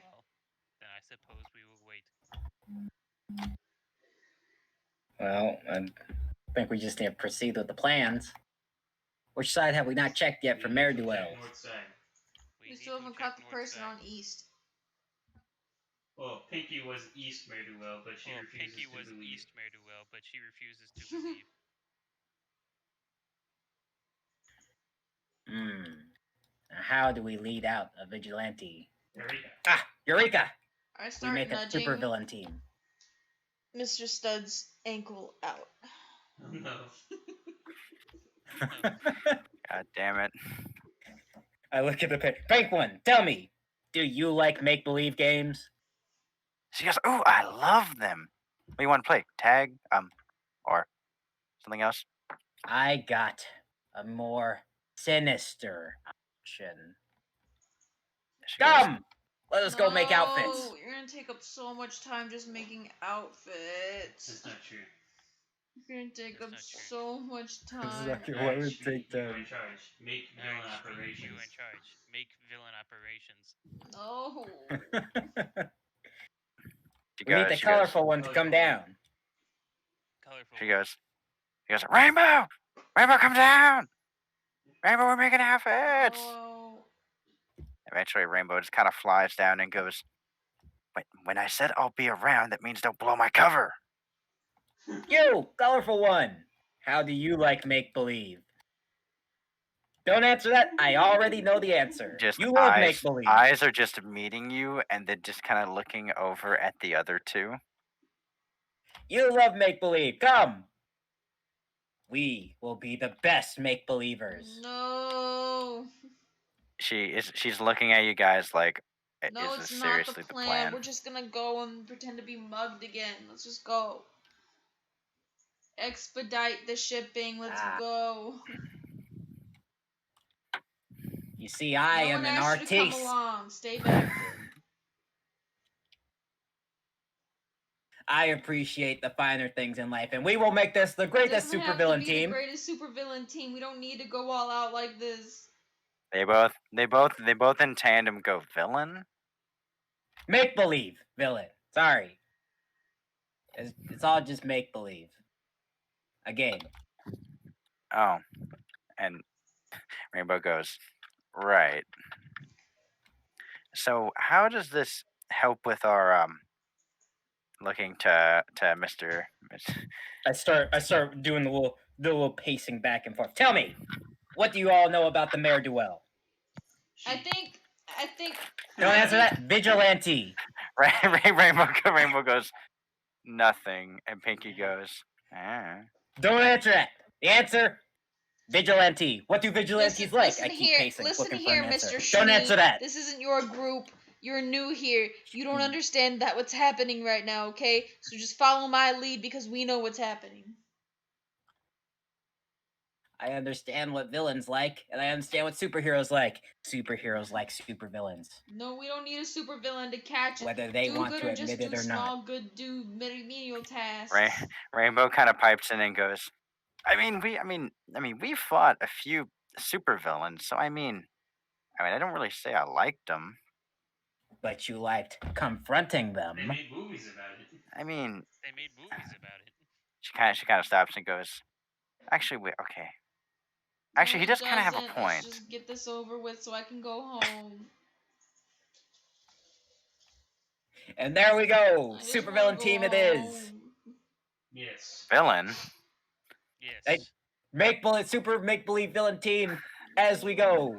Well, I think we just need to proceed with the plans. Which side have we not checked yet for Mare Duels? North side. We still haven't caught the person on East. Well, Pinky was East Mare Duel, but she refuses to believe. How do we lead out a vigilante? Eureka! Eureka! I We start make a nudging super villain team. Mr. Stud's ankle out. Oh no. God damn it. I look at the picture. Franklin, tell me, do you like make-believe games? She goes, "Oh, I love them. What do you want to play? Tag? Or something else?" I got a more sinister option. Come! Let us go make outfits. You're gonna take up so much time just making outfits. That's not true. You're gonna take up so much time. Exactly what would take You are in time. charge. Make villain operations. You in charge. Make villain operations. No. We need the colorful one to come down. She goes, "Rainbow! Rainbow, come down! Rainbow, we're making outfits!" Oh. Eventually, Rainbow just kind of flies down and goes, when I said I'll be around, that means don't blow my cover." You, colorful one. How do you like make-believe? Don't answer that. I already know the answer. Just you love make-believe. Eyes are just meeting you and then just kind of looking over at the other two. You love make-believe. Come. We will be the best make-believers. No. She's looking at you guys like, No, is it's this not seriously the plan. We're just gonna go and pretend to be mugged again. Let's just go. Expedite the shipping. Let's go. You see, I am an artiste. Come along. Stay back. I appreciate the finer things in life, and we will make this the greatest supervillain team. The greatest supervillain team. We don't need to go all out like this. They both in tandem go villain. Make believe villain. Sorry, it's all just make believe. A game. Oh, And Rainbow goes, right. So how does this help with our looking to Mr. I start doing the little pacing back and forth. Tell me, what do you all know about the Mayor Duel? I think. Don't answer that. Vigilante. Rainbow goes, nothing, and Pinky goes, ah. Don't answer that. The answer, vigilante. What do vigilantes like? Listen I keep here, pacing, listen looking here, for an answer. Mr. Don't Schnee. answer that. This isn't your group. You're new here. You don't understand that what's happening right now, okay? So just follow my lead because we know what's happening. I understand what villains like, and I understand what superheroes like. Superheroes like supervillains. No, we don't need a supervillain to catch it. Whether they want to admit it or small, not. good, do menial tasks. Rainbow kind of pipes in and goes, we fought a few supervillains, so I mean, I don't really say I liked them. But you liked confronting them. They made movies about it. They made movies about it. She kind of stops and goes, actually, okay. Actually, he does kind of have a point. Let's just get this over with so I can go home. And there we go. Supervillain team it is. Yes. Villain? Yes. Make believe villain team as we go.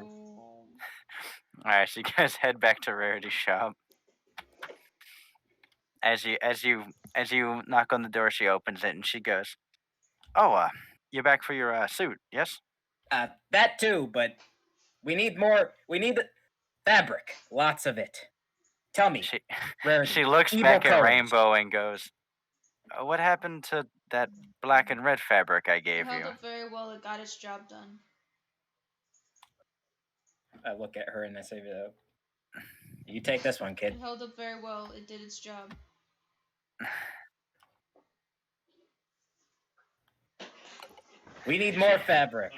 Alright, so you guys head back to Rarity's shop. As you knock on the door, she opens it and she goes, "Oh, you're back for your suit, yes?" That too, but we need more. We need fabric, lots of it. Tell me, Rarity. She looks back at Rainbow and goes, "What happened to that black and red fabric I gave you?" It held up very well. It got its job done. I look at her and I say, "You take this one, kid." It held up very well. It did its job. We need more fabric.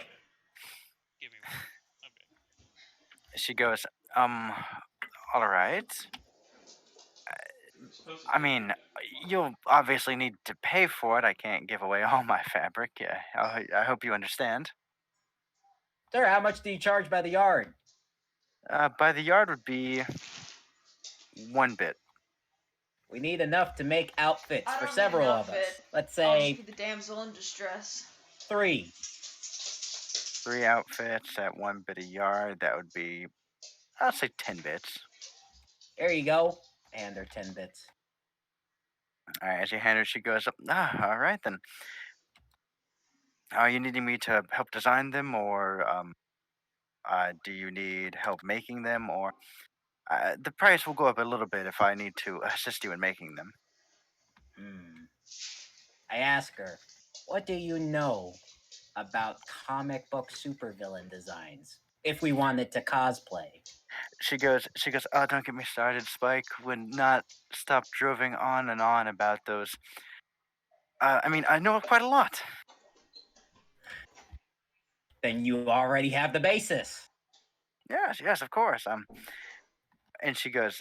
Give me one. Okay. She goes, all right. I mean, you'll obviously need to pay for it. I can't give away all my fabric. Yeah, I hope you understand. Sir, how much do you charge by the yard? By the yard would be 1 bit. We need enough to make outfits for several of us. Let's say I'll just be the damsel in distress. 3. 3 outfits at 1 bit a yard. That would be, I'll say 10 bits. There you go. And they're 10 bits. All right, as you hand her, she goes, all right then. Are you needing me to help design them, or do you need help making them, or the price will go up a little bit if I need to assist you in making them. I ask her, what do you know about comic book supervillain designs if we wanted to cosplay? She goes, oh, don't get me started. Spike would not stop droving on and on about those. I know quite a lot. Then you already have the basis. Yes, of course. And she goes,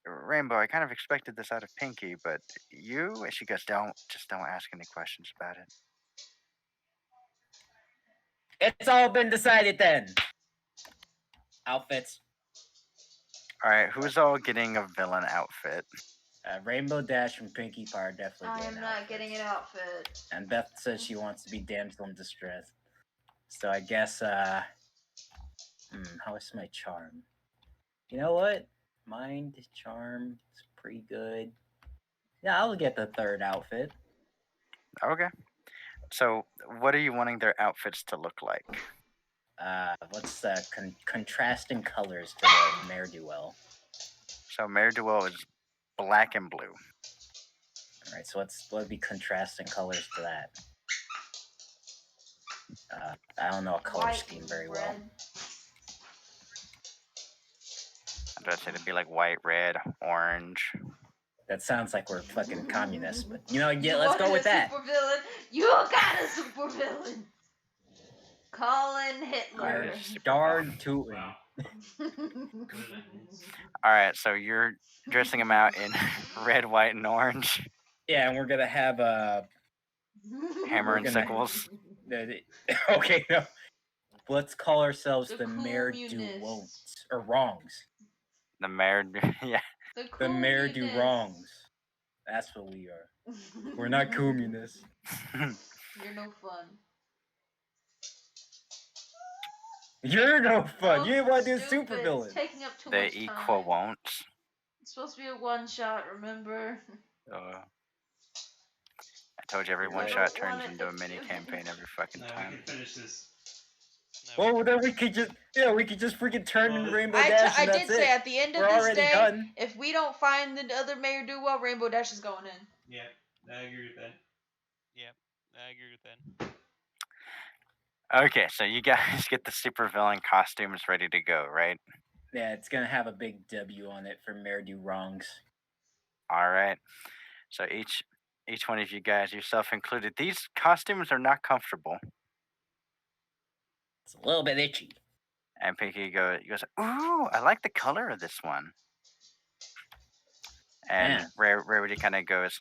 Rainbow, I kind of expected this out of Pinky, but you? And she goes, don't ask any questions about it. It's all been decided then. Outfits. All right, who's all getting a villain outfit? Rainbow Dash and Pinkie Pie are definitely I getting am not outfits. getting an outfit. And Beth says she wants to be damsel in distress. So I guess, how is my charm? You know what? Mind, charm is pretty good. Yeah, I'll get the 3rd outfit. Okay. So, what are you wanting their outfits to look like? What's contrasting colors to the Mayor Duel? So, Mayor Duel is black and blue. All right, so what would be contrasting colors to that? I don't know a color scheme very well. I'd rather say it'd be like white, red, orange. That sounds like we're fucking communists, but let's go with that. Supervillain. You got a supervillain. Colin Hitler. Darn tootin'. All right, so you're dressing them out in red, white, and orange. Yeah, and we're gonna have hammer and sickles. Okay, no. Let's call ourselves the cool Mayor do won'ts or wrongs. The mayor, yeah. The Mayor do wrongs. That's what we are. We're not communists. You're no fun. You're no fun. You want to do supervillains. It's taking up too The much time. Equewon'ts. It's supposed to be a one-shot, remember? I told you every one-shot turns into a mini campaign every fucking time. We can finish this. Well, then we could just freaking turn in Rainbow Dash. I did say at the end of this day, done. if we don't find the other Mayor Duo, Rainbow Dash is going in. Yeah, I agree with that. Yep, I agree with that. Okay, so you guys get the supervillain costumes ready to go, right? Yeah, it's gonna have a big W on it for Mayor do wrongs. All right. So each one of you guys, yourself included, these costumes are not comfortable. It's a little bit itchy. And Pinky goes, ooh, I like the color of this one. And Rarity kind of goes,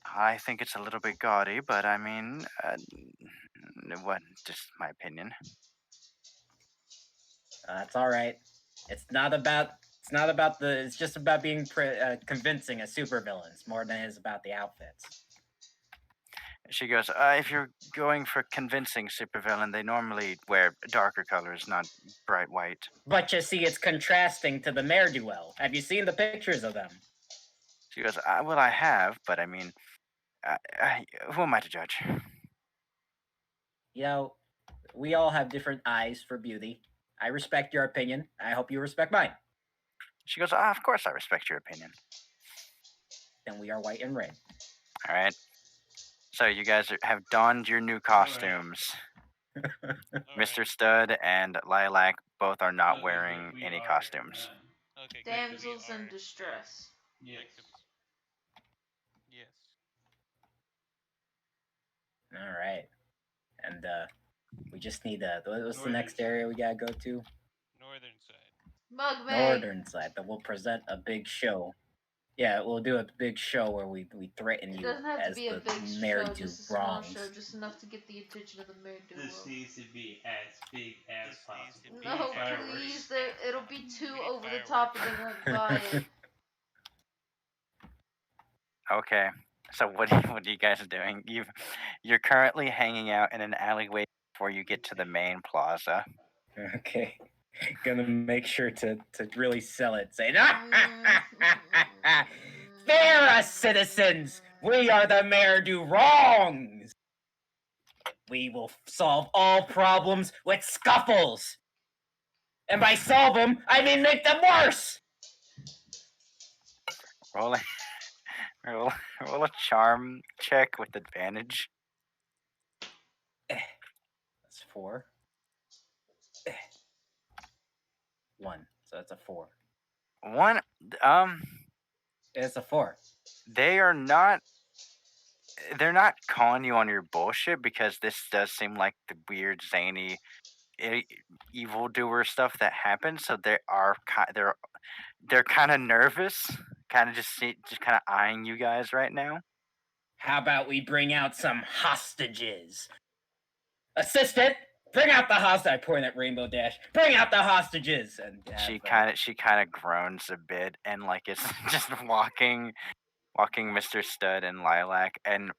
I think it's a little bit gaudy, but I mean, what? Just my opinion. That's all right. It's just about being convincing as supervillains more than it is about the outfits. She goes, if you're going for convincing supervillain, they normally wear darker colors, not bright white. But you see, it's contrasting to the Mayor Duel. Have you seen the pictures of them? She goes, well, I have, but I mean, who am I to judge? You know, we all have different eyes for beauty. I respect your opinion. I hope you respect mine. She goes, of course I respect your opinion. Then we are white and red. All right. So you guys have donned your new costumes. Right. Mr. Stud and Lilac both are not wearing any costumes. Okay, Damsels in distress. Yes. Yes. All right. And we just need what's the next area we gotta go to? Northern side. Mugman. Northern side, but we'll present a big show. Yeah, we'll do a big show where we threaten you as the Mayor do wrongs. Show, just enough to get the attention of the Mayor do. This needs to be as big as possible. No, please, it'll be too over the top and they won't buy it. Okay. So what are you guys doing? You're currently hanging out in an alleyway before you get to the main plaza. Okay. Gonna make sure to really sell it. Say, "Fear us, citizens! We are the Mayor do wrongs! We will solve all problems with scuffles! And by solve them, I mean make them worse!" Roll a charm check with advantage. That's 4. 1. So that's a 4. 1. It's a 4. They're not calling you on your bullshit because this does seem like the weird zany evildoer stuff that happens. So they're kind of nervous, kind of just kind of eyeing you guys right now. How about we bring out some hostages? Assistant, bring out the hostage. I point at Rainbow Dash. Bring out the hostages. And she kind of groans a bit and like it's just walking Mr. Stud and Lilac. And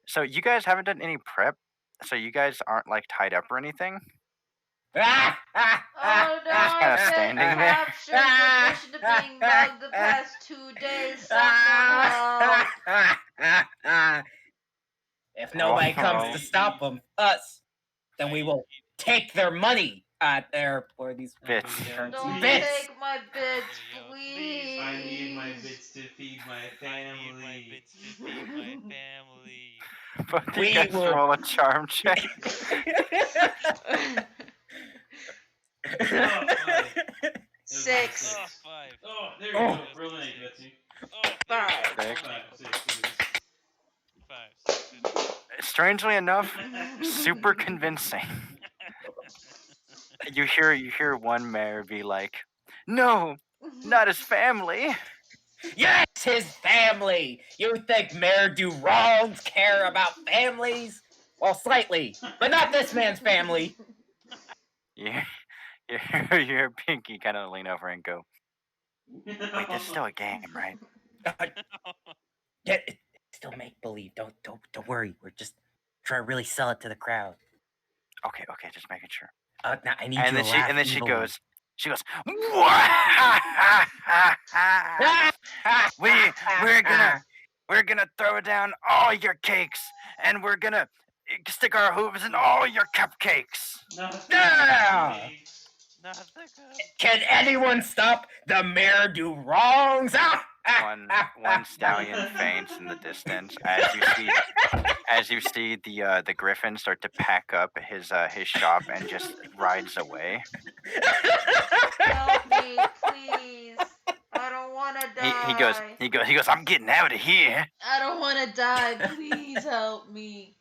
so you guys haven't done any prep, so you guys aren't like tied up or anything. Oh no! Just kind of standing there. Captured the mission of being mugged the past 2 days. Someone help! If nobody comes to stop them, us, then we will take their money. Or these bits. Don't bits. take my bits, please. I need my bits to feed my family. But you guys roll a charm check. 6. Oh, 5. Oh, there you go. Roll an 8, Betsy. Oh, 5. 5. Strangely enough, super convincing. You hear one mayor be like, "No, not his family." Yes, his family. You think Mayor do wrongs care about families? Well, slightly, but not this man's family. You hear Pinky kind of lean over and go, "Wait, this is still a game, right?" Yeah, it's still make believe. Don't worry. We're just trying to really sell it to the crowd. Okay, just making sure. Now I need And you then to laugh. and then evilly. she goes, we're gonna throw down all your cakes, and we're gonna stick our hooves in all your cupcakes. Yeah! Not the Can anyone stop the mayor do wrongs? One stallion faints in the distance as you see the griffin start to pack up his shop and just rides away. Help me, please. I don't want to die. He goes, I'm getting out of here. I don't want to die. Please help me.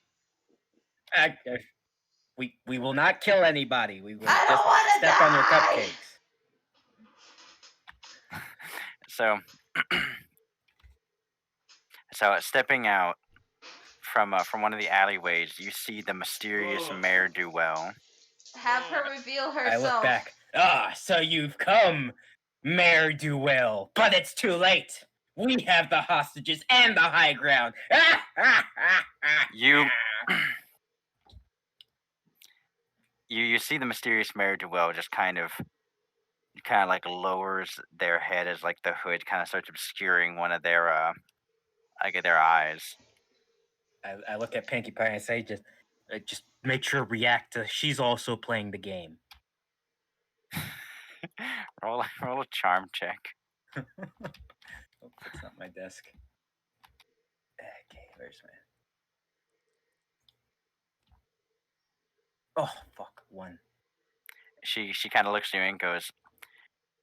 We will not kill anybody. We will I just don't wanna step on your die! cupcakes. So stepping out from one of the alleyways, you see the mysterious Mayor Duell. Have her reveal herself. I look back. So you've come, Mayor Duell. But it's too late. We have the hostages and the high ground. You see the mysterious Mayor Duell just kind of like lowers their head as like the hood kind of starts obscuring one of their their eyes. I look at Pinkie Pie and say, just make sure react to she's also playing the game. roll a charm check. Oh, that's not my desk. Okay, where's my... Oh, fuck, 1. She kind of looks at you and goes,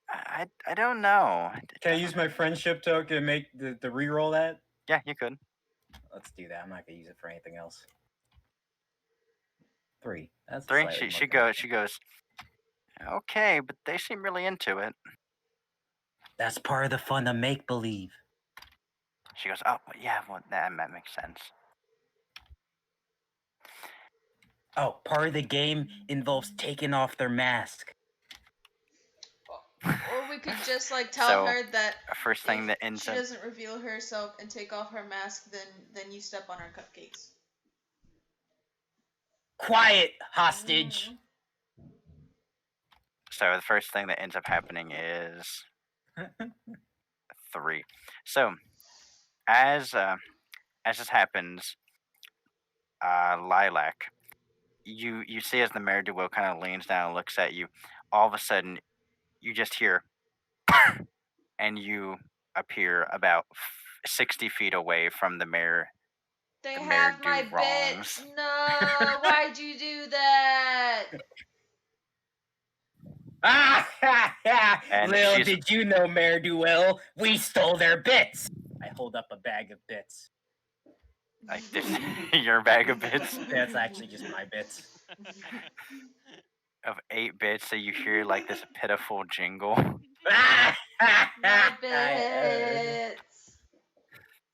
I don't know. Can I use my friendship token and make the reroll that? Yeah, you could. Let's do that. I'm not gonna use it for anything else. 3. That's 3. She goes, okay, but they seem really into it. That's part of the fun of make believe. She goes, oh yeah, well that makes sense. Oh, part of the game involves taking off their mask. Or we could just like tell her that first thing that ends she doesn't reveal herself and take off her mask, then you step on her cupcakes. Quiet, hostage. So the first thing that ends up happening is 3. So as this happens, Lilac, you see as the Mayor Duell kind of leans down and looks at you, all of a sudden you just hear and you appear about 60 feet away from the mayor. They have my bits. No, why'd you do that? Lil, did you know, Mayor Duell? We stole their bits. I hold up a bag of bits. Like this, your bag of bits? That's actually just my bits. Of 8 bits, so you hear like this pitiful jingle. My bits.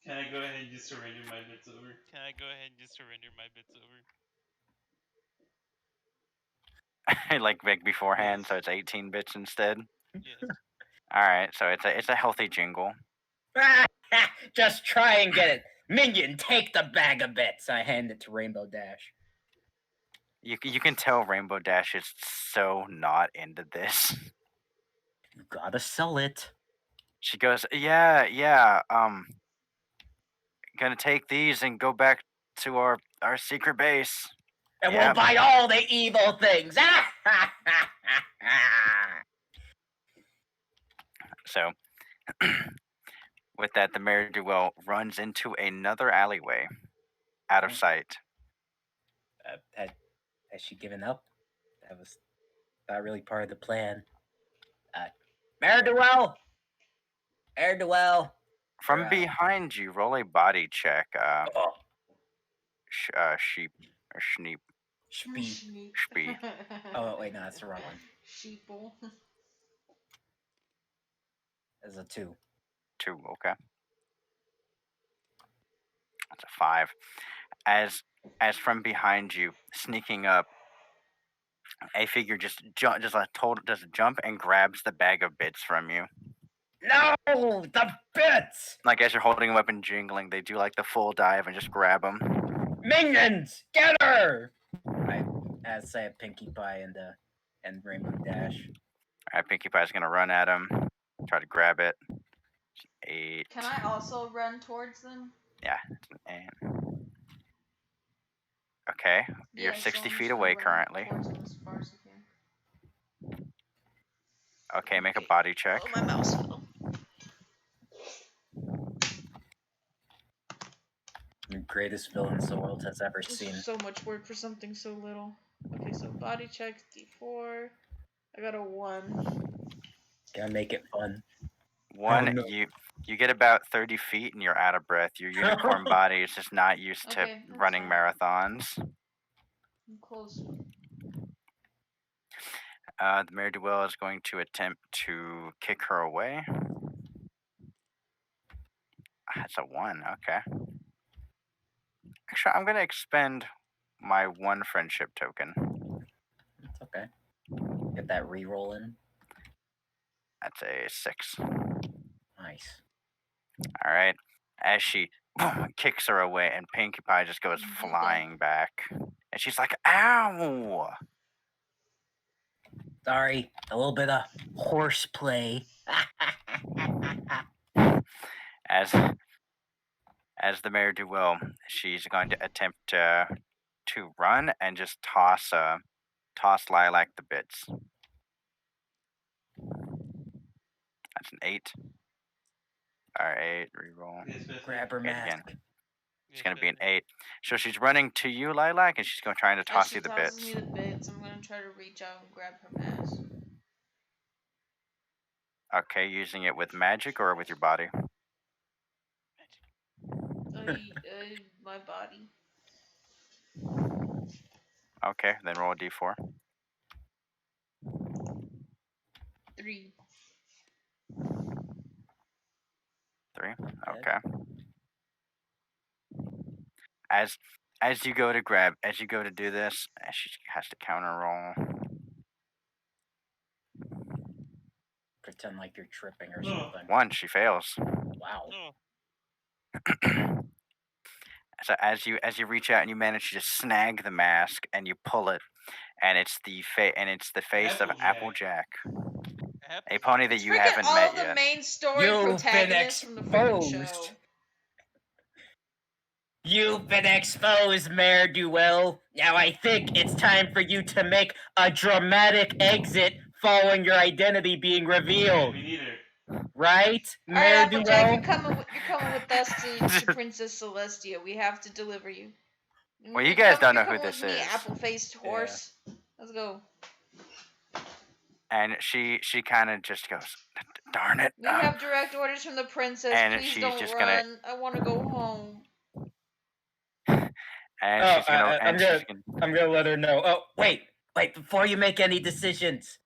Can I go ahead and just surrender my bits over? Like beforehand, so it's 18 bits instead. Yes. All right, so it's a healthy jingle. Just try and get it. Minion, take the bag of bits. I hand it to Rainbow Dash. You can tell Rainbow Dash is so not into this. You gotta sell it. She goes, yeah, gonna take these and go back to our secret base. And we'll buy all the evil things. So, with that, the Mayor Duell runs into another alleyway, out of sight. Has she given up? That was not really part of the plan. Mayor Duell! Mayor Duell! From behind you, roll a body check. Sheep or Schneep. Spee. Oh, wait, no, that's the wrong one. Sheeple. That's a 2. 2, okay. That's a 5. as from behind you, sneaking up, a figure just jump and grabs the bag of bits from you. No, the bits! Like as you're holding them up and jingling, they do like the full dive and just grab them. Minions, get her! I say Pinkie Pie and Rainbow Dash. All right, Pinkie Pie's gonna run at him, try to grab it. 8. Can I also run towards them? Yeah, and okay, you're 60 feet away currently. As far as I can. Okay, make a body check. Oh, my mouse fell. The greatest villains the world has ever seen. So much work for something so little. Okay, so body check D4. I got a 1. Gotta make it fun. 1, oh, no. You get about 30 feet and you're out of breath. Your unicorn body is just not used to running marathons. I'm close. The Mare Duel is going to attempt to kick her away. That's a 1, okay. Actually, I'm going to expend my 1 friendship token. That's okay. Get that reroll in. That's a 6. Nice. All right. As she kicks her away, and Pinkie Pie just goes flying back. And she's like, ow! Sorry, a little bit of horseplay. As the Mare Duel, she's going to attempt to run and just toss Lilac the bits. That's an 8. Alright, reroll. Grab her mask. Again. It's going to be an 8. So she's running to you, Lilac, and she's trying to toss you the bits. As she tosses me the bits, I'm going to try to reach out and grab her mask. Okay, using it with magic or with your body? My body. Okay, then roll a d4. 3. 3? Okay. As you go to do this, she has to counter roll. Pretend like you're tripping or something. 1, she fails. Wow. So as you reach out and you manage to just snag the mask and you pull it, and it's the face of Applejack, a pony that you haven't met yet. All the main story protagonists from the freaking show. You've been exposed, Mare Duel. Now I think it's time for you to make a dramatic exit following your identity being revealed. Me neither. Right, Mare Duel? You're coming with us to Princess Celestia. We have to deliver you. Well, you guys don't know who this is. Apple-faced horse. Yeah. Let's go. And she kind of just goes, darn it. We have direct orders from the princess. And please don't just run. I want to go home. And she's gonna. I'm gonna let her know. Oh, wait! Before you make any decisions,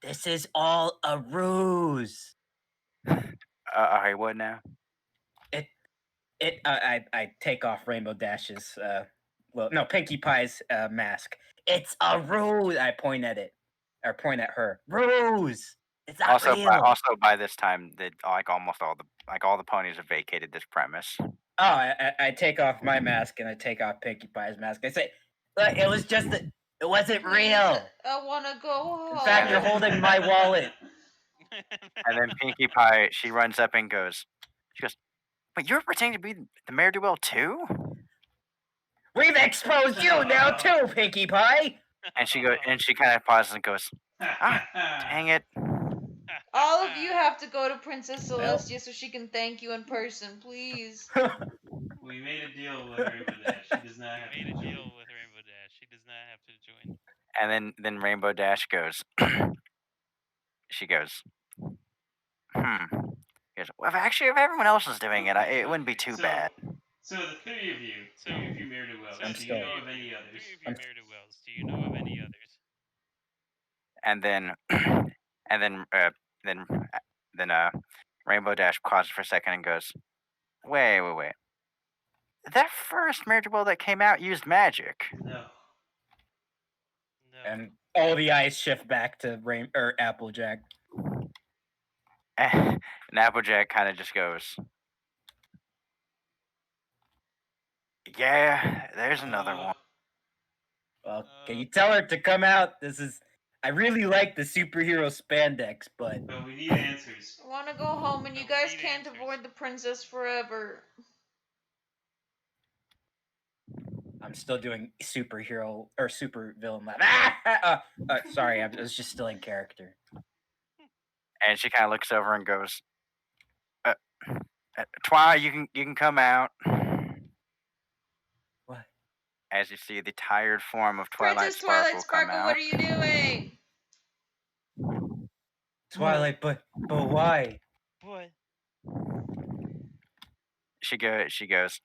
this is all a ruse. Okay, what now? I take off Rainbow Dash's. Pinkie Pie's mask. It's a ruse. I point at it, or point at her. Ruse. It's not real. Also, by this time, all the ponies have vacated this premise. Oh, I take off my mask and I take off Pinkie Pie's mask. I say, look, it was just it wasn't real. I want to go home. In fact, you're holding my wallet. And then Pinkie Pie, she runs up and goes, but you're pretending to be the Mare Duel too? We've exposed you now too, Pinkie Pie. And she kind of pauses and goes, dang it. All of you have to go to Princess Celestia so she can thank you in person, please. We made a deal with Rainbow Dash. She does not have to join. And then Rainbow Dash goes, she goes, well, actually, if everyone else is doing it, it wouldn't be too bad. So the three of you Mare Duels, do you know of any others? And then Rainbow Dash pauses for a second and goes, wait. that first Marriage Well that came out used magic. No. And all the eyes shift back to Applejack. And Applejack kind of just goes, yeah, there's another one. Well, can you tell her to come out? I really like the superhero spandex, but we need answers. I want to go home, and you guys can't avoid the princess forever. I'm still doing superhero or super villain laugh. Sorry, I was just still in character. And she kind of looks over and goes, Twi, you can come out. What? As you see the tired form of Twilight Princess Sparkle, Twilight Sparkle, come out. what are you doing? Twilight, but why? What? She goes.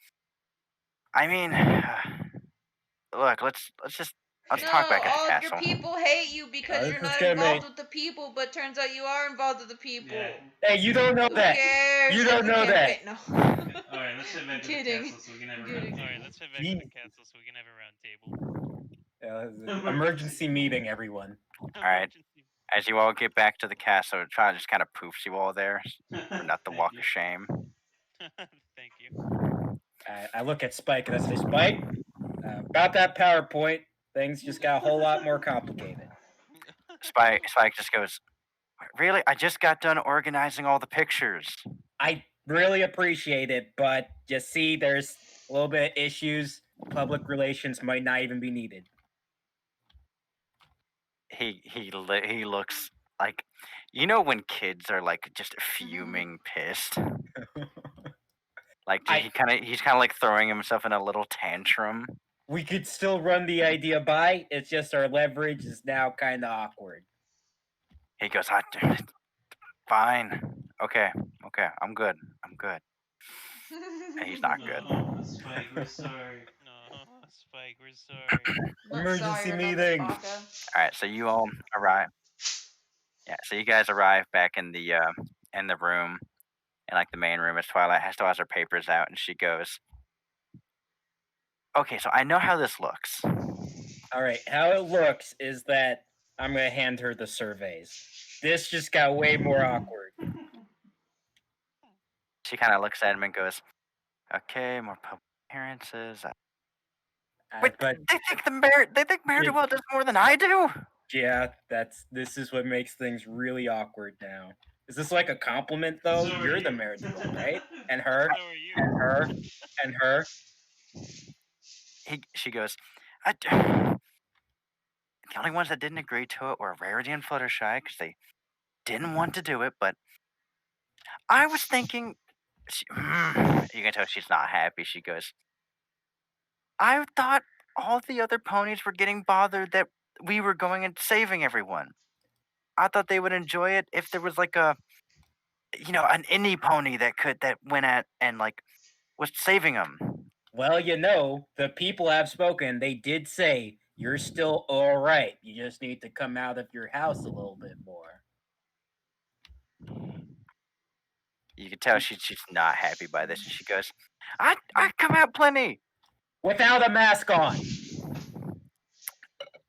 I mean, look, let's talk back at the castle. All your people hate you because you're not involved with the people, but turns out you are involved with the people. Yeah. Hey, you don't know that. Cares? You don't know that. Okay, no. Alright, let's head back to the castle so we can have a round table. Alright, let's head back to the castle so we can have a round table. Emergency meeting, everyone. Alright. As you all get back to the castle, Try just kind of poofs you all there. Not the walk of shame. Thank you. I look at Spike and I say, Spike, about that PowerPoint, things just got a whole lot more complicated. Spike just goes, really? I just got done organizing all the pictures. I really appreciate it, but you see, there's a little bit of issues. Public relations might not even be needed. He looks like, you know, when kids are like just fuming pissed. Like he's kind of like throwing himself in a little tantrum. We could still run the idea by. It's just our leverage is now kind of awkward. He goes, fine. Okay, I'm good. And he's not good. Oh, Spike, we're sorry. No, Spike, we're sorry. Emergency meeting. All right, so you all arrive. Yeah, so you guys arrive back in the room, in like the main room. As Twilight still has her papers out, and she goes, "Okay, so I know how this looks." All right, how it looks is that I'm gonna hand her the surveys. This just got way more awkward. She kind of looks at him and goes, "Okay, more public appearances." Wait, but they think Marriott does more than I do? Yeah, this is what makes things really awkward now. Is this like a compliment though? Sorry. You're the Marriott, right? And her, So are you. and her, and her. She goes, the only ones that didn't agree to it were Rarity and Fluttershy because they didn't want to do it, but I was thinking, you can tell she's not happy. She goes, I thought all the other ponies were getting bothered that we were going and saving everyone. I thought they would enjoy it if there was like an indie pony that went at and like was saving them. Well, the people have spoken. They did say you're still all right. You just need to come out of your house a little bit more. You can tell she's not happy by this. And she goes, I come out plenty. Without a mask on.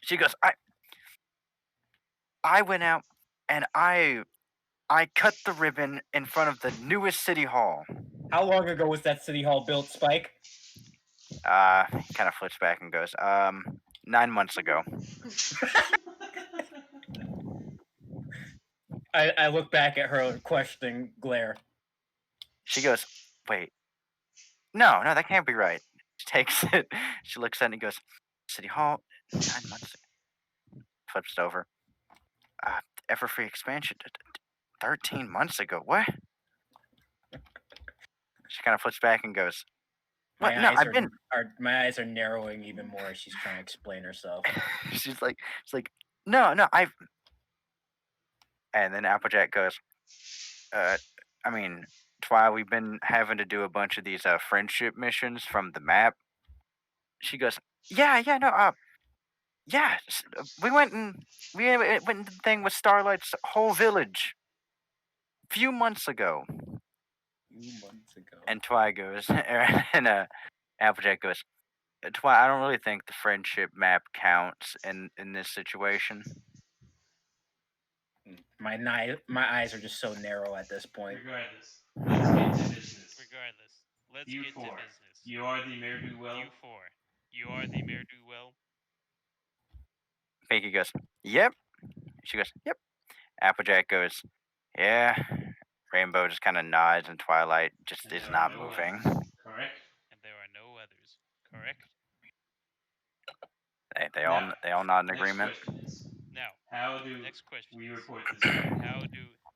She goes, I went out and I cut the ribbon in front of the newest city hall. How long ago was that city hall built, Spike? He kind of flips back and goes, 9 months ago. I look back at her questioning glare. She goes, wait. No, that can't be right. She takes it. She looks at it and goes, City Hall, 9 months ago. Flips it over. Everfree expansion, 13 months ago. What? She kind of flips back and goes, what? My eyes are narrowing even more as she's trying to explain herself. She's like, no, I've. And then Applejack goes, Twi, we've been having to do a bunch of these friendship missions from the map. She goes, yeah, we went and did the thing with Starlight's whole village a few months ago. And Twi goes, and Applejack goes, Twilight, I don't really think the friendship map counts in this situation. My eyes are just so narrow at this point. Regardless, let's get to business. Let's you get four, to business. You are the ne'er-do-well. You four. You are the ne'er-do-well. Pinky goes, yep. She goes, yep. Applejack goes, yeah. Rainbow just kind of nods, and Twilight just is not moving. Others, correct. And there are no others. Correct. They all nod in agreement. Now, how do we report this back? How do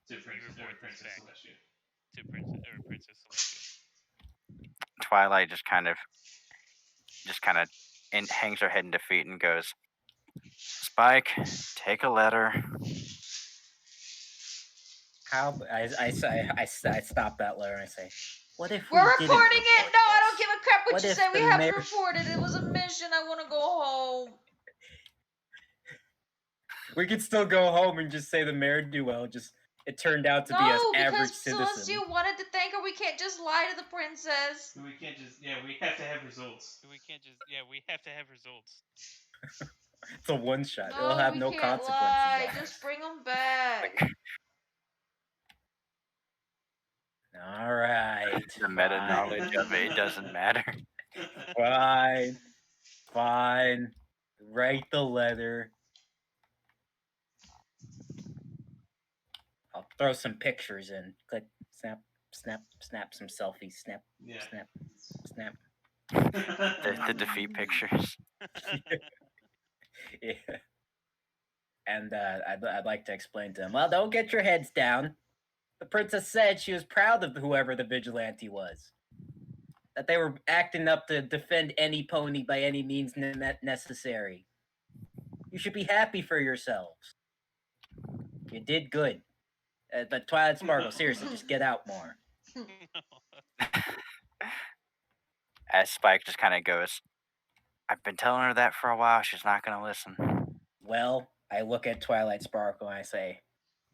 we report this back to Princess Celestia? Twilight just kind of hangs her head in defeat and goes, Spike, take a letter. How I stop that letter and I say, what if we're we reporting it? report No, I this? don't give a crap what you say. We have to mayor... report it. It was a mission. I want to go home. We could still go home and just say the ne'er-do-well it turned out to be an average citizen. No, because Celestia wanted to thank her. We can't just lie to the princess. We can't just, we have to have results. We have to have results. It's a one-shot. No, it'll have no consequences. Lie. Just bring them back. All right. The meta knowledge of it doesn't matter. Fine. Write the letter. I'll throw some pictures in. Click, snap, some selfies. Snap. The defeat pictures. Yeah. And I'd like to explain to them. Well, don't get your heads down. The princess said she was proud of whoever the vigilante was. That they were acting up to defend any pony by any means necessary. You should be happy for yourselves. You did good. But Twilight Sparkle, seriously, just get out more. As Spike just kind of goes, I've been telling her that for a while. She's not going to listen. Well, I look at Twilight Sparkle and I say,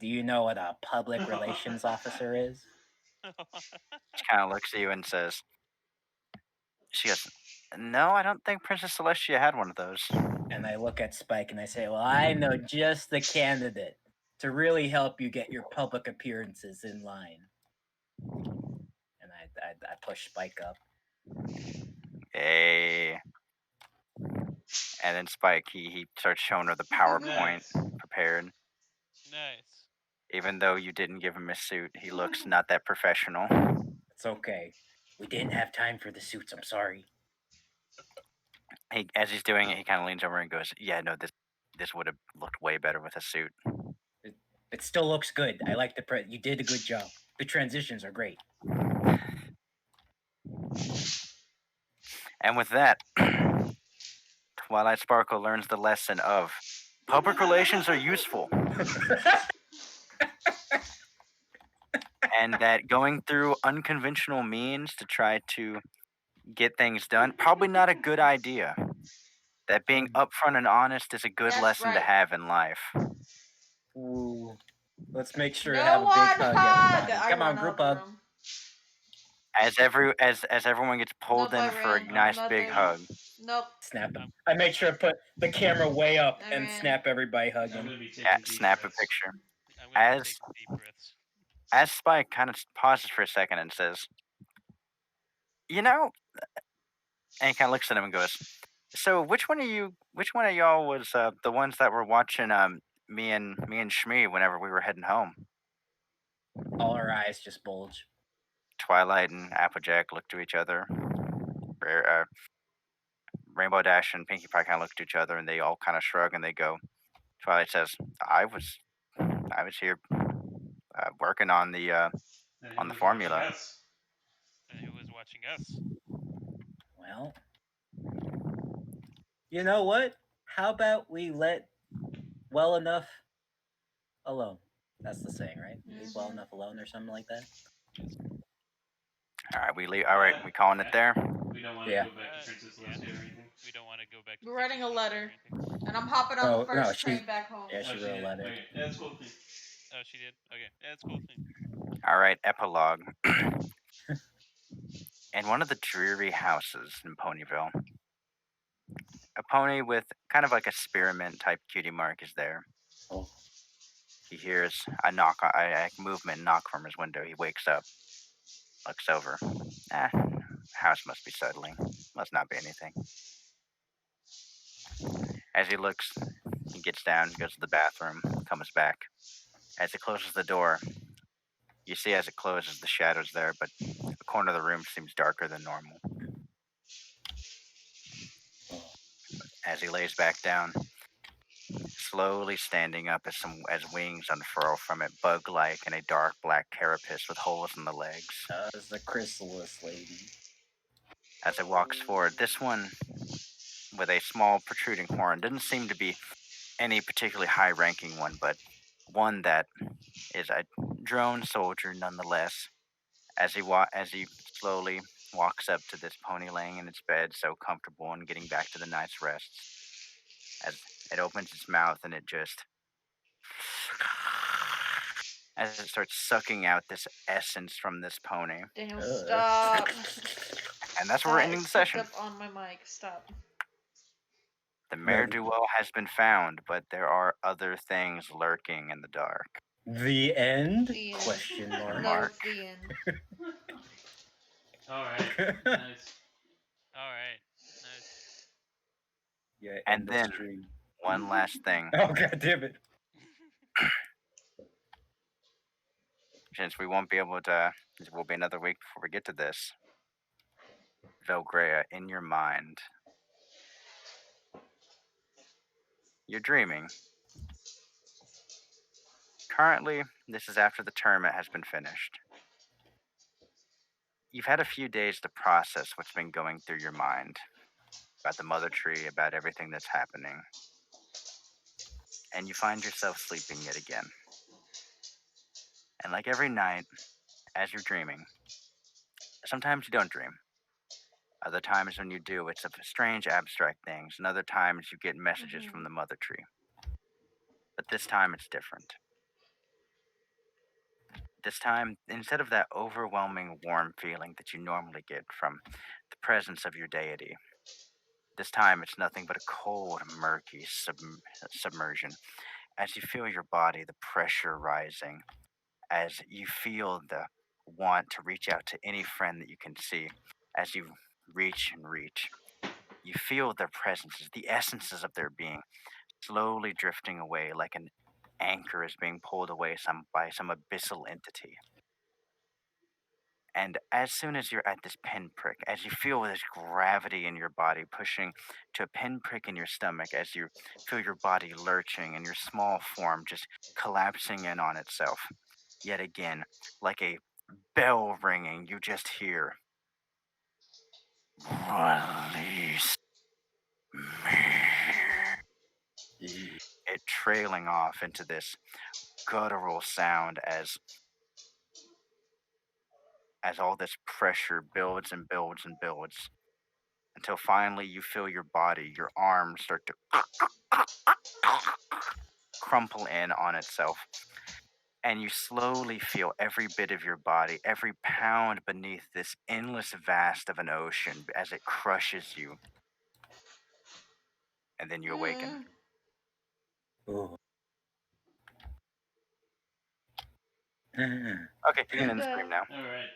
do you know what a public relations officer is? She kind of looks at you and says, she goes, no, I don't think Princess Celestia had one of those. And I look at Spike and I say, well, I know just the candidate to really help you get your public appearances in line. And I push Spike up. Hey. And then Spike, he starts showing her the PowerPoint prepared. Nice. Even though you didn't give him a suit, he looks not that professional. It's okay. We didn't have time for the suits. I'm sorry. As he's doing it, he kind of leans over and goes, yeah, no, this would have looked way better with a suit. It still looks good. I like you did a good job. The transitions are great. And with that, Twilight Sparkle learns the lesson of public relations are useful. And that going through unconventional means to try to get things done, probably not a good idea. That being upfront and honest is a good lesson to have in life. Ooh. Let's make sure to have a big hug. Come on, group hug. As everyone gets pulled in for a nice big hug. Nope. Snap them. I make sure to put the camera way up and snap everybody hugging. Yeah, snap a picture. As Spike kind of pauses for a second and says, you know, and he kind of looks at him and goes, so which one of y'all was the ones that were watching me and Shmee whenever we were heading home? All our eyes just bulge. Twilight and Applejack look to each other. Rainbow Dash and Pinkie Pie kind of look at each other, and they all kind of shrug and they go. Twilight says, "I was here working on the formula." And who was watching us? Well, you know what? How about we let well enough alone? That's the saying, right? Leave well enough alone or something like that. All right, we leave. All right, we calling it there. We don't want to go back to Princess Celestia or anything. We don't want to go back. We're writing a letter, and I'm hopping on the first train back home. Yeah, she wrote a letter. Okay, that's cool. Oh, she did. Okay, that's cool. All right, epilogue. in one of the dreary houses in Ponyville, a pony with kind of like a spearmint type cutie mark is there. Oh. He hears a knock, a movement knock from his window. He wakes up, looks over. House must be settling. Must not be anything. As he looks, he gets down, goes to the bathroom, comes back. As he closes the door, you see as it closes the shadows there, but the corner of the room seems darker than normal. As he lays back down, slowly standing up as wings unfurl from it, bug-like in a dark black carapace with holes in the legs. It's the chrysalis lady. As it walks forward, this one with a small protruding horn doesn't seem to be any particularly high-ranking one, but one that is a drone soldier nonetheless. As he slowly walks up to this pony laying in its bed, so comfortable and getting back to the night's rests, as it opens its mouth and it just, as it starts sucking out this essence from this pony. Daniel, stop. And that's where we're ending the session. Up on my mic. Stop. The ne'er-do-well has been found, but there are other things lurking in the dark. The end? The end. Question mark. No, it's the end. Alright, nice. Alright, nice. Yeah, and then, one last thing. Oh, god damn it. Since we won't be able to, it will be another week before we get to this. Velgrea, in your mind, you're dreaming. Currently, this is after the tournament has been finished. You've had a few days to process what's been going through your mind about the mother tree, about everything that's happening. And you find yourself sleeping yet again. And like every night, as you're dreaming, sometimes you don't dream. Other times when you do, it's of strange abstract things, and other times you get messages from the mother tree. But this time it's different. This time, instead of that overwhelming warm feeling that you normally get from the presence of your deity, this time it's nothing but a cold, murky submersion. As you feel your body, the pressure rising, as you feel the want to reach out to any friend that you can see, as you reach and reach, you feel their presences, the essences of their being, slowly drifting away like an anchor is being pulled away by some abyssal entity. And as soon as you're at this pinprick, as you feel this gravity in your body pushing to a pinprick in your stomach, as you feel your body lurching and your small form just collapsing in on itself, yet again, like a bell ringing, you just hear, "Release me." It trailing off into this guttural sound as all this pressure builds and builds and builds until finally you feel your body, your arms start to crumple in on itself. And you slowly feel every bit of your body, every pound beneath this endless vast of an ocean as it crushes you. And then you awaken. Oh. Okay, you can end the stream now. Alright.